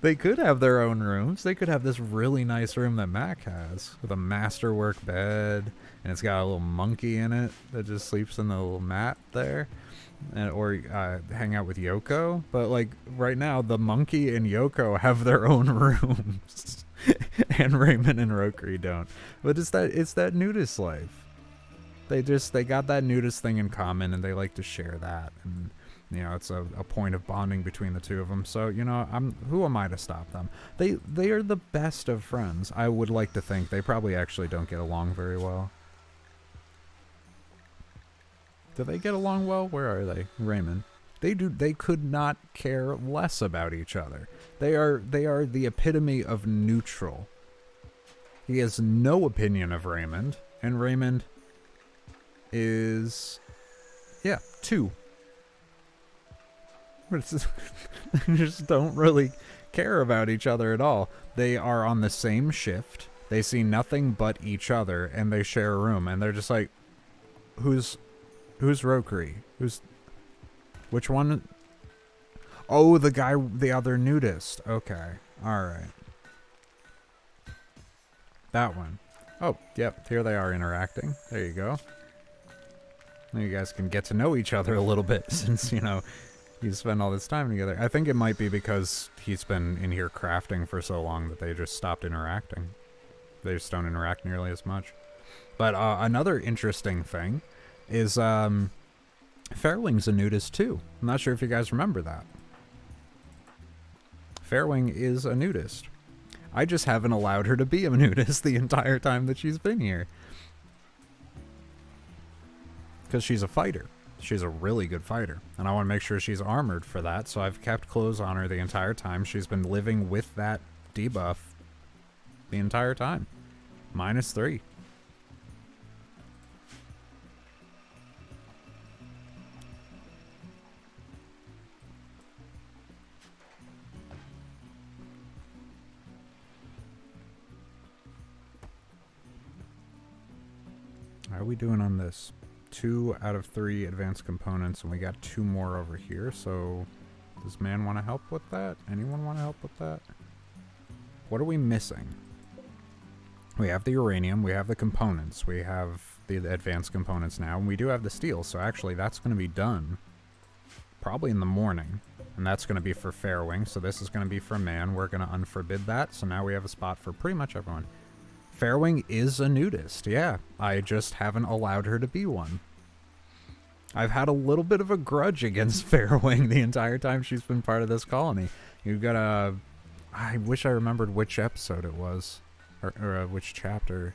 They could have their own rooms. They could have this really nice room that Mac has with a masterwork bed, and it's got a little monkey in it that just sleeps in the little mat there, or hang out with Yoko. But like right now, the monkey and Yoko have their own rooms, and Raymond and Rokri don't. But it's that nudist life. They got that nudist thing in common, and they like to share that. And you know, it's a point of bonding between the two of them. So, you know, who am I to stop them? They are the best of friends. I would like to think they probably actually don't get along very well. Do they get along well? Where are they? Raymond. They could not care less about each other. They are the epitome of neutral. He has no opinion of Raymond, and Raymond is, yeah, 2. They just don't really care about each other at all. They are on the same shift. They see nothing but each other, and they share a room. And they're just like, who's Rokri? Which one? Oh, the guy, the other nudist. Okay. Alright. That one. Oh, yep. Here they are interacting. There you go. Now you guys can get to know each other a little bit since, you know, you spend all this time together. I think it might be because he's been in here crafting for so long that they just stopped interacting. They just don't interact nearly as much. But another interesting thing is Fairwing's a nudist too. I'm not sure if you guys remember that. Fairwing is a nudist. I just haven't allowed her to be a nudist the entire time that she's been here. Because she's a fighter. She's a really good fighter. And I want to make sure she's armored for that, so I've kept clothes on her the entire time. She's been living with that debuff the entire time. -3. How are we doing on this? 2 out of 3 advanced components, and we got 2 more over here, so does man want to help with that? Anyone want to help with that? What are we missing? We have the uranium, we have the components, we have the advanced components now, and we do have the steel, so actually that's going to be done probably in the morning, and that's going to be for Fairwing, so this is going to be for man. We're going to unforbid that, so now we have a spot for pretty much everyone. Fairwing is a nudist, yeah. I just haven't allowed her to be one. I've had a little bit of a grudge against Fairwing the entire time she's been part of this colony. You've got a... I wish I remembered which episode it was, or which chapter,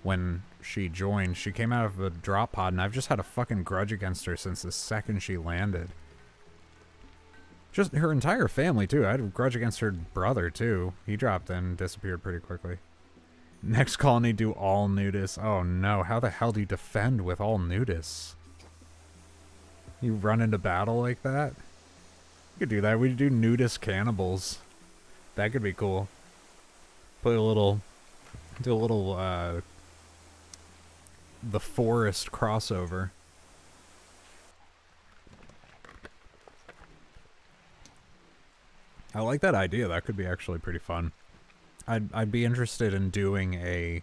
when she joined. She came out of a drop pod, and I've just had a fucking grudge against her since the second she landed. Just her entire family, too. I had a grudge against her brother, too. He dropped in and disappeared pretty quickly. Next colony, do all nudists. Oh no, how the hell do you defend with all nudists? You run into battle like that? You could do that. We do nudist cannibals. That could be cool. Put a little... Do a little, the forest crossover. I like that idea. That could be actually pretty fun. I'd be interested in doing a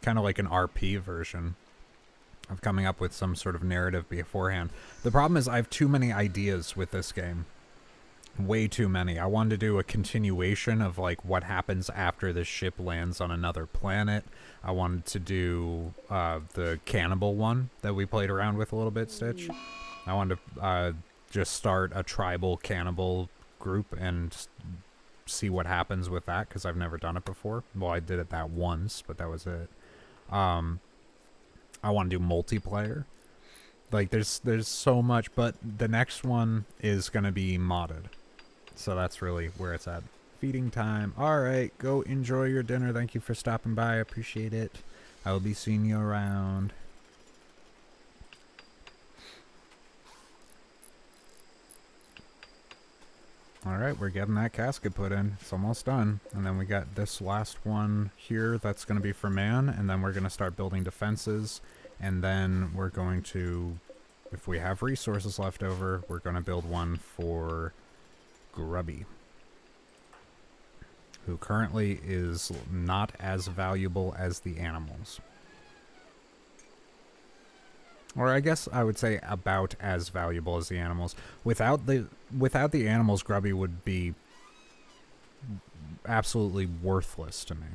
kind of like an RP version of coming up with some sort of narrative beforehand. The problem is I have too many ideas with this game. Way too many. I wanted to do a continuation of like what happens after the ship lands on another planet. I wanted to do the cannibal one that we played around with a little bit, Stitch. I wanted to just start a tribal cannibal group and see what happens with that, because I've never done it before. Well, I did it that once, but that was it. I want to do multiplayer. Like, there's so much, but the next one is going to be modded. So that's really where it's at. Feeding time. Alright, go enjoy your dinner. Thank you for stopping by. I appreciate it. I will be seeing you around. Alright, we're getting that casket put in. It's almost done. And then we got this last one here that's going to be for man. And then we're going to start building defenses. And then we're going to, if we have resources left over, we're going to build one for Grubby, who currently is not as valuable as the animals. Or I guess I would say about as valuable as the animals. Without the animals, Grubby would be absolutely worthless to me.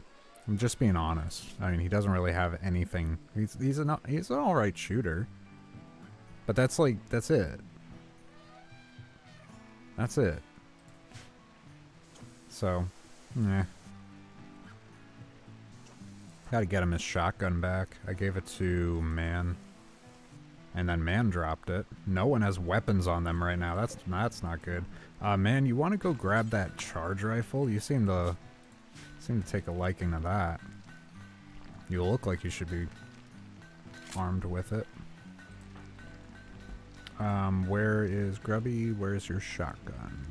I'm just being honest. I mean, he doesn't really have anything. He's an alright shooter. But that's it. That's it. So, yeah. Gotta get him his shotgun back. I gave it to man. And then man dropped it. No one has weapons on them right now. That's not good. Man, you want to go grab that charge rifle? You seem to take a liking to that. You look like you should be armed with it. Where is Grubby? Where's your shotgun?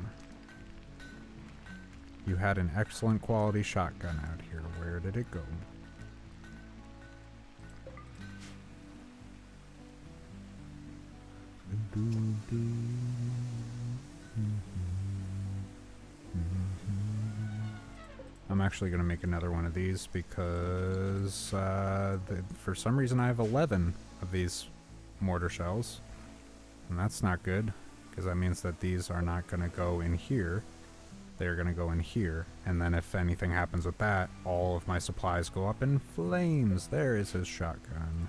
You had an excellent quality shotgun out here. Where did it go? I'm actually going to make another one of these because for some reason I have 11 of these mortar shells. And that's not good, because that means that these are not going to go in here. They're going to go in here. And then if anything happens with that, all of my supplies go up in flames. There is his shotgun.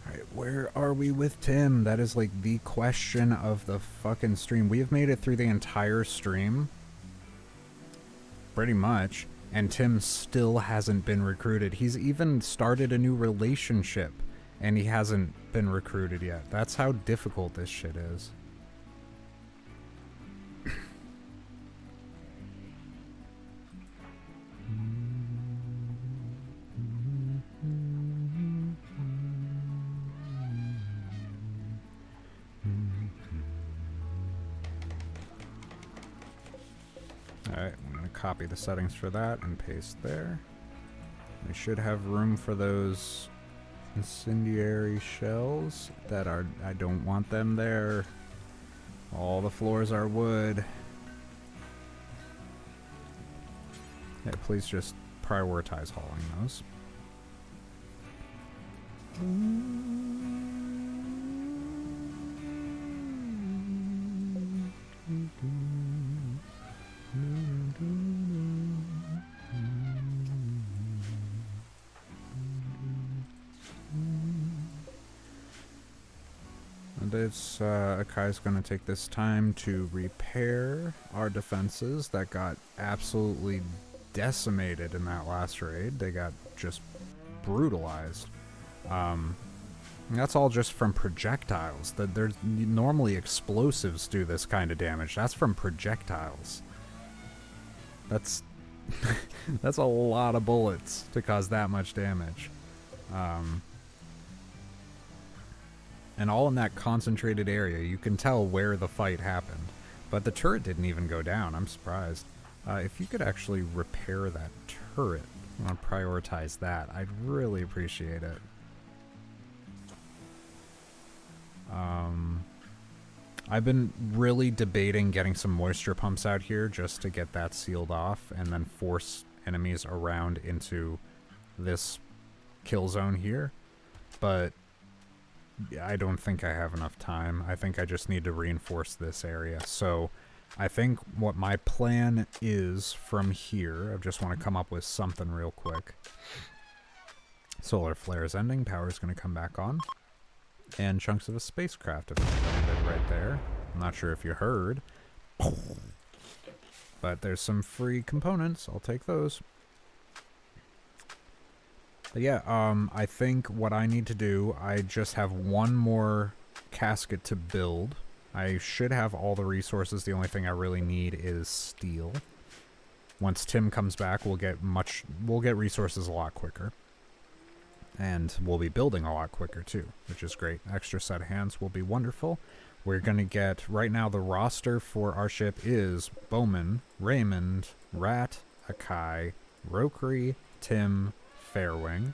Alright, where are we with Tim? That is like the question of the fucking stream. We have made it through the entire stream. Pretty much. And Tim still hasn't been recruited. He's even started a new relationship. And he hasn't been recruited yet. That's how difficult this shit is. Alright, I'm going to copy the settings for that and paste there. We should have room for those incendiary shells that are... I don't want them there. All the floors are wood. Yeah, please just prioritize hauling those. Akai's going to take this time to repair our defenses that got absolutely decimated in that last raid. They got just brutalized. That's all just from projectiles. There's normally explosives do this kind of damage. That's from projectiles. That's that's a lot of bullets to cause that much damage. And all in that concentrated area. You can tell where the fight happened. But the turret didn't even go down. I'm surprised. If you could actually repair that turret, I want to prioritize that. I'd really appreciate it. I've been really debating getting some moisture pumps out here just to get that sealed off and then force enemies around into this kill zone here. But I don't think I have enough time. I think I just need to reinforce this area. So I think what my plan is from here, I just want to come up with something real quick. Solar flare is ending. Power is going to come back on. And chunks of a spacecraft have landed right there. I'm not sure if you heard. But there's some free components. I'll take those. But yeah, I think what I need to do, I just have one more casket to build. I should have all the resources. The only thing I really need is steel. Once Tim comes back, we'll get resources a lot quicker. And we'll be building a lot quicker too, which is great. Extra set of hands will be wonderful. We're going to get, right now the roster for our ship is Bowman, Raymond, Rat, Akai, Rokri, Tim, Fairwing,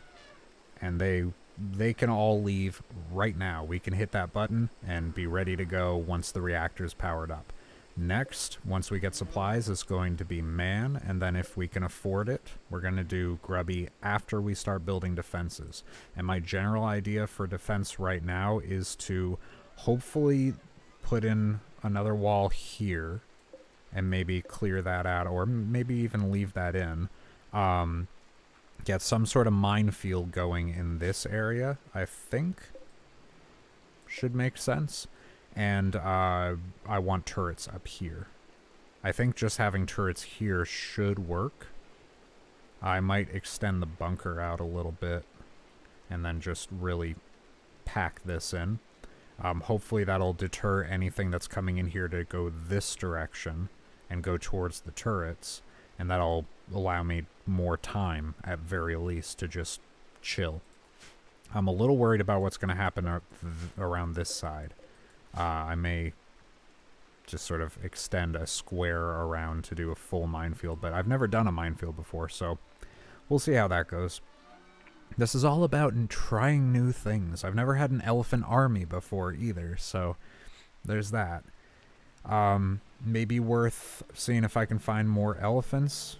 and they can all leave right now. We can hit that button and be ready to go once the reactor's powered up. Next, once we get supplies, is going to be Man, and then if we can afford it, we're going to do Grubby after we start building defenses. And my general idea for defense right now is to hopefully put in another wall here and maybe clear that out, or maybe even leave that in. Get some sort of minefield going in this area, I think should make sense. And I want turrets up here. I think just having turrets here should work. I might extend the bunker out a little bit and then just really pack this in. Hopefully that'll deter anything that's coming in here to go this direction and go towards the turrets. And that'll allow me more time, at very least, to just chill. I'm a little worried about what's going to happen around this side. I may just sort of extend a square around to do a full minefield, but I've never done a minefield before, so we'll see how that goes. This is all about trying new things. I've never had an elephant army before either, so there's that. Maybe worth seeing if I can find more elephants.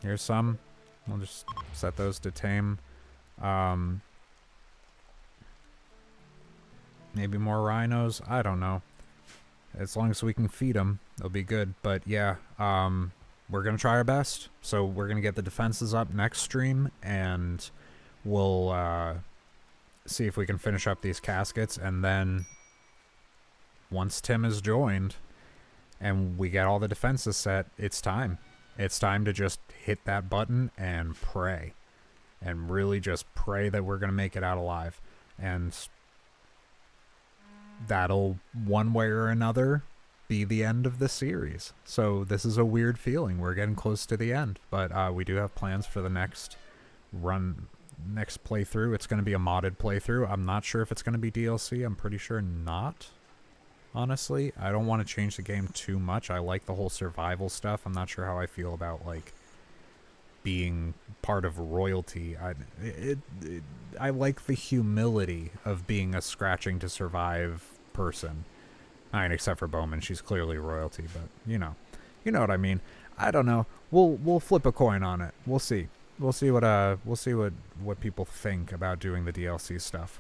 Here's some. We'll just set those to tame. Maybe more rhinos. I don't know. As long as we can feed them, they'll be good. But yeah, we're going to try our best. So we're going to get the defenses up next stream, and we'll see if we can finish up these caskets. And then once Tim is joined and we get all the defenses set, it's time. It's time to just hit that button and pray. And really just pray that we're going to make it out alive. And that'll, one way or another, be the end of the series. So this is a weird feeling. We're getting close to the end. But we do have plans for the next playthrough. It's going to be a modded playthrough. I'm not sure if it's going to be DLC. I'm pretty sure not. Honestly, I don't want to change the game too much. I like the whole survival stuff. I'm not sure how I feel about, like, being part of royalty. I like the humility of being a scratching to survive person. I mean, except for Bowman, she's clearly royalty, but you know what I mean. I don't know. We'll flip a coin on it. We'll see. We'll see what people think about doing the DLC stuff.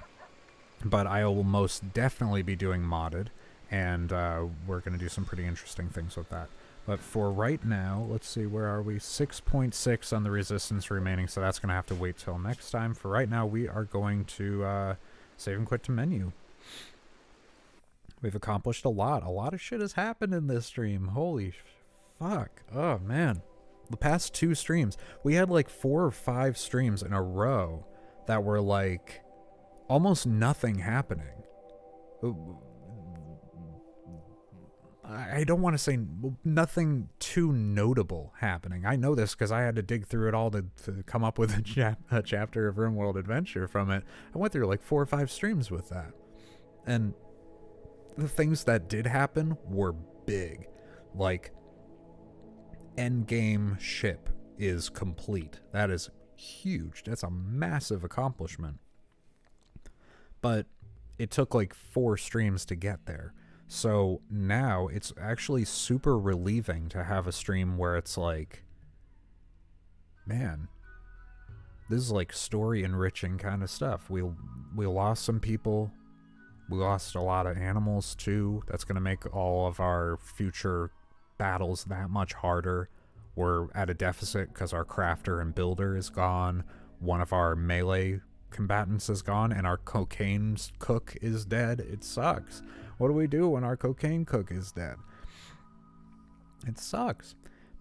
But I will most definitely be doing modded, and we're going to do some pretty interesting things with that. But for right now, let's see, where are we? 6.6 on the resistance remaining, so that's going to have to wait till next time. For right now, we are going to save and quit to menu. We've accomplished a lot. A lot of shit has happened in this stream. Holy fuck. Oh, man. The past 2 streams, we had like 4 or 5 streams in a row that were like almost nothing happening. I don't want to say nothing too notable happening. I know this because I had to dig through it all to come up with a chapter of RimWorld Adventure from it. I went through like 4 or 5 streams with that. And the things that did happen were big. Like, endgame ship is complete. That is huge. That's a massive accomplishment. But it took like 4 streams to get there. So now it's actually super relieving to have a stream where it's like, man, this is like story enriching kind of stuff. We lost some people. We lost a lot of animals too. That's going to make all of our future battles that much harder. We're at a deficit because our crafter and builder is gone. One of our melee combatants is gone, and our cocaine cook is dead. It sucks. What do we do when our cocaine cook is dead? It sucks.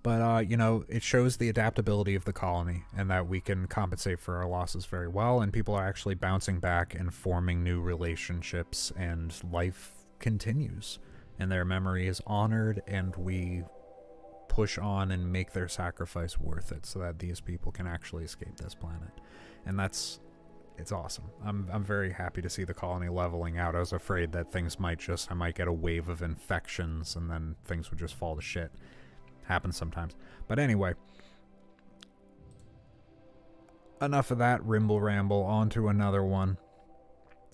But, it shows the adaptability of the colony and that we can compensate for our losses very well, and people are actually bouncing back and forming new relationships, and life continues, and their memory is honored, and we push on and make their sacrifice worth it so that these people can actually escape this planet. And it's awesome. I'm very happy to see the colony leveling out. I was afraid that I might get a wave of infections and then things would just fall to shit. Happens sometimes. But anyway, enough of that ramble. On to another one.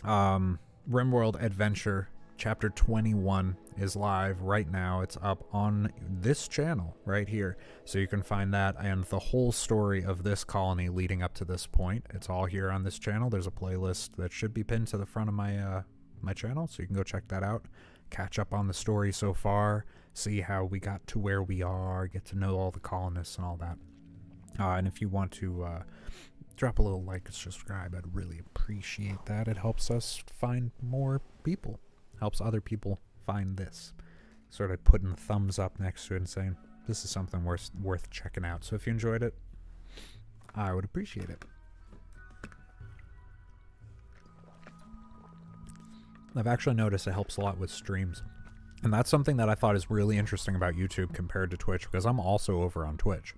RimWorld Adventure Chapter 21 is live right now. It's up on this channel right here. So you can find that and the whole story of this colony leading up to this point. It's all here on this channel. There's a playlist that should be pinned to the front of my my channel, so you can go check that out. Catch up on the story so far. See how we got to where we are. Get to know all the colonists and all that. And if you want to drop a little like and subscribe, I'd really appreciate that. It helps us find more people. Helps other people find this. Sort of putting a thumbs up next to it and saying, this is something worth checking out. So if you enjoyed it, I would appreciate it. I've actually noticed it helps a lot with streams. And that's something that I thought is really interesting about YouTube compared to Twitch, because I'm also over on Twitch.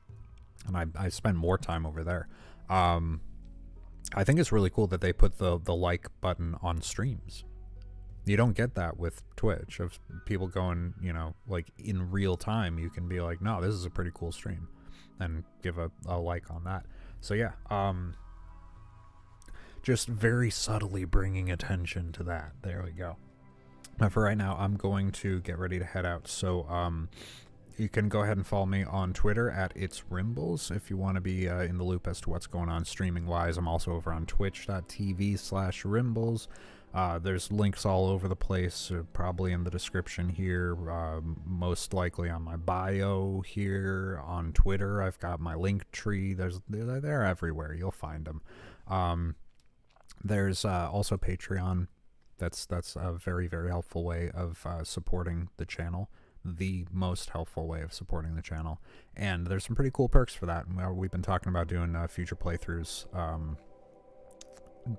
And I spend more time over there. I think it's really cool that they put the like button on streams. You don't get that with Twitch of people going, you know, like in real time. You can be like, no, this is a pretty cool stream, and give a like on that. So yeah, just very subtly bringing attention to that. There we go. For right now, I'm going to get ready to head out. So you can go ahead and follow me on Twitter at itsrimbles if you want to be in the loop as to what's going on streaming wise. I'm also over on twitch.tv/rimbles. There's links all over the place, probably in the description here, most likely on my bio here on Twitter. I've got my link tree. They're everywhere. You'll find them. There's also Patreon. That's a very, very helpful way of supporting the channel. The most helpful way of supporting the channel. And there's some pretty cool perks for that. We've been talking about doing future playthroughs.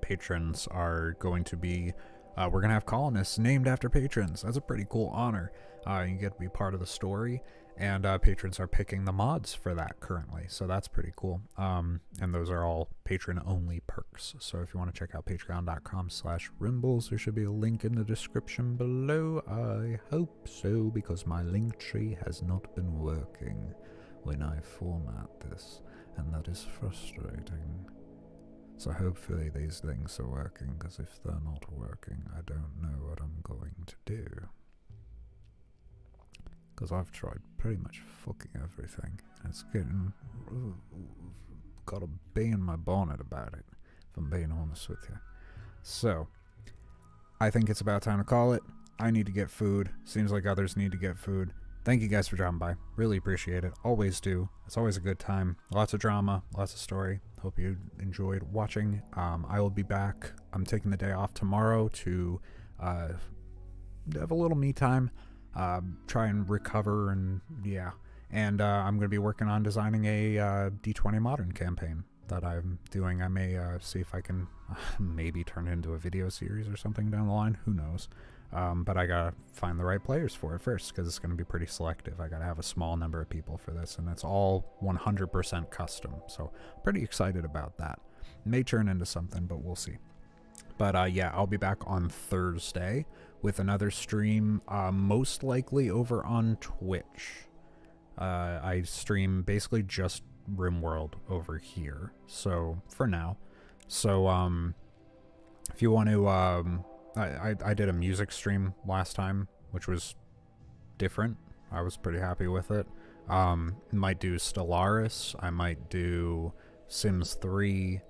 Patrons are going to be, we're going to have colonists named after patrons. That's a pretty cool honor. You get to be part of the story, and patrons are picking the mods for that currently, so that's pretty cool. And those are all patron-only perks. So if you want to check out patreon.com/rimbles, there should be a link in the description below. I hope so, because my link tree has not been working when I format this, and that is frustrating. So hopefully these things are working, because if they're not working, I don't know what I'm going to do. Because I've tried pretty much fucking everything. It's getting... got a bee in my bonnet about it, if I'm being honest with you. So, I think it's about time to call it. I need to get food. Seems like others need to get food. Thank you guys for dropping by. Really appreciate it. Always do. It's always a good time. Lots of drama, lots of story. Hope you enjoyed watching. I will be back. I'm taking the day off tomorrow to have a little me time. Try and recover, and yeah. And I'm going to be working on designing a D20 Modern campaign that I'm doing. I may see if I can maybe turn it into a video series or something down the line. Who knows? But I gotta find the right players for it first, because it's gonna be pretty selective. I gotta have a small number of people for this, and it's all 100% custom. So pretty excited about that. May turn into something, but we'll see. But yeah, I'll be back on Thursday with another stream, most likely over on Twitch. I stream basically just RimWorld over here, so for now. So if you want to I did a music stream last time, which was different. I was pretty happy with it. Might do Stellaris. I might do Sims 3.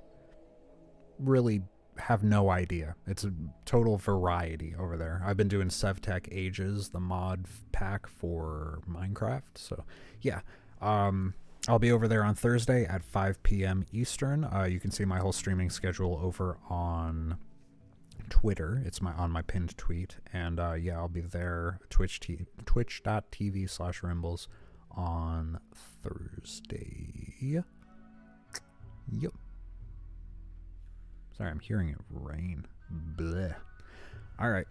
Really have no idea. It's a total variety over there. I've been doing SevTech Ages, the mod pack for Minecraft. So yeah, I'll be over there on Thursday at 5 p.m. Eastern. You can see my whole streaming schedule over on Twitter. It's on my pinned tweet, and yeah, I'll be there. Twitch.tv/rimbles on Thursday. Yep. Sorry, I'm hearing it rain. Bleh. All right.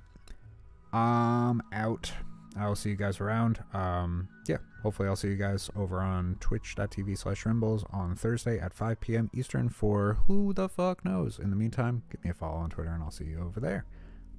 Out. I'll see you guys around. Yeah, hopefully I'll see you guys over on twitch.tv/rimbles on Thursday at 5 p.m. Eastern for who the fuck knows. In the meantime, give me a follow on Twitter and I'll see you over there.